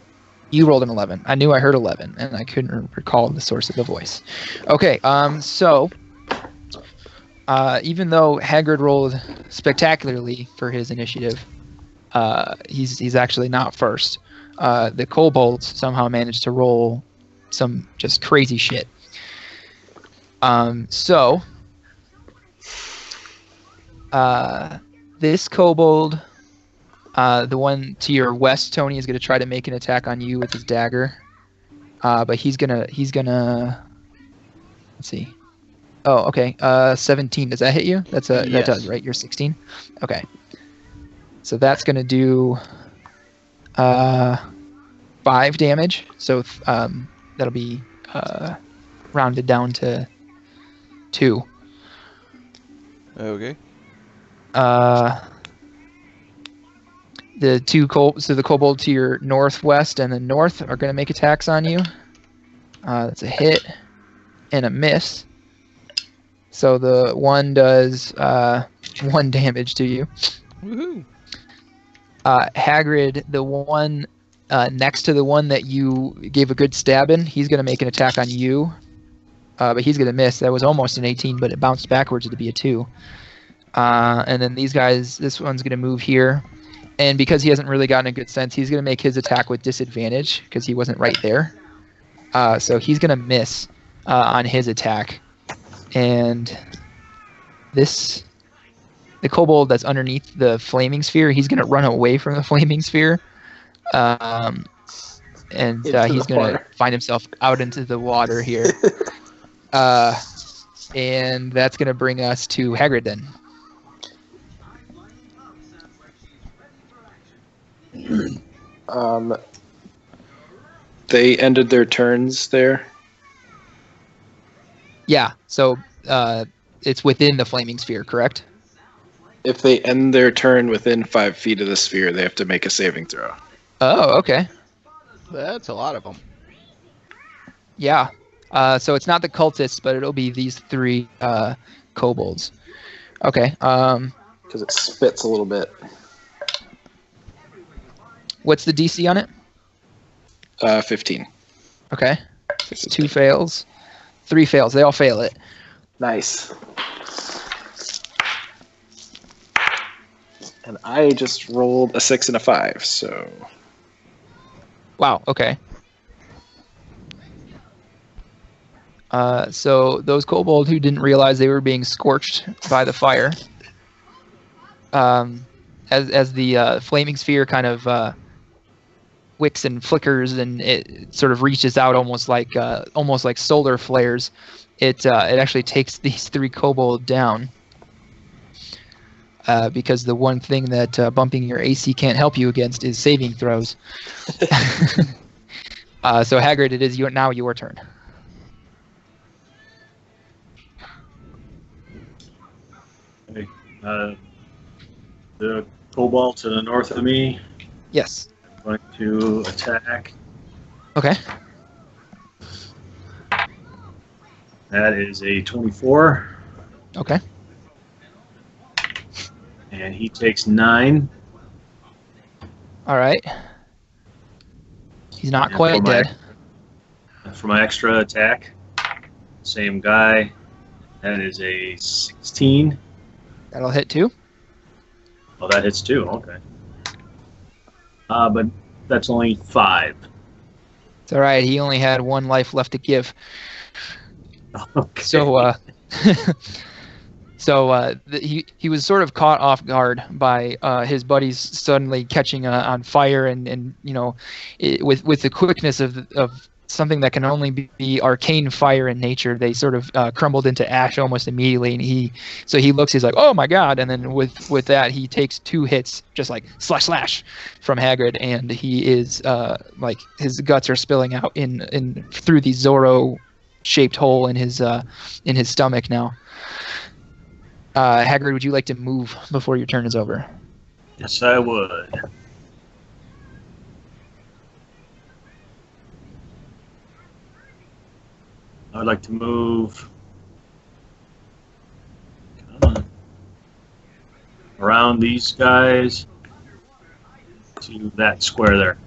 You rolled an 11. I knew I heard 11, and I couldn't recall the source of the voice. Okay, so even though Hagrid rolled spectacularly for his initiative, he's actually not first. The kobolds somehow managed to roll some just crazy shit. So this kobold, the one to your west, Tony, is going to try to make an attack on you with his dagger. But he's gonna let's see. Oh, okay. 17. Does that hit you? That does, right? You're 16. Okay. So that's gonna do 5 damage. So that'll be rounded down to 2. Okay. The the kobold to your northwest and the north are going to make attacks on you. That's a hit and a miss. So the one does 1 damage to you. Woohoo! Hagrid, the one next to the one that you gave a good stab in, he's going to make an attack on you. But he's going to miss. That was almost an 18, but it bounced backwards to be a 2. And then these guys, this one's going to move here. And because he hasn't really gotten a good sense, he's going to make his attack with disadvantage because he wasn't right there. So he's going to miss on his attack. And the kobold that's underneath the flaming sphere, he's going to run away from the flaming sphere. And he's going to find himself out into the water here. And that's going to bring us to Hagrid then. They ended their turns there. Yeah, so it's within the flaming sphere, correct? If they end their turn within 5 feet of the sphere, they have to make a saving throw. Oh, okay. That's a lot of them. Yeah. So it's not the cultists, but it'll be these 3 kobolds. Okay. Because it spits a little bit. What's the DC on it? 15. Okay. 2 fails. 3 fails. They all fail it. Nice. And I just rolled a 6 and a 5, so... Wow, okay. So those kobolds who didn't realize they were being scorched by the fire, as the flaming sphere kind of wicks and flickers and it sort of reaches out almost like solar flares, it actually takes these 3 kobold down. because the one thing that bumping your AC can't help you against is saving throws. So Hagrid, it is now your turn. Okay. The kobold to the north of me. Yes. I'm going to attack. Okay. That is a 24. Okay. And he takes 9. All right. He's not And quite dead. For my extra attack, same guy. That is a 16. That'll hit too. Oh, that hits too. Okay. But that's only 5. It's all right. He only had 1 life left to give. Okay. So, he was sort of caught off guard by his buddies suddenly catching on fire, and with the quickness of something that can only be arcane fire in nature, they sort of crumbled into ash almost immediately. And he looks, he's like, oh my god! And then with that, he takes 2 hits, just like slash from Hagrid, and he is like his guts are spilling out in through the Zorro-shaped hole in his stomach now. Hagrid, would you like to move before your turn is over? Yes, I would. I'd like to move around these guys to that square there.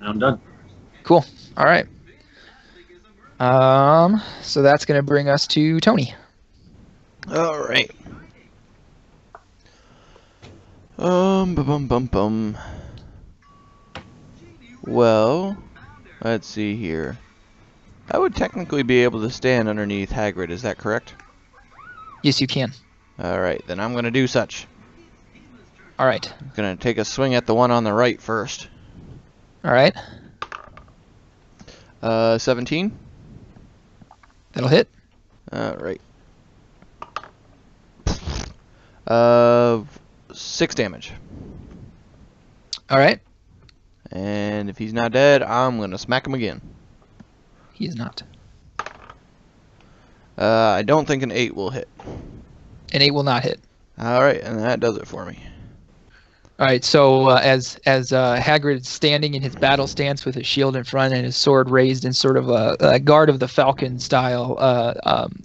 I'm done. Cool. All right. So that's going to bring us to Toni. All right. Bum. Well, let's see here. I would technically be able to stand underneath Hagrid, is that correct? Yes, you can. All right, then I'm going to do such. All right. I'm going to take a swing at the one on the right first. All right. 17. That'll hit. All right. 6 damage. All right. And if he's not dead, I'm going to smack him again. He is not. I don't think an 8 will hit. An 8 will not hit. All right, and that does it for me. All right, so as Hagrid's standing in his battle stance with his shield in front and his sword raised in sort of a Guard of the Falcon style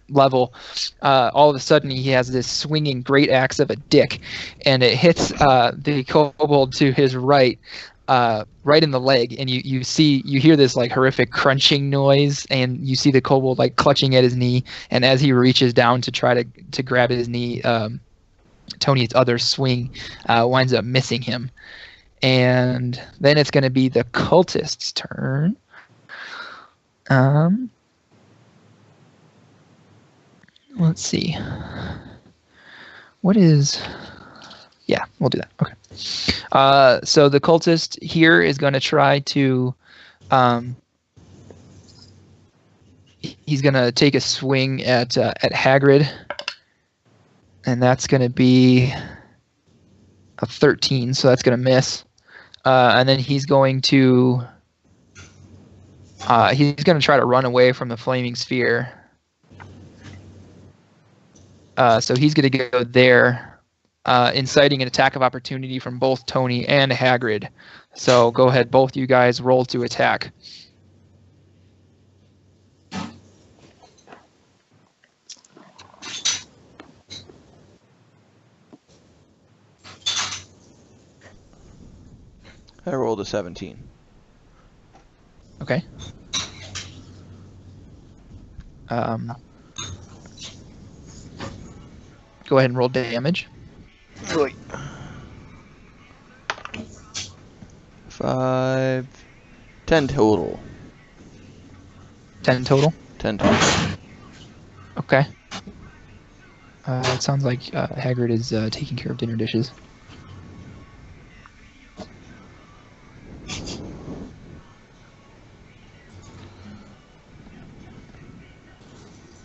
level, all of a sudden he has this swinging great axe of a dick, and it hits the kobold to his right, right in the leg, and you hear this like horrific crunching noise, and you see the kobold like clutching at his knee, and as he reaches down to try to grab his knee, Tony's other swing winds up missing him. And then it's going to be the cultist's turn. Let's see. What is... Yeah, we'll do that. Okay. So the cultist here is going to try to... he's going to take a swing at Hagrid. And that's going to be a 13, so that's going to miss. And then he's going to try to run away from the flaming sphere. So he's going to go there, inciting an attack of opportunity from both Toni and Hagrid. So go ahead, both you guys roll to attack. I rolled a 17. Okay. Go ahead and roll damage. 5, 10 total. 10 total? 10 total. Okay. It sounds like Hagrid is taking care of dinner dishes.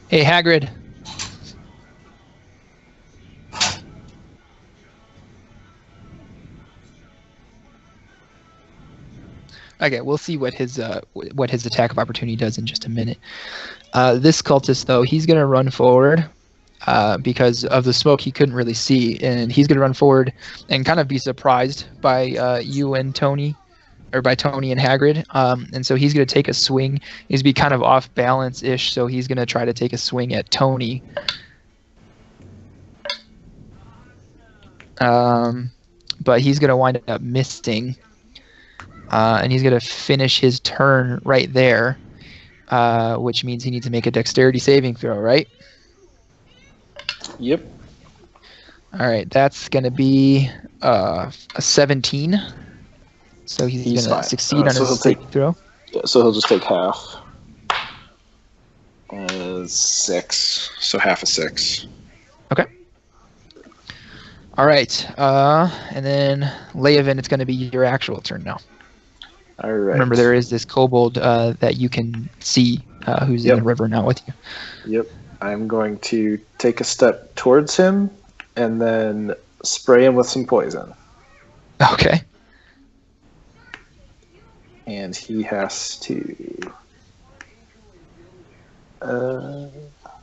Hey, Hagrid. Okay, we'll see what his attack of opportunity does in just a minute. This cultist, though, he's going to run forward because of the smoke he couldn't really see, and he's going to run forward and kind of be surprised by you and Toni, or by Toni and Hagrid. And so he's going to take a swing. He's be kind of off balance-ish, so he's going to try to take a swing at Toni. But he's going to wind up missing. And he's going to finish his turn right there, which means he needs to make a dexterity saving throw, right? Yep. All right, that's going to be a 17. So he's going to succeed on his saving throw. Yeah, so he'll just take half. 6. So half a 6. Okay. All right. And then Leovan, it's going to be your actual turn now. All right. Remember, there is this kobold that you can see who's in the river now with you. Yep. I'm going to take a step towards him and then spray him with some poison. Okay. And he has to...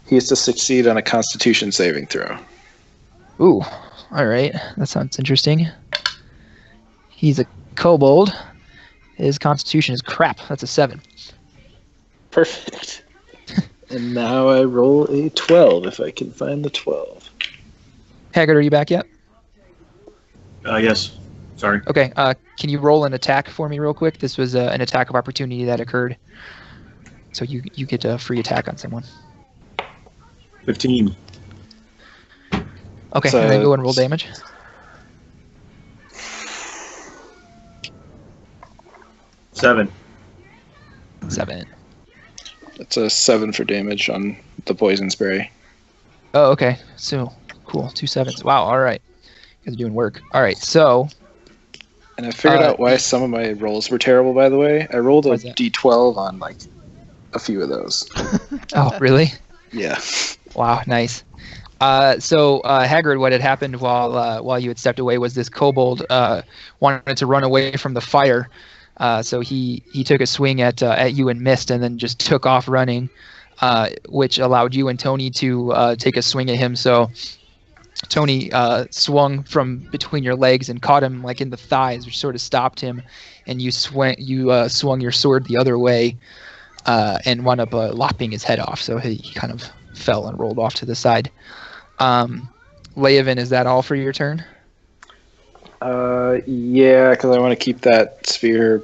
he has to succeed on a Constitution saving throw. Ooh. All right. That sounds interesting. He's a kobold. His constitution is crap. That's a 7. Perfect. And now I roll a 12 if I can find the 12. Hagrid, are you back yet? Yes. Sorry. Okay. Can you roll an attack for me real quick? This was an attack of opportunity that occurred. So you get a free attack on someone. 15. Okay, and then go and roll damage. 7. 7. It's a 7 for damage on the poison spray. Oh, okay. So, cool. 2 7s. Wow, all right. You guys are doing work. All right, so... And I figured out why some of my rolls were terrible, by the way. I rolled a d12 on, like, a few of those. Oh, really? Yeah. Wow, nice. So Hagrid, what had happened while you had stepped away was this kobold wanted to run away from the fire. So he took a swing at you and missed, and then just took off running, which allowed you and Toni to take a swing at him. So Toni swung from between your legs and caught him like in the thighs, which sort of stopped him, and you swung your sword the other way and wound up lopping his head off. So he kind of fell and rolled off to the side. Leovan, is that all for your turn? Yeah, because I want to keep that sphere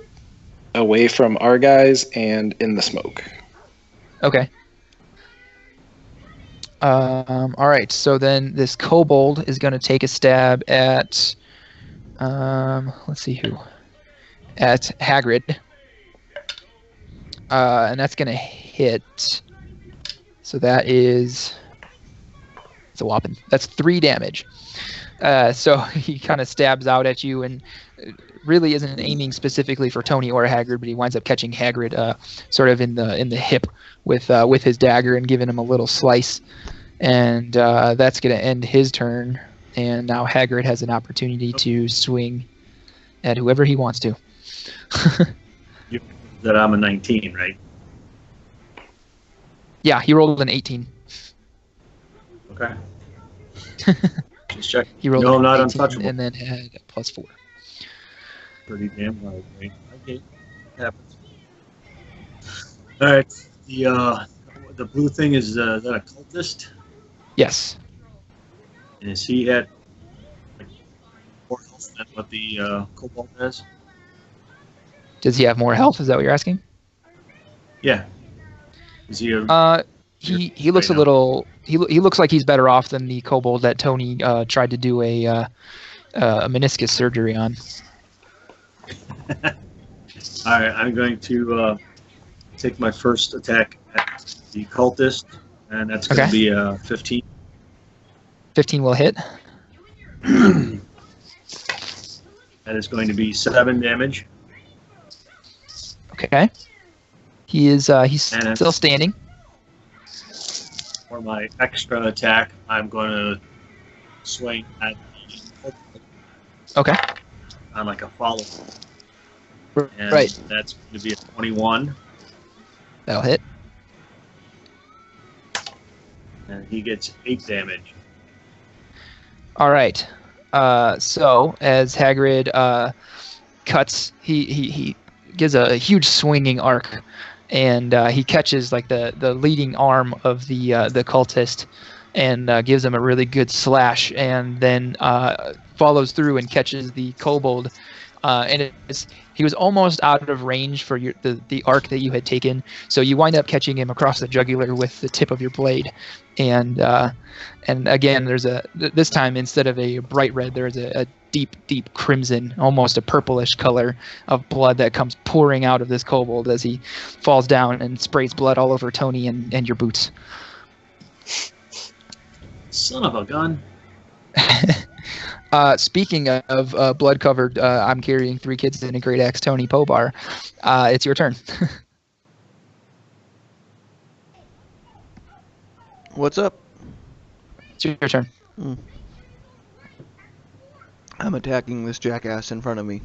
away from our guys and in the smoke. Okay. All right, so then this kobold is going to take a stab at, let's see who, at Hagrid. And that's going to hit. So that is... It's a whopping. That's 3 damage. So he kind of stabs out at you and really isn't aiming specifically for Toni or Hagrid, but he winds up catching Hagrid sort of in the hip with his dagger and giving him a little slice. And that's going to end his turn. And now Hagrid has an opportunity to swing at whoever he wants to. That I'm a 19, right? Yeah, he rolled an 18. Okay. Just check. He rolled no, an not 18 untouchable. and then had a +4. Pretty damn hard, right? Okay. Happens. All right. The blue thing is that a cultist? Yes. And is he at like, more health than what the kobold has? Does he have more health? Is that what you're asking? Yeah. Is he a... He looks a little. He looks like he's better off than the kobold that Toni tried to do a meniscus surgery on. All right, I'm going to take my first attack at the cultist, and that's going to be 15. 15 will hit. That is going to be 7 damage. Okay. He's still standing. For my extra attack, I'm going to swing at the Okay. on like a follow. And Right. that's going to be a 21. That'll hit. And he gets 8 damage. All right. So as Hagrid cuts, he gives a huge swinging arc, and he catches like the leading arm of the cultist, and gives him a really good slash, and then follows through and catches the kobold. And he was almost out of range for the arc that you had taken, so you wind up catching him across the jugular with the tip of your blade, and again this time instead of a bright red, there is a deep crimson, almost a purplish color of blood that comes pouring out of this kobold as he falls down and sprays blood all over Toni and your boots. Son of a gun. Speaking of blood-covered, I'm carrying 3 kids and a great axe, Toni Pobar. It's your turn. What's up? It's your turn. I'm attacking this jackass in front of me.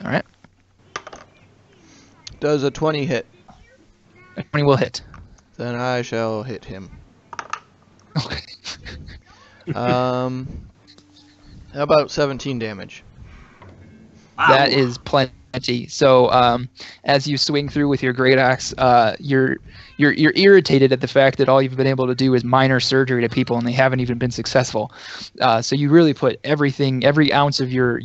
All right. Does a 20 hit? A 20 will hit. Then I shall hit him. Okay. How about 17 damage? Wow. That is plenty. So as you swing through with your great axe, you're irritated at the fact that all you've been able to do is minor surgery to people, and they haven't even been successful. So you really put every ounce of your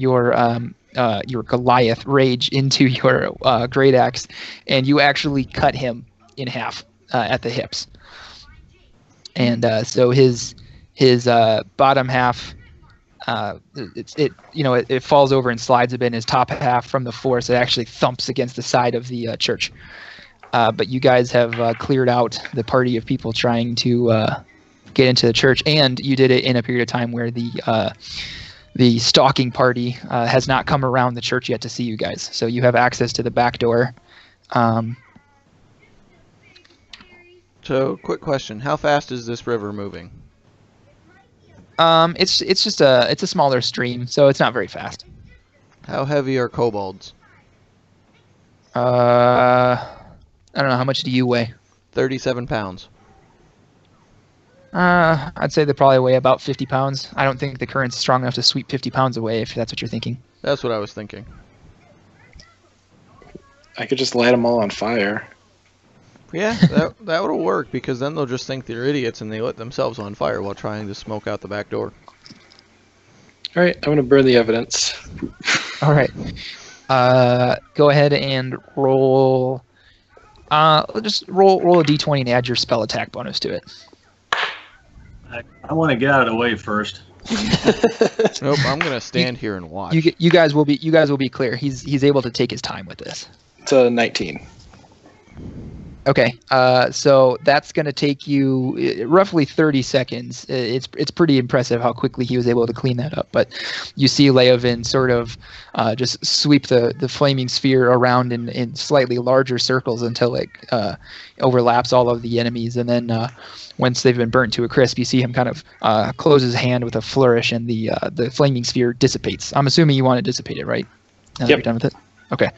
Goliath rage into your great axe, and you actually cut him in half at the hips. And so his bottom half. It falls over and slides a bit, and his top half from the force, it actually thumps against the side of the church. But you guys have cleared out the party of people trying to get into the church, and you did it in a period of time where the stalking party has not come around the church yet to see you guys. So you have access to the back door. So, quick question. How fast is this river moving? It's just a smaller stream, so it's not very fast. How heavy are kobolds? I don't know, how much do you weigh? 37 pounds. I'd say they probably weigh about 50 pounds. I don't think the current's strong enough to sweep 50 pounds away, if that's what you're thinking. That's what I was thinking. I could just light them all on fire. Yeah, that would work, because then they'll just think they're idiots and they lit themselves on fire while trying to smoke out the back door. All right, I'm going to burn the evidence. All right. Go ahead and roll. Just roll a d20 and add your spell attack bonus to it. I want to get out of the way first. Nope, I'm gonna stand here and watch. You guys will be clear. He's able to take his time with this. It's a 19. Okay, so that's going to take you roughly 30 seconds. It's pretty impressive how quickly he was able to clean that up. But you see Leovan sort of just sweep the flaming sphere around in slightly larger circles until it overlaps all of the enemies. And then once they've been burnt to a crisp, you see him kind of close his hand with a flourish, and the flaming sphere dissipates. I'm assuming you want to dissipate it, right? Now that Yep. you're done with it? Okay.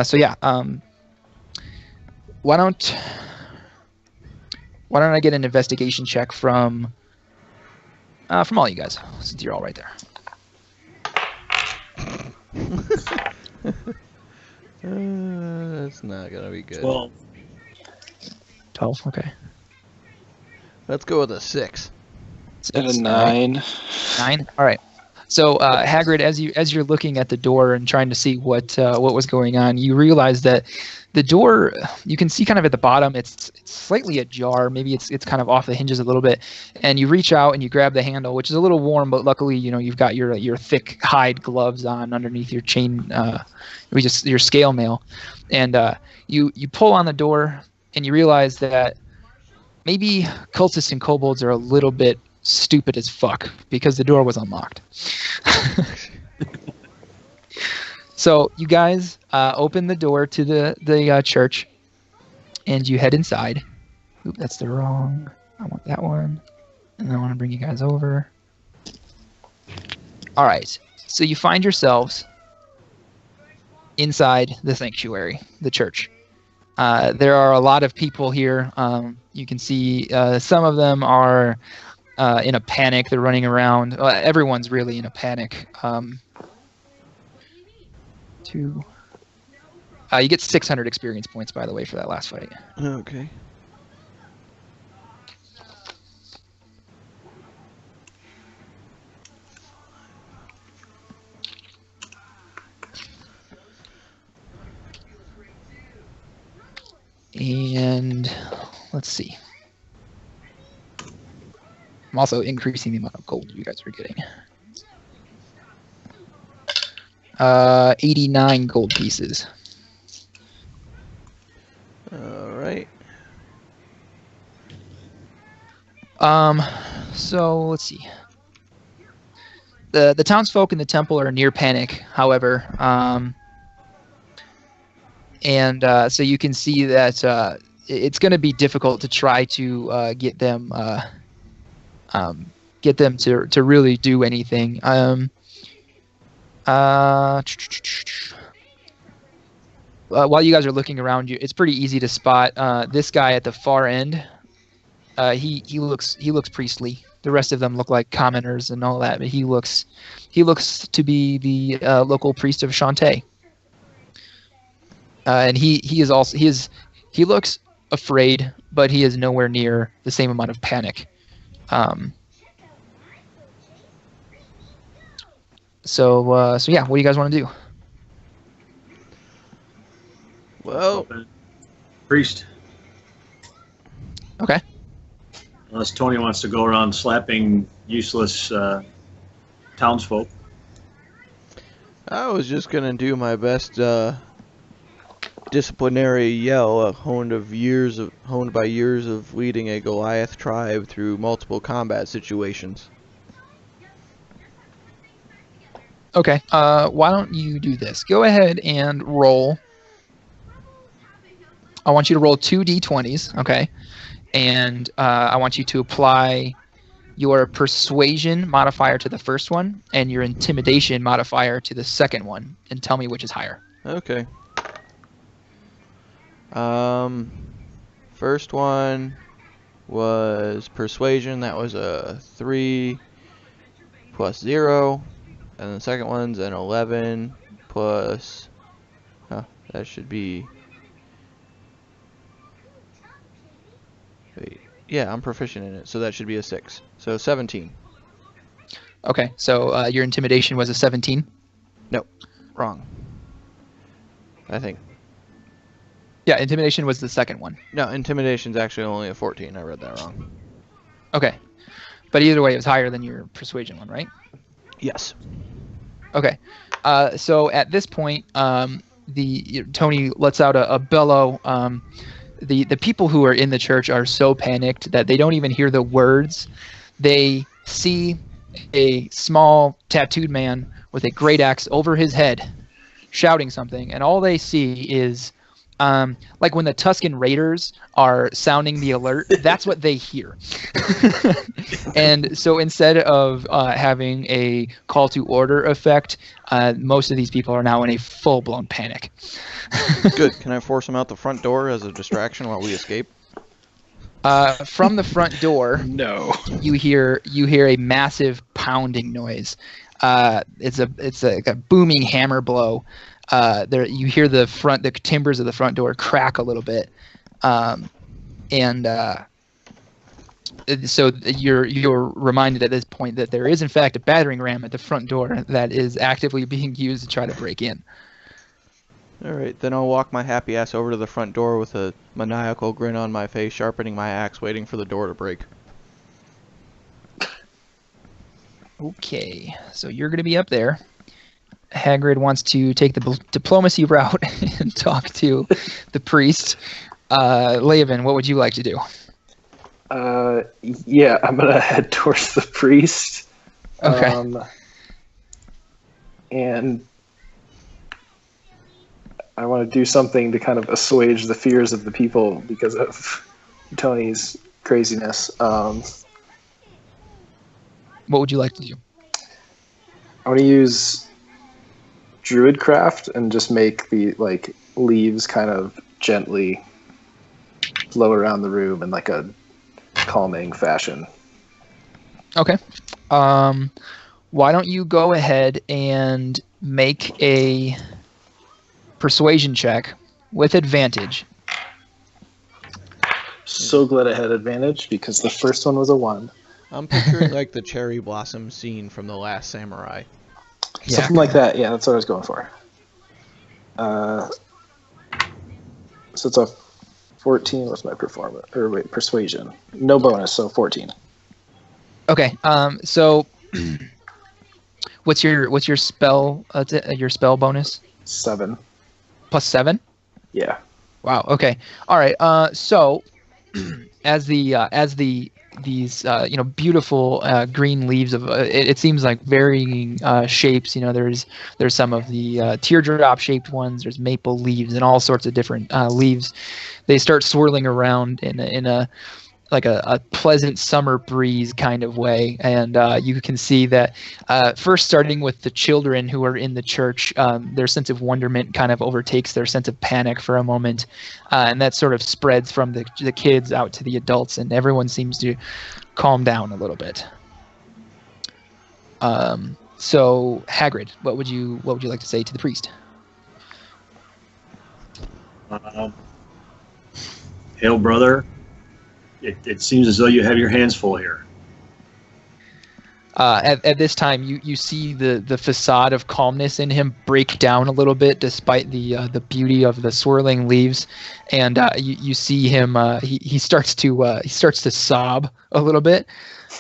So yeah. Why don't I get an investigation check from all you guys, since you're all right there. That's not gonna be good. 12. 12. Okay. Let's go with a 6. And a 9. 9. All right. So Hagrid, as you're looking at the door and trying to see what was going on, you realize that the door, you can see kind of at the bottom, it's slightly ajar. Maybe it's kind of off the hinges a little bit. And you reach out and you grab the handle, which is a little warm, but luckily you've got your thick hide gloves on underneath your chain, your scale mail, and you pull on the door and you realize that maybe cultists and kobolds are a little bit stupid as fuck because the door was unlocked. So you guys open the door to the church, and you head inside. Oop, that's the wrong. I want that one, and then I want to bring you guys over. All right. So you find yourselves inside the sanctuary, the church. There are a lot of people here. You can see some of them are in a panic. They're running around. Everyone's really in a panic. You get 600 experience points, by the way, for that last fight. Okay. And let's see. I'm also increasing the amount of gold you guys are getting. 89 gold pieces. All right. So let's see. The townsfolk in the temple are near panic, however. So you can see that it's going to be difficult to try to get them to really do anything. While you guys are looking around you, it's pretty easy to spot this guy at the far end. He looks priestly. The rest of them look like commoners and all that, but he looks to be the local priest of Shantae. And he looks afraid, but he is nowhere near the same amount of panic. So yeah, what do you guys want to do? Well, priest. Okay. Unless Toni wants to go around slapping useless townsfolk. I was just gonna do my best disciplinary yell, honed by years of leading a Goliath tribe through multiple combat situations. Okay. Why don't you do this? Go ahead and roll. I want you to roll 2 d20s, okay? And I want you to apply your persuasion modifier to the first one and your intimidation modifier to the second one, and tell me which is higher. Okay. First one was persuasion. That was a 3 plus 0. And the second one's an 11 plus... that should be... Wait. Yeah, I'm proficient in it, so that should be a 6. So 17. Okay, so your intimidation was a 17? No, wrong. I think. Yeah, intimidation was the second one. No, intimidation's actually only a 14. I read that wrong. Okay. But either way, it was higher than your persuasion one, right? Yes. Okay. So at this point, Toni lets out a bellow. The people who are in the church are so panicked that they don't even hear the words. They see a small tattooed man with a great axe over his head shouting something, and all they see is like when the Tusken Raiders are sounding the alert, that's what they hear. And so instead of having a call to order effect, most of these people are now in a full-blown panic. Good. Can I force them out the front door as a distraction while we escape? From the front door, No. you hear a massive pounding noise. It's like a booming hammer blow. There you hear the timbers of the front door crack a little bit, so you're reminded at this point that there is in fact a battering ram at the front door that is actively being used to try to break in. Alright, then I'll walk my happy ass over to the front door with a maniacal grin on my face, sharpening my axe, waiting for the door to break. Okay, so you're going to be up there. Hagrid wants to take the diplomacy route and talk to the priest. Leovan, what would you like to do? Yeah, I'm gonna head towards the priest. Okay. And I want to do something to kind of assuage the fears of the people because of Toni's craziness. What would you like to do? I want to use Druidcraft and just make the leaves kind of gently flow around the room in like a calming fashion. Okay. Why don't you go ahead and make a persuasion check with advantage? So glad I had advantage because the first one was a 1. I'm picturing like the cherry blossom scene from The Last Samurai. Yeah. Something like that. Yeah, that's what I was going for. So it's a 14 with my persuasion. No bonus, so 14. Okay. So what's your spell bonus? 7. Plus 7? Yeah. Wow. Okay. All right. So as these beautiful green leaves of it seems like varying shapes. There's some of the teardrop shaped ones. There's maple leaves and all sorts of different leaves. They start swirling around in a pleasant summer breeze kind of way, and you can see that first starting with the children who are in the church, their sense of wonderment kind of overtakes their sense of panic for a moment, and that sort of spreads from the kids out to the adults, and everyone seems to calm down a little bit. So Hagrid, what would you like to say to the priest? Hail, brother. It seems as though you have your hands full here. At this time, you see the facade of calmness in him break down a little bit, despite the beauty of the swirling leaves, and you see him. He starts to sob a little bit,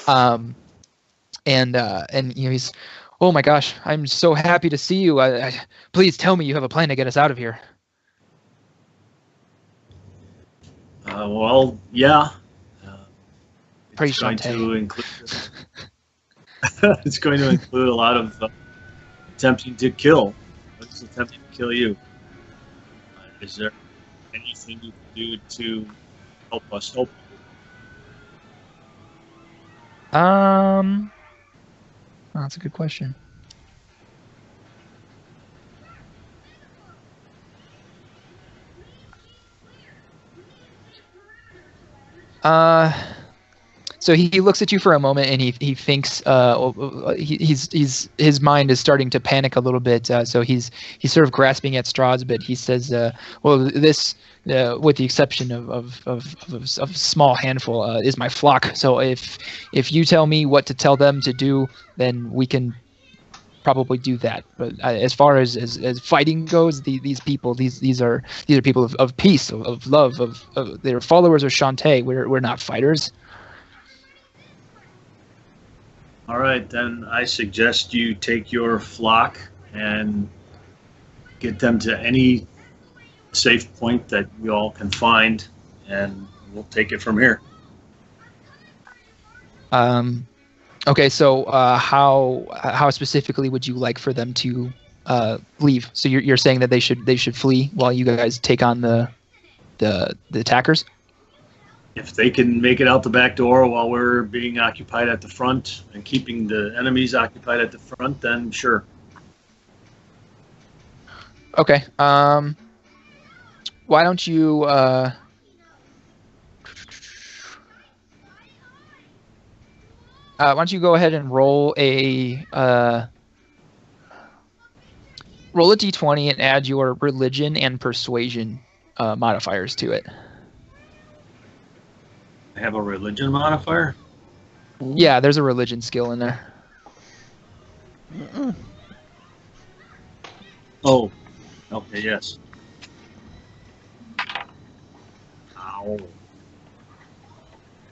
and he's, oh my gosh, I'm so happy to see you. Please tell me you have a plan to get us out of here. Well, yeah. Praise It's going Shantae. to include. It's going to include a lot of attempting to kill. What's attempting to kill you? Is there anything you can do to help us help you? That's a good question. So he looks at you for a moment, and he thinks his mind is starting to panic a little bit. So he's sort of grasping at straws, but he says, "Well, this, with the exception of a small handful, is my flock. So if you tell me what to tell them to do, then we can probably do that. But as far as fighting goes, these are people of peace, of love, of they're followers of Shantae. We're not fighters." All right, then I suggest you take your flock and get them to any safe point that you all can find, and we'll take it from here. Okay, so how specifically would you like for them to leave? So you're saying that they should flee while you guys take on the attackers? If they can make it out the back door while we're being occupied at the front and keeping the enemies occupied at the front, then sure. Okay. Why don't you why don't you go ahead and roll a d20 and add your religion and persuasion modifiers to it. I have a religion modifier? Yeah, there's a religion skill in there. Oh, okay, yes. Ow.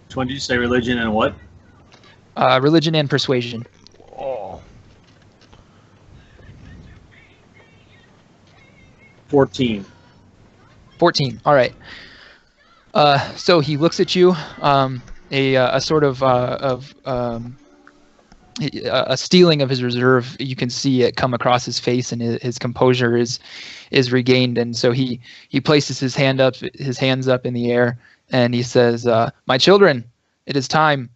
Which one did you say, religion and what? Religion and persuasion. Oh. 14. 14. All right. So he looks at you, a sort of a stealing of his reserve. You can see it come across his face, and his composure is regained. And so he places his hands up in the air, and he says, "My children, it is time.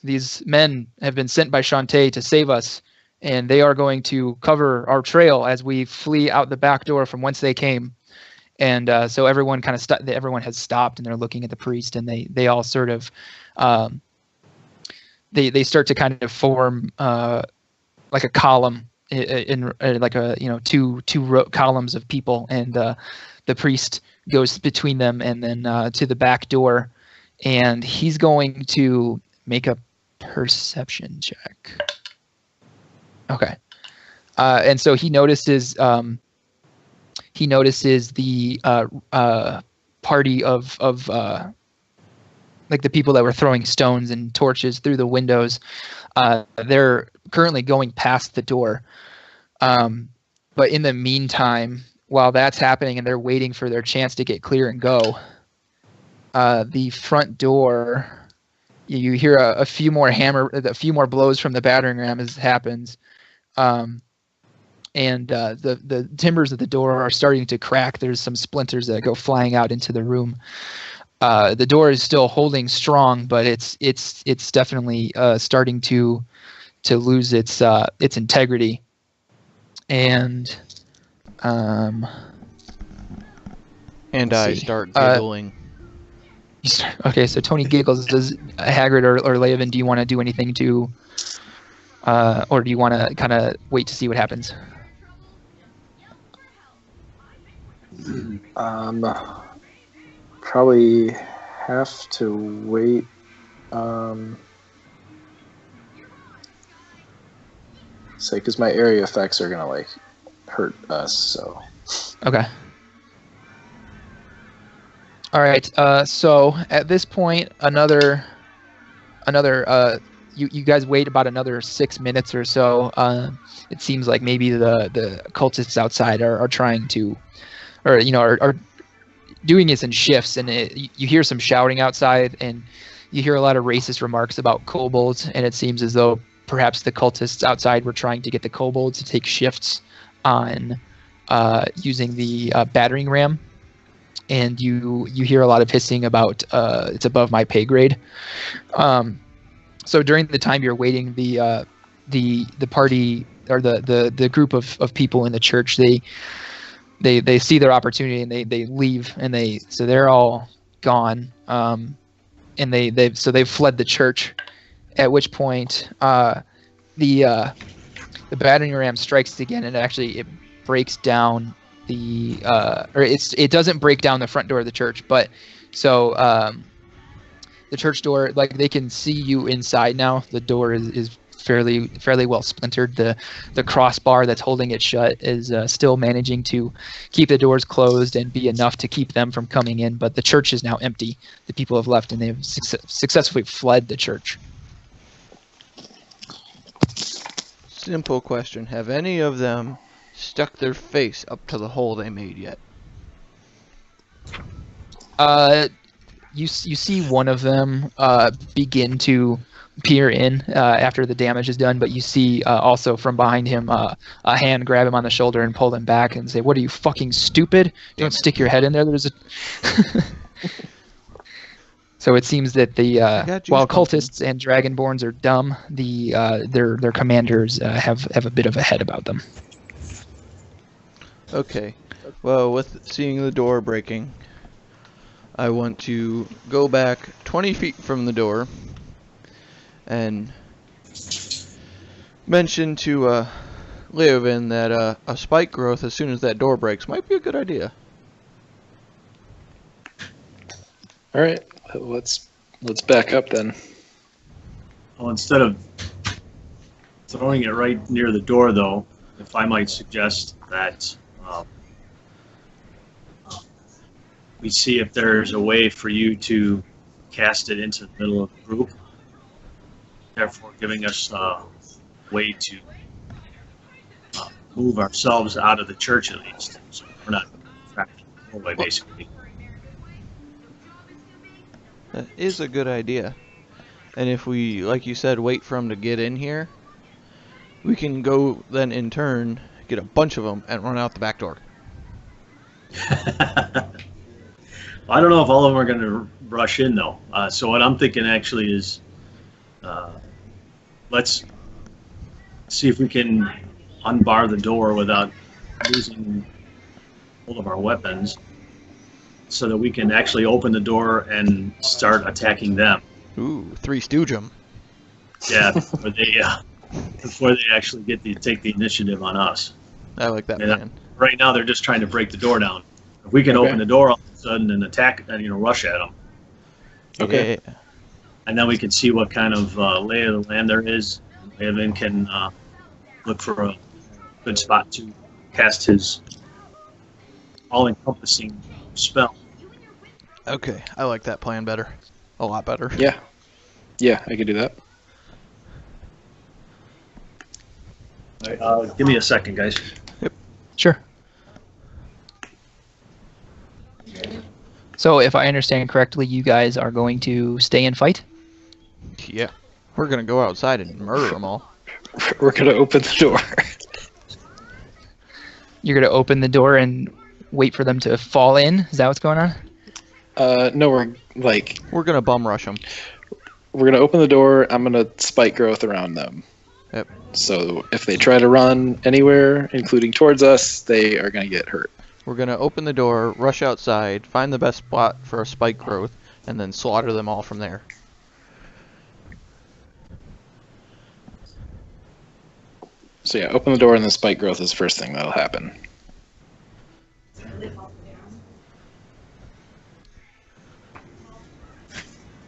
These men have been sent by Shantae to save us, and they are going to cover our trail as we flee out the back door from whence they came. And so everyone kind of everyone has stopped, and they're looking at the priest, and they all sort of they start to kind of form like a column in like a two columns of people, and the priest goes between them and then to the back door, and he's going to make a perception check. Okay, and so he notices the party of like the people that were throwing stones and torches through the windows. They're currently going past the door. But in the meantime, while that's happening and they're waiting for their chance to get clear and go, the front door, you hear a few more blows from the battering ram as it happens. And the timbers of the door are starting to crack. There's some splinters that go flying out into the room. The door is still holding strong, but it's definitely starting to lose its integrity. And I start giggling. Okay, so Toni giggles. Does Hagrid or Leovan, do you want to do anything to, or do you want to kind of wait to see what happens? Probably have to wait. Say, because my area effects are gonna like hurt us. So. Okay. All right. So at this point, another. You guys wait about another 6 minutes or so. It seems like maybe the cultists outside are trying to, or are doing this in shifts, and you hear some shouting outside, and you hear a lot of racist remarks about kobolds, and it seems as though perhaps the cultists outside were trying to get the kobolds to take shifts on using the battering ram, and you hear a lot of hissing about it's above my pay grade. So during the time you're waiting, the party or the group of people in the church, they see their opportunity and they leave, and they're all gone, and they've fled the church. At which point, the battering ram strikes again, and actually it breaks down it doesn't break down the front door of the church, but so the church door, like, they can see you inside now. The door is fairly well splintered. The crossbar that's holding it shut is still managing to keep the doors closed and be enough to keep them from coming in, but the church is now empty. The people have left, and they've successfully fled the church. Simple question. Have any of them stuck their face up to the hole they made yet? You see one of them begin to peer in after the damage is done, but you see also from behind him a hand grab him on the shoulder and pull him back and say, "What are you, fucking stupid? Don't stick your head in there." There's a So it seems that while cultists and dragonborns are dumb, their commanders have a bit of a head about them. Okay. Well, with seeing the door breaking, I want to go back 20 feet from the door and mention to Leovan that a spike growth as soon as that door breaks might be a good idea. All right, let's back up then. Well, instead of throwing it right near the door, though, if I might suggest that we see if there's a way for you to cast it into the middle of the group, therefore giving us a way to move ourselves out of the church at least, so we're not trapped in the doorway, basically. That is a good idea. And if we, like you said, wait for them to get in here, we can go then in turn get a bunch of them and run out the back door. I don't know if all of them are going to rush in, though. So what I'm thinking actually is, let's see if we can unbar the door without losing hold of our weapons, so that we can actually open the door and start attacking them. Ooh, Three Stooge 'em. Yeah, before they actually take the initiative on us. I like that And plan. right now, they're just trying to break the door down. If we can open the door all of a sudden and attack, and rush at them, Okay. Yeah. and then we can see what kind of lay of the land there is. Leovan can look for a good spot to cast his all-encompassing spell. Okay, I like that plan better. A lot better. Yeah. Yeah, I could do that. Give me a second, guys. Sure. So, if I understand correctly, you guys are going to stay and fight? Yeah. We're gonna go outside and murder them all. We're going to open the door. You're going to open the door and wait for them to fall in? Is that what's going on? No, We're gonna bum rush them. we're going to open the door. I'm going to spike growth around them. Yep. So if they try to run anywhere, including towards us, they are going to get hurt. We're gonna open the door, rush outside, find the best spot for a spike growth, and then slaughter them all from there. So yeah, open the door and the spike growth is the first thing that'll happen.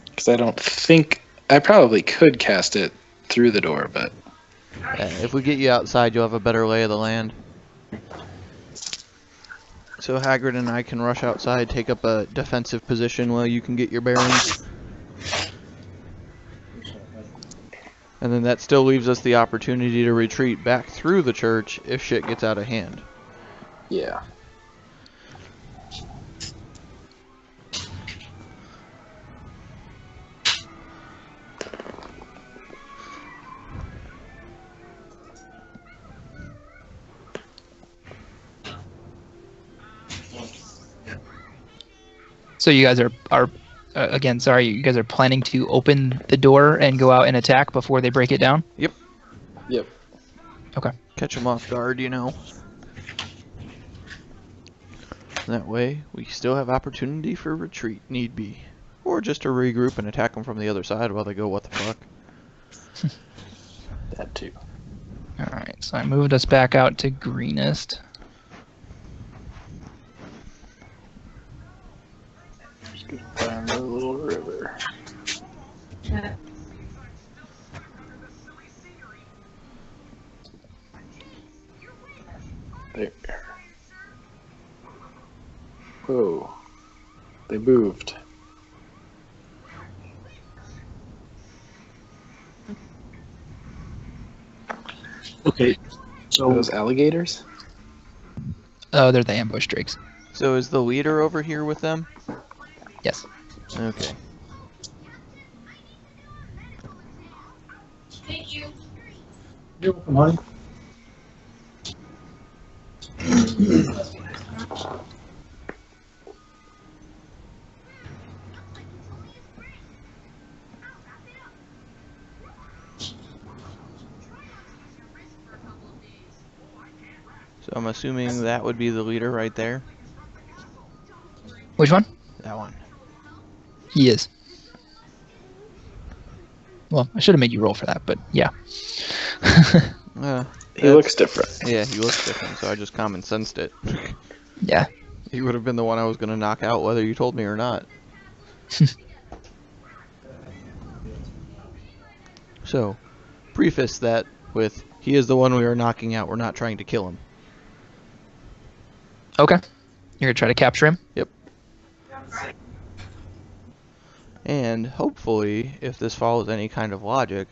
Because I don't think... I probably could cast it through the door, but... If we get you outside, you'll have a better lay of the land. So Hagrid and I can rush outside, take up a defensive position while you can get your bearings. And then that still leaves us the opportunity to retreat back through the church if shit gets out of hand. Yeah. So you guys are again, sorry, you guys are planning to open the door and go out and attack before they break it down? Yep. Yep. Okay. Catch them off guard, you know. That way, we still have opportunity for retreat, need be. Or just to regroup and attack them from the other side while they go, what the fuck. That too. Alright, so I moved us back out to Greenest. Just gonna find the little river. There. Whoa. They moved. Okay, Are so those alligators? Oh, they're the ambush drakes. So is the leader over here with them? Yes. Okay. Thank you. you're welcome, honey. So I'm assuming that would be the leader right there? Which one? That one. He is. Well, I should have made you roll for that, but yeah. He looks different. Yeah, he looks different, so I just common sensed it. Yeah. He would have been the one I was going to knock out whether you told me or not. So, preface that with, he is the one we are knocking out, we're not trying to kill him. Okay. You're gonna try to capture him? Yep. And hopefully, if this follows any kind of logic,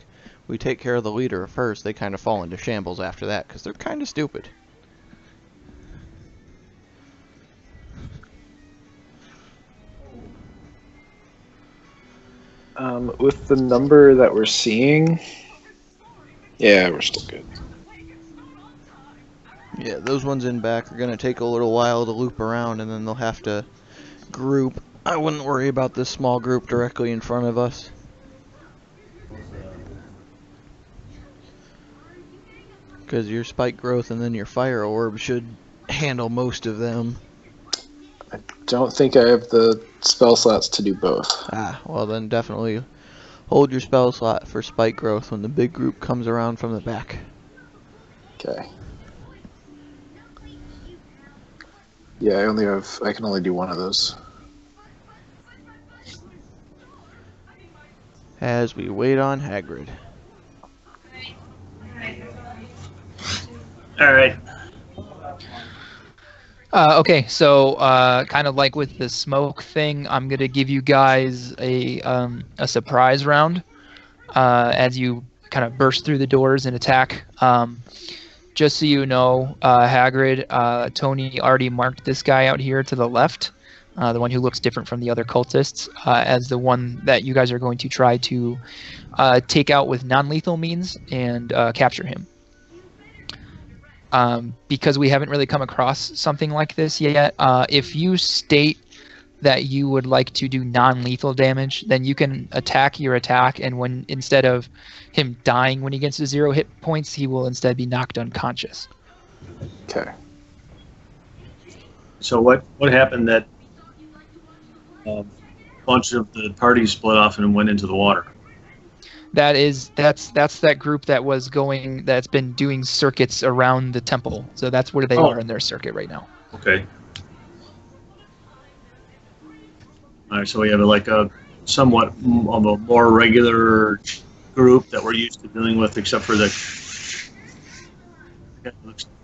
we take care of the leader first, they kind of fall into shambles after that, because they're kind of stupid. With the number that we're seeing, yeah, we're still good. Yeah, those ones in back are going to take a little while to loop around, and then they'll have to group. I wouldn't worry about this small group directly in front of us. Because your spike growth and then your fire orb should handle most of them. I don't think I have the spell slots to do both. Ah, well then definitely hold your spell slot for spike growth when the big group comes around from the back. Okay. Yeah, I can only do one of those. As we wait on Hagrid. All right. Okay, so kind of like with the smoke thing, I'm gonna give you guys a surprise round as you kind of burst through the doors and attack. Just so you know, Hagrid, Toni already marked this guy out here to the left, the one who looks different from the other cultists, as the one that you guys are going to try to take out with non-lethal means and capture him. Because we haven't really come across something like this yet, if you state that you would like to do non-lethal damage, then you can attack your attack, and when instead of him dying when he gets to 0 hit points, he will instead be knocked unconscious. Okay. So what happened that a bunch of the party split off and went into the water? That's that group that's been doing circuits around the temple. So that's where they are in their circuit right now. Okay. All right, so we have like a somewhat of a more regular group that we're used to dealing with, except for the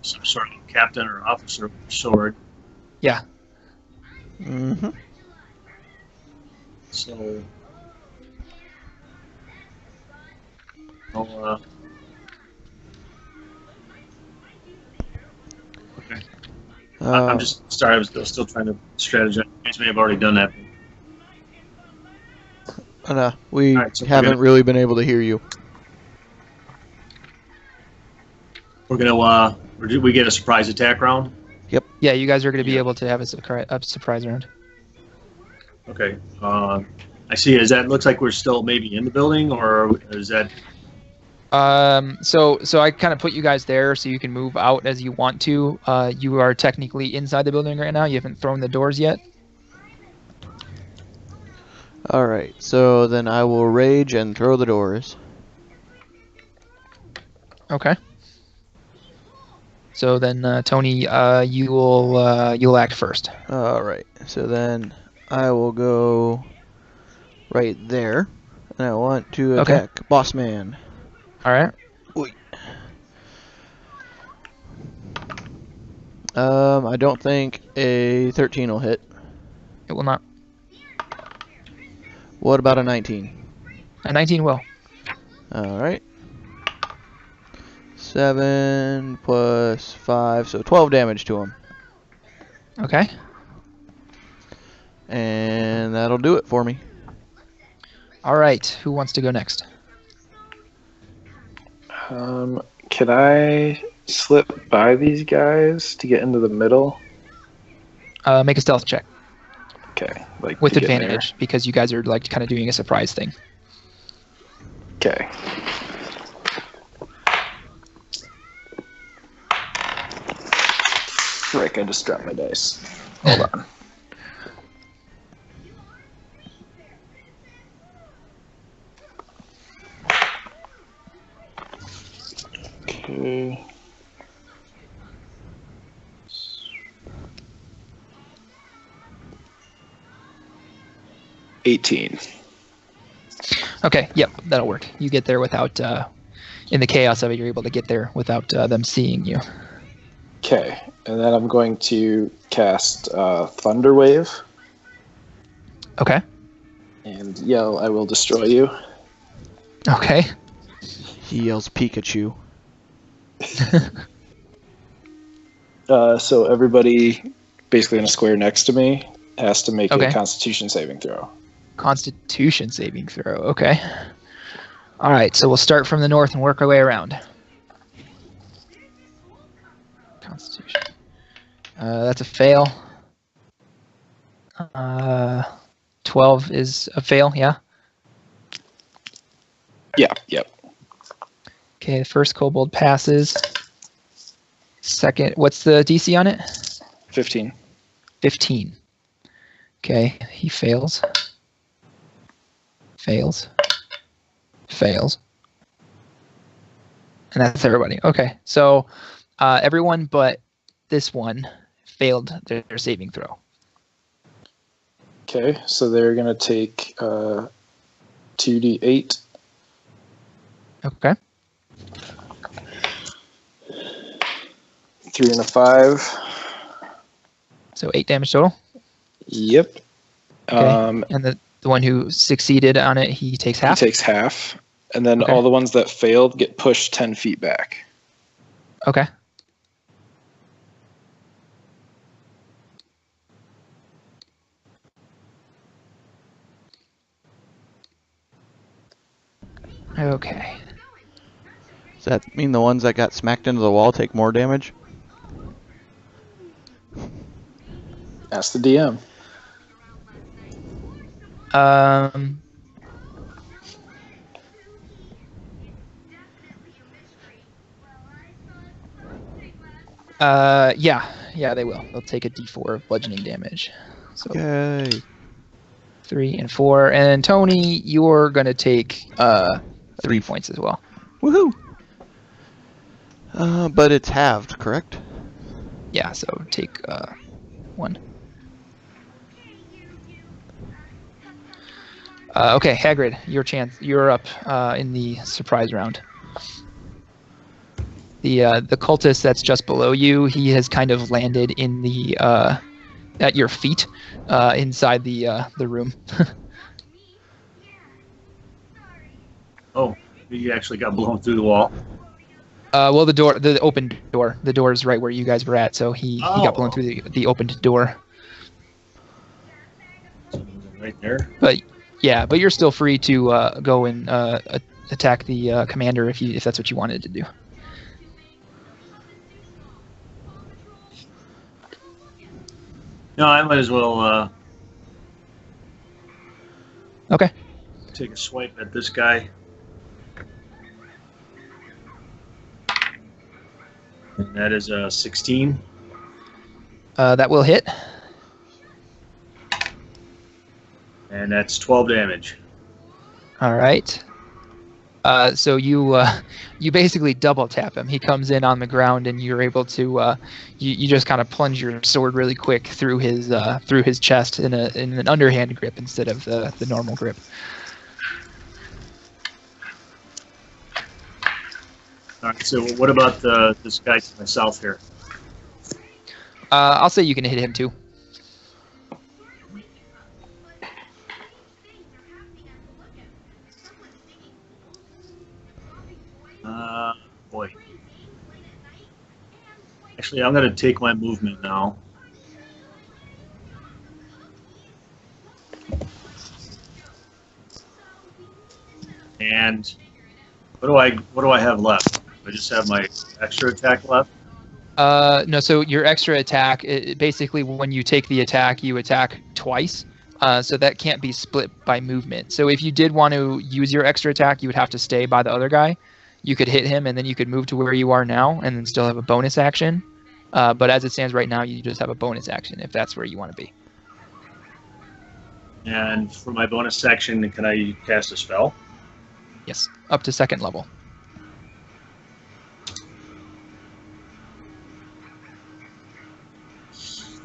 some sort of captain or officer with a sword. Yeah. Mm-hmm. So, okay. I'm just sorry. I was still trying to strategize. You guys may have already done that. We right, so haven't really been able to hear you. We're gonna. We get a surprise attack round. Yep. Yeah, you guys are going to be able to have a surprise round. Okay. I see. Looks like we're still maybe in the building, or is that? So I kind of put you guys there so you can move out as you want to. You are technically inside the building right now. You haven't thrown the doors yet. Alright, so then I will rage and throw the doors. Okay. So then, Toni, you'll act first. Alright, so then I will go right there. And I want to attack Boss Man. Alright. I don't think a 13 will hit. It will not. What about a 19? A 19 will. Alright. 7 plus 5, so 12 damage to him. Okay. And that'll do it for me. Alright, who wants to go next? Can I slip by these guys to get into the middle? Make a stealth check. Okay. Like With advantage, because you guys are like kind of doing a surprise thing. Okay. Frick, I just dropped my dice. Hold on. Okay. $18. Okay, yep, that'll work. You get there without, in the chaos of it, you're able to get there without them seeing you. Okay, and then I'm going to cast Thunder Wave. Okay. And yell, "I will destroy you." Okay. He yells Pikachu. So everybody basically in a square next to me has to make Okay. a Constitution saving throw. Constitution saving throw. Okay. All right, so we'll start from the north and work our way around. Constitution. That's a fail. 12 is a fail, yeah? Yeah, yep. Okay, the first kobold passes. Second, what's the DC on it? 15. 15. Okay, he fails. Fails. Fails. And that's everybody. Okay, so everyone but this one failed their saving throw. Okay, so they're going to take 2d8. Okay. 3 and a 5. So 8 damage total. Yep. Okay. And the one who succeeded on it, he takes half? He takes half. And then Okay. all the ones that failed get pushed 10 feet back. Okay. Okay. Does that mean the ones that got smacked into the wall take more damage? Ask the DM. Yeah, they will. They'll take a D4 of bludgeoning damage. So Yay. 3 and 4, and Tony, you're gonna take 3 points as well. Woohoo! But it's halved, correct? Yeah, so take 1. Okay, Hagrid, you're up in the surprise round. The cultist that's just below you, he has kind of landed in the at your feet inside the room. Oh, he actually got blown through the wall. Well, the open door. The door is right where you guys were at, so he got blown through the opened door. Right there. But you're still free to go and attack the commander if that's what you wanted to do. No, I might as well Okay. take a swipe at this guy. And that is a 16. That will hit. And that's 12 damage. All right. So you basically double tap him. He comes in on the ground, and you're able to you just kind of plunge your sword really quick through his chest in an underhand grip instead of the normal grip. All right, so what about this guy to my south here? I'll say you can hit him too. Boy. Actually, I'm going to take my movement now. And what do I have left? I just have my extra attack left. No, so your extra attack, basically when you take the attack, you attack twice. So that can't be split by movement. So if you did want to use your extra attack, you would have to stay by the other guy. You could hit him, and then you could move to where you are now, and then still have a bonus action. But as it stands right now, you just have a bonus action if that's where you want to be. And for my bonus action, can I cast a spell? Yes, up to 2nd level.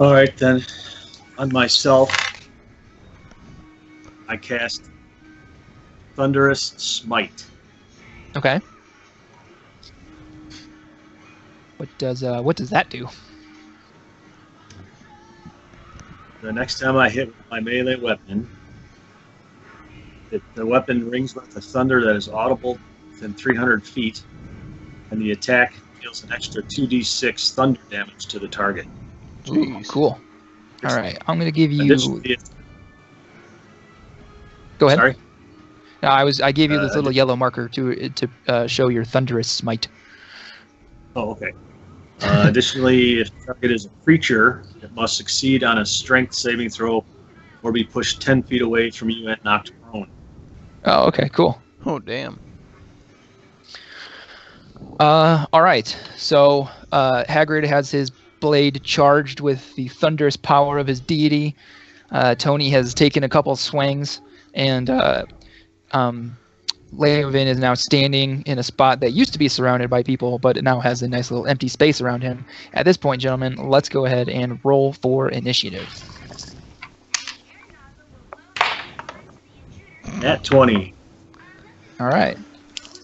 All right, then. On myself, I cast Thunderous Smite. Okay. What does that do? The next time I hit with my melee weapon, the weapon rings with a thunder that is audible within 300 feet, and the attack deals an extra 2d6 thunder damage to the target. Ooh, cool. All right, I'm gonna give you. Go ahead. Sorry. No, I gave you this little yellow marker to show your thunderous smite. Oh, okay. Additionally, if the target is a creature, it must succeed on a strength saving throw or be pushed 10 feet away from you and knocked prone. Oh, okay, cool. Oh, damn. All right. So Hagrid has his blade charged with the thunderous power of his deity. Toni has taken a couple swings, and Leovan is now standing in a spot that used to be surrounded by people, but it now has a nice little empty space around him. At this point, gentlemen, let's go ahead and roll for initiative. At 20. All right.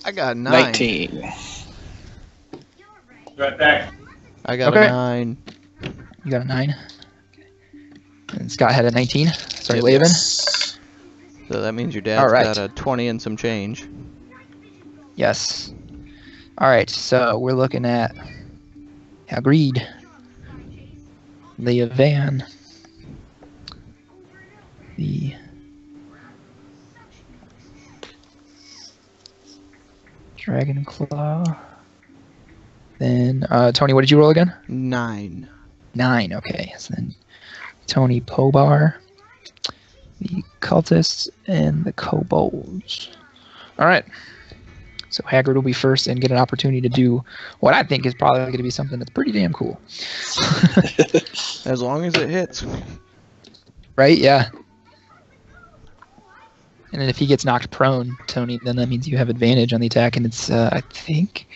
I got 9. 19. Right back. I got Okay. a 9. You got a 9. And Scott had a 19. Sorry, Yep. Leovan. So that means your dad's All right. got a 20 and some change. Yes. All right, so we're looking at Hagrid, Leovan, the Dragonclaw. Then Toni, what did you roll again? 9. 9. Okay, so then Toni Pobar, the cultists, and the kobolds. All right. So Hagrid will be first and get an opportunity to do what I think is probably going to be something that's pretty damn cool. As long as it hits. Right? Yeah. And then if he gets knocked prone, Toni, then that means you have advantage on the attack, and it's I think.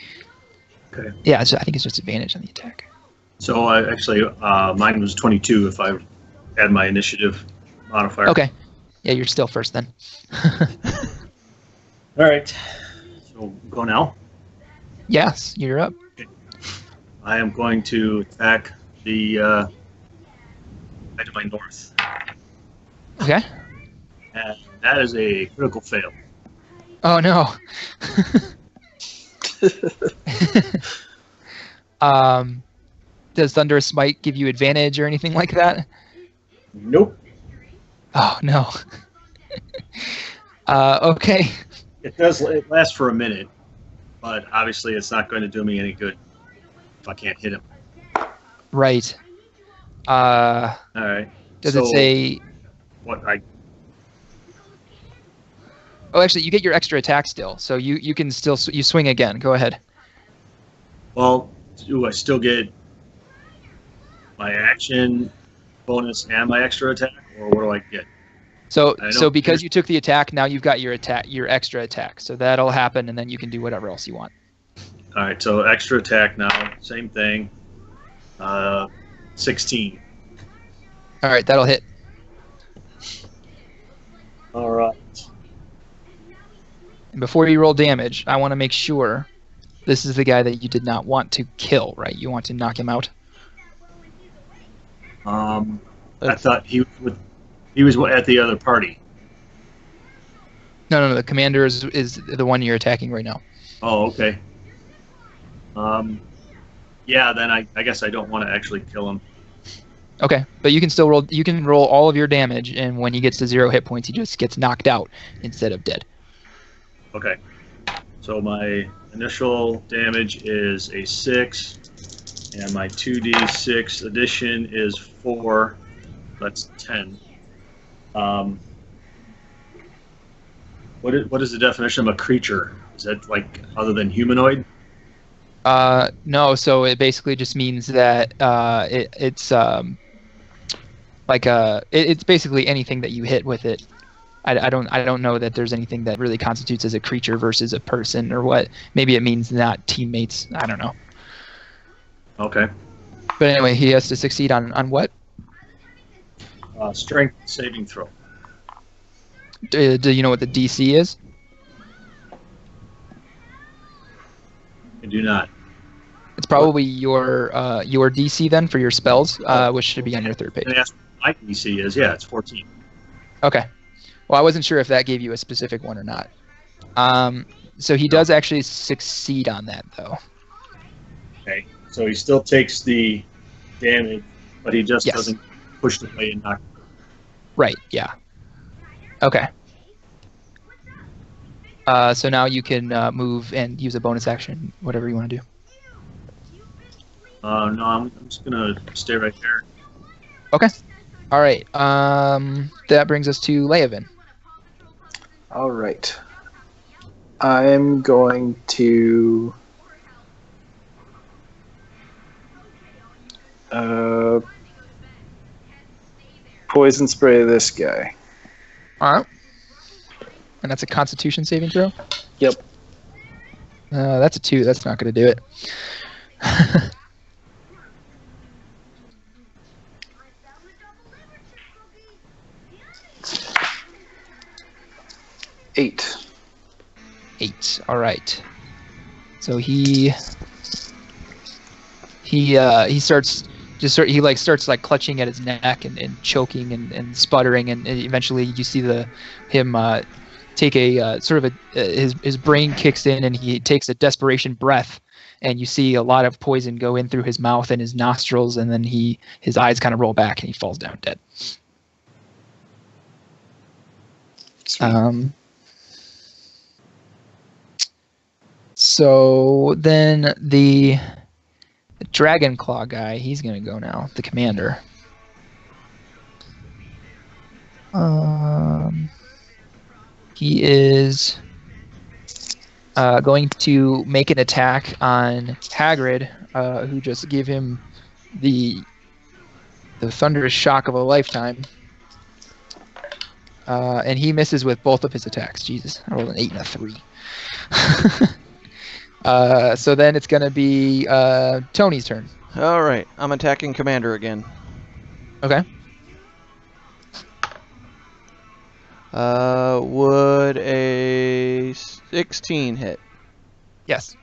Okay. Yeah, I think it's just advantage on the attack. So actually, mine was 22 if I add my initiative modifier. Okay. Yeah, you're still first then. All right. So go now. Yes, you're up. I am going to attack the side to my north. Okay. And that is a critical fail. Oh no. Does Thunderous Smite give you advantage or anything like that? Nope. Oh no. Okay. It lasts for a minute, but obviously it's not going to do me any good if I can't hit him. Right. All right. Does it say? What Oh, actually, you get your extra attack still, so you can still you swing again. Go ahead. Well, do I still get my action bonus and my extra attack, or what do I get? So I so don't- because you took the attack, now you've got your extra attack. So that'll happen, and then you can do whatever else you want. All right, so extra attack now, same thing. 16. All right, that'll hit. All right. And before you roll damage, I want to make sure this is the guy that you did not want to kill, right? You want to knock him out. I thought he was at the other party. No. The commander is the one you're attacking right now. Oh, okay. Yeah, then I guess I don't want to actually kill him. Okay, but you can still roll. You can roll all of your damage, and when he gets to 0 hit points, he just gets knocked out instead of dead. Okay. So my initial damage is a 6, and my 2d6 addition is 4. That's 10. What is the definition of a creature? Is that like other than humanoid? No, so it basically just means that it's basically anything that you hit with it. I don't know that there's anything that really constitutes as a creature versus a person or what. Maybe it means not teammates. I don't know. Okay. But anyway, he has to succeed on what? Strength saving throw. Do you know what the DC is? I do not. It's probably your DC then for your spells, which should be on your third page. And ask what my DC is. Yeah, it's 14. Okay. Well, I wasn't sure if that gave you a specific one or not. So he does actually succeed on that, though. Okay. So he still takes the damage, but he just Yes. doesn't push the way and knock. Right, yeah. Okay. So now you can move and use a bonus action, whatever you want to do. No, I'm just gonna stay right there. Okay. All right. That brings us to Leovan. All right. I'm going to poison spray this guy. All right. And that's a Constitution saving throw? Yep. That's a 2. That's not going to do it. 8. 8. All right. So he starts like clutching at his neck and choking and sputtering, and eventually you see him take a sort of his brain kicks in, and he takes a desperation breath, and you see a lot of poison go in through his mouth and his nostrils, and then his eyes kind of roll back and he falls down dead. So then the Dragonclaw guy, he's gonna go now, the commander. He is going to make an attack on Hagrid, who just gave him the thunderous shock of a lifetime. And he misses with both of his attacks. Jesus, I rolled an 8 and a 3. So then it's going to be Tony's turn. All right, I'm attacking Commander again. Okay. Would a 16 hit? Yes.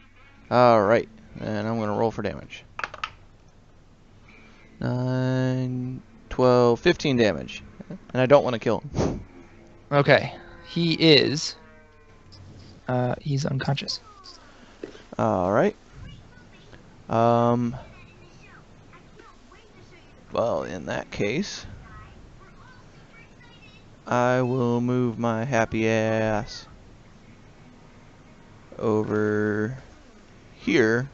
All right, and I'm going to roll for damage. 9, 12, 15 damage. And I don't want to kill him. Okay. He is... he's unconscious. All right. Well, in that case, I will move my happy ass over here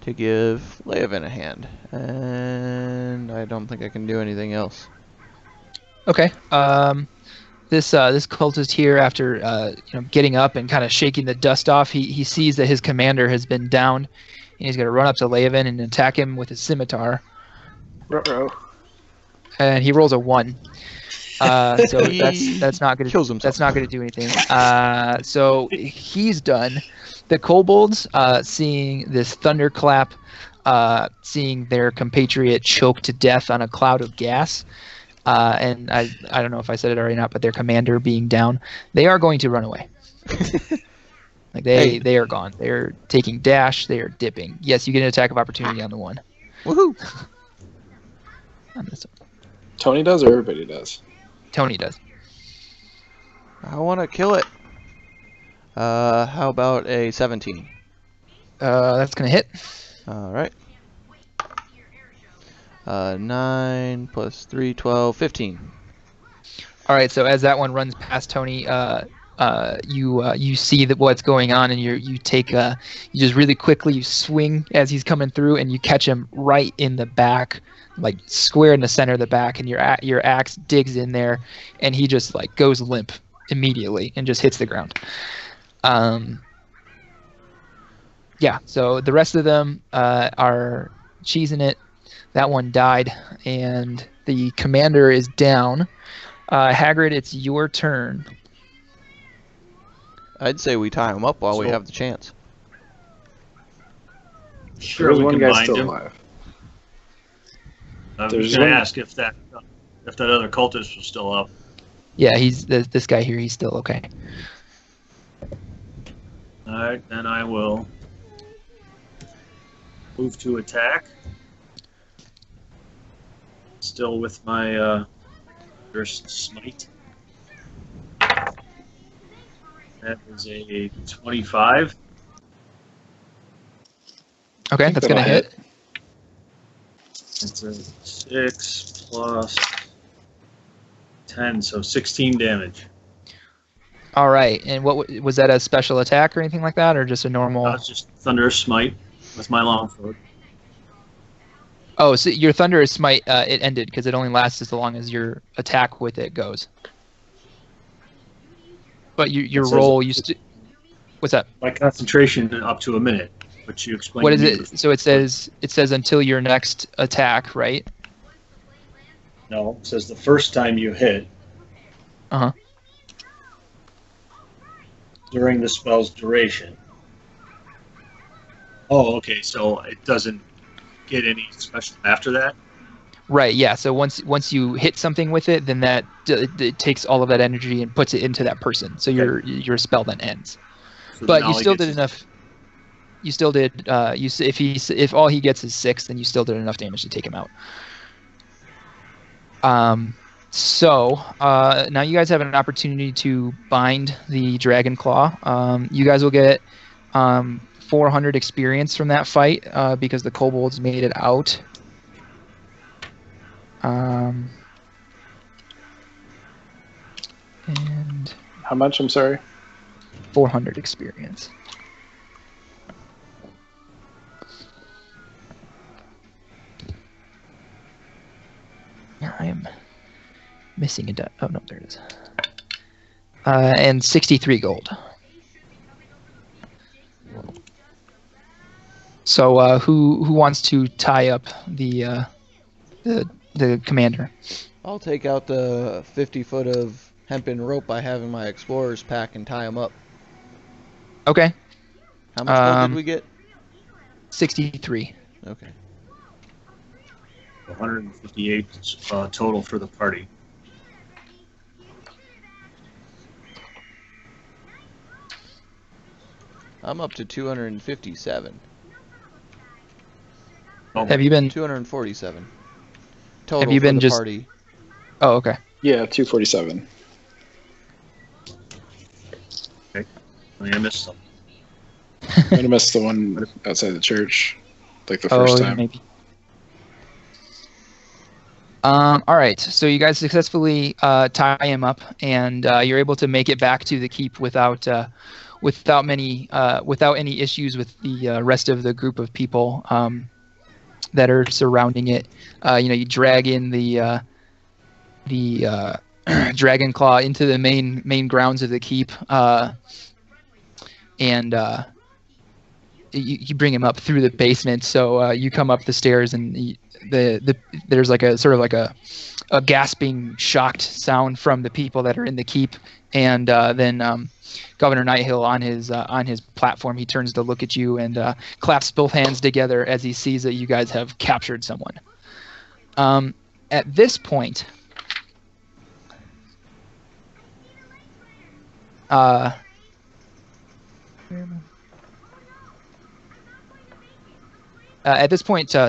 to give Leovan a hand, and I don't think I can do anything else. Okay. This cultist here, after getting up and kind of shaking the dust off, he sees that his commander has been downed, and he's going to run up to Leovan and attack him with his scimitar. Ruh-roh. And he rolls a 1. So that's not going to Kills himself. That's not going to do anything. So he's done. The kobolds, seeing this thunderclap, seeing their compatriot choke to death on a cloud of gas, and I don't know if I said it already or not, but their commander being down, they are going to run away. Like they are gone. They're taking dash. They are dipping. Yes, you get an attack of opportunity on the one. Woohoo! On this one. Tony does, or everybody does? Tony does. I want to kill it. How about a 17? That's gonna hit. All right. 9 plus 3, 12, 15. All right. So as that one runs past Tony, you see that what's going on, and you just really quickly you swing as he's coming through, and you catch him right in the back, like square in the center of the back, and your axe digs in there, and he just like goes limp immediately and just hits the ground. Yeah. So the rest of them are cheesing it. That one died, and the commander is down. Hagrid, it's your turn. I'd say we tie him up while we have the chance. Sure, There's we one can guy bind still him. alive. I was There's going to one- ask if that other cultist was still up. Yeah, he's this guy here. He's still okay. All right, then I will move to attack. Still with my first smite. That is a 25. Okay, that's gonna hit. It's a 6 plus 10, so 16 damage. All right, and what was that? A special attack or anything like that, or just a normal? That's just thunderous smite with my longsword. Oh, so your thunderous smite it ended because it only lasts as long as your attack with it goes. But your It says- roll, what's that? My concentration up to a minute, which you explained. What to is me it? before. So it says until your next attack, right? No, it says the first time you hit Uh-huh. during the spell's duration. Oh, okay. So it doesn't get any special after that? Right, yeah. So once you hit something with it, then it takes all of that energy and puts it into that person. So your spell then ends. So But then you all he still gets did is- enough. You still did. If all he gets is 6, then you still did enough damage to take him out. So now you guys have an opportunity to bind the Dragon Claw. You guys will get 400 experience from that fight because the kobolds made it out. And How much? I'm sorry. 400 experience. I am missing a dot. Oh no, there it is. And 63 gold. So who wants to tie up the commander? I'll take out the 50 foot of hempen rope I have in my explorer's pack and tie him up. Okay. How much gold did we get? 63. Okay. 158 total for the party. I'm up to 257. Oh, Have you been? 247. Total Have you for been the just? party. Oh, okay. Yeah, 247. I missed some. I'm gonna miss the one outside the church, like the first time. Maybe. All right. So you guys successfully tie him up, and you're able to make it back to the keep without any issues with the rest of the group of people that are surrounding it. You drag in the dragon claw into the main grounds of the keep, and you bring him up through the basement. So you come up the stairs, and there's like a sort of like a gasping, shocked sound from the people that are in the keep, and then Governor Nighthill on his platform, he turns to look at you and claps both hands together as he sees that you guys have captured someone. At this point,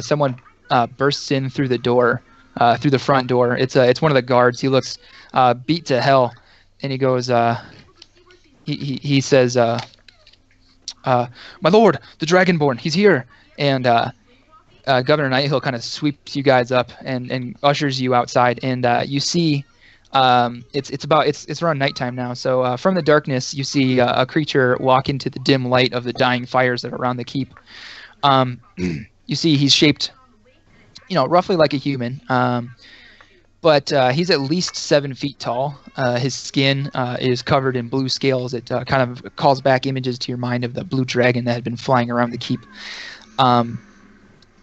someone bursts in through the door, through the front door. It's one of the guards. He looks beat to hell, and he goes. He says, "My lord, the Dragonborn, he's here." And Governor Nighthill kind of sweeps you guys up and ushers you outside, and you see. It's around nighttime now, so from the darkness you see a creature walk into the dim light of the dying fires that are around the keep. You see he's shaped, roughly like a human, but he's at least 7 feet tall. His skin is covered in blue scales. It kind of calls back images to your mind of the blue dragon that had been flying around the keep.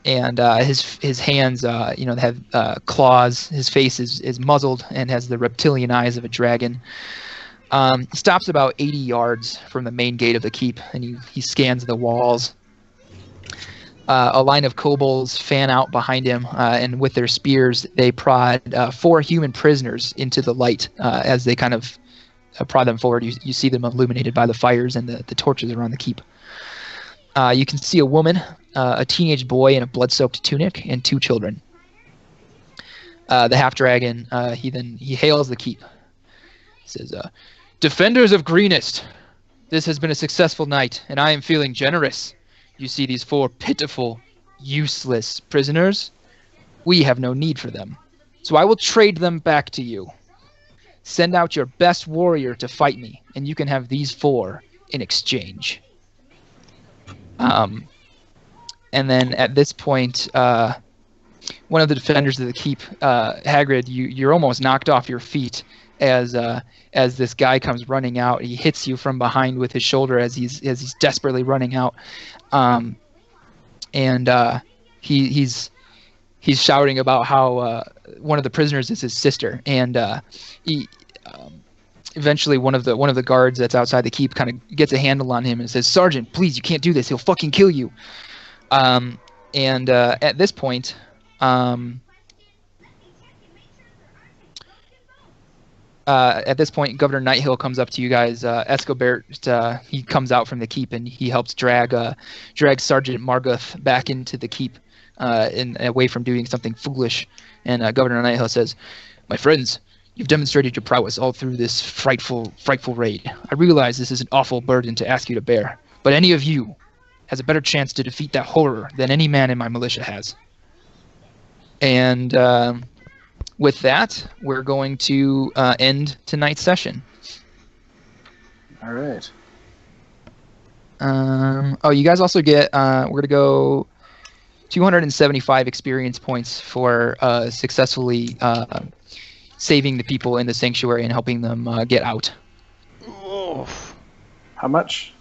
And his hands, have claws. His face is muzzled and has the reptilian eyes of a dragon. He stops about 80 yards from the main gate of the keep, and he scans the walls. A line of kobolds fan out behind him, and with their spears, they prod 4 human prisoners into the light. As they kind of prod them forward, you see them illuminated by the fires and the torches around the keep. You can see a woman, a teenage boy in a blood-soaked tunic, and 2 children. The half-dragon, he hails the keep. He says, "Defenders of Greenest, this has been a successful night, and I am feeling generous. You see these 4 pitiful, useless prisoners? We have no need for them, so I will trade them back to you. Send out your best warrior to fight me, and you can have these 4 in exchange." And then at this point, one of the defenders of the keep, Hagrid, you're almost knocked off your feet as this guy comes running out. He hits you from behind with his shoulder as he's desperately running out, and he's shouting about how one of the prisoners is his sister, and eventually one of the guards that's outside the keep kind of gets a handle on him and says, "Sergeant, please, you can't do this. He'll fucking kill you." At this point, Governor Nighthill comes up to you guys. Escobert, he comes out from the keep and he helps drag Sergeant Margoth back into the keep, away from doing something foolish. And Governor Nighthill says, "My friends, you've demonstrated your prowess all through this frightful raid. I realize this is an awful burden to ask you to bear, but any of you has a better chance to defeat that horror than any man in my militia has." And with that, we're going to end tonight's session. All right. You guys also get, we're going to go 275 experience points for successfully saving the people in the sanctuary and helping them get out. Oof. How much?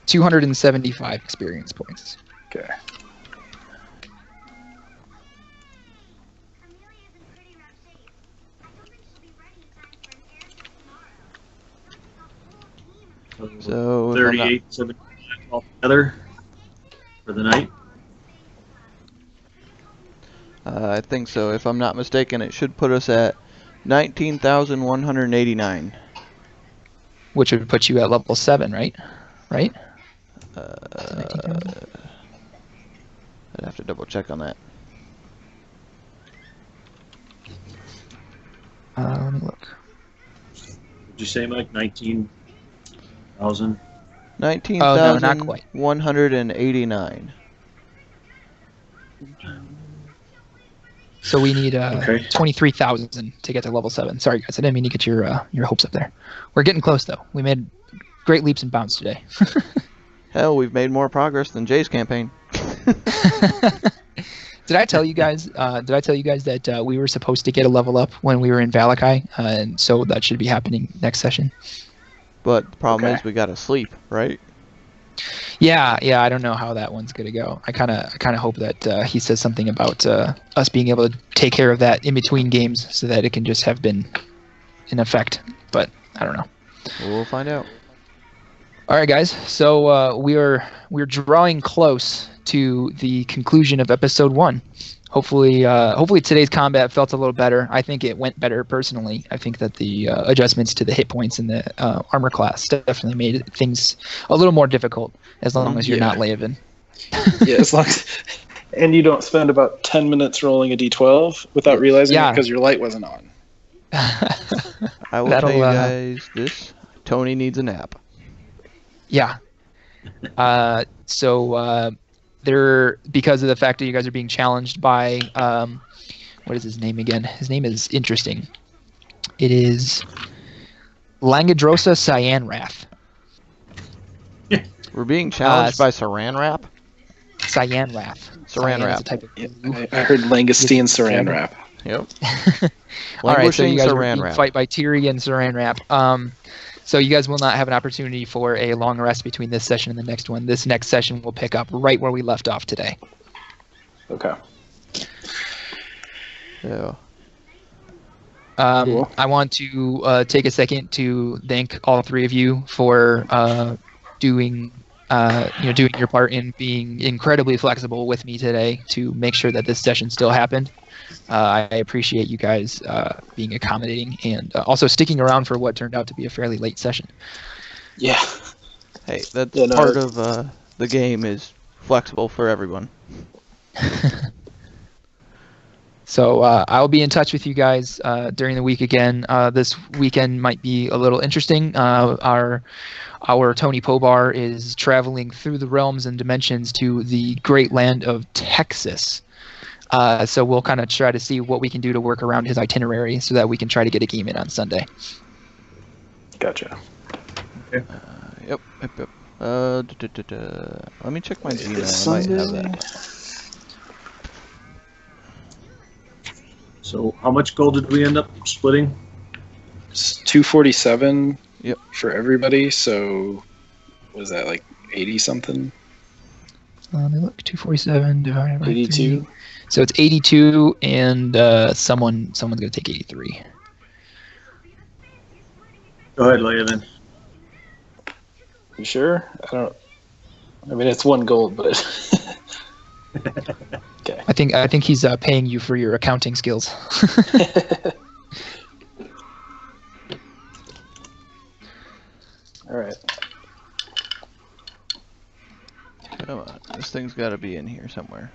275 experience points. Okay. So 38, 75 altogether for the night. I think so. If I'm not mistaken, it should put us at 19,189. Which would put you at level 7, right? Right? I'd have to double check on that. Let me look. Did you say, Mike, 19,000? 19,189. So we need Okay. 23,000 to get to level 7. Sorry guys, I didn't mean to get your hopes up there. We're getting close though. We made great leaps and bounds today. Hell, we've made more progress than Jay's campaign. Did I tell you guys? That we were supposed to get a level up when we were in Valakai, and so that should be happening next session. But the problem Okay. is we gotta sleep, right? Yeah. I don't know how that one's gonna go. I kind of hope that he says something about us being able to take care of that in between games, so that it can just have been in effect. But I don't know. We'll find out. All right, guys. So we're drawing close to the conclusion of episode 1. Hopefully today's combat felt a little better. I think it went better personally. I think that the adjustments to the hit points and the armor class definitely made things a little more difficult, as long as you're not Leovan. Yeah, as long as, and you don't spend about 10 minutes rolling a d12 without realizing it because your light wasn't on. I will tell you guys this. Toni needs a nap. Yeah. There, because of the fact that you guys are being challenged by, what is his name again? His name is interesting. It is Langadrosa Cyanrath. We're being challenged by Saranwrap? Cyanrath. Saranwrap. Is a type of glue. I heard Langoustine Saran Wrap. Yep. All right, so you guys are Saran being Wrap. fight by Tyranny and Saranwrap. So you guys will not have an opportunity for a long rest between this session and the next one. This next session will pick up right where we left off today. Okay. So, Cool. I want to take a second to thank all 3 of you for doing your part in being incredibly flexible with me today to make sure that this session still happened. I appreciate you guys being accommodating and also sticking around for what turned out to be a fairly late session. Yeah. hey, that's Yeah, no, part of the game is flexible for everyone. So I'll be in touch with you guys during the week again. This weekend might be a little interesting. Our Toni Pobar is traveling through the realms and dimensions to the great land of Texas. So we'll kind of try to see what we can do to work around his itinerary so that we can try to get a game in on Sunday. Gotcha. Okay. Yep. Let me check my Gmail. I might have that. So how much gold did we end up splitting? It's 247 Yep. for everybody, so what is that, like 80 something? Let me look. 247 divided by 82. 3. So it's 82, and someone's gonna take 83. Go ahead, Leovan. You sure? I mean, it's 1 gold, but okay. I think he's paying you for your accounting skills. All right. Come on, this thing's got to be in here somewhere.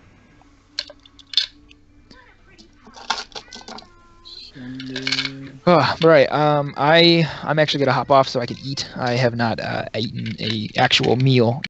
Oh, all right. I'm actually gonna hop off so I can eat. I have not eaten a actual meal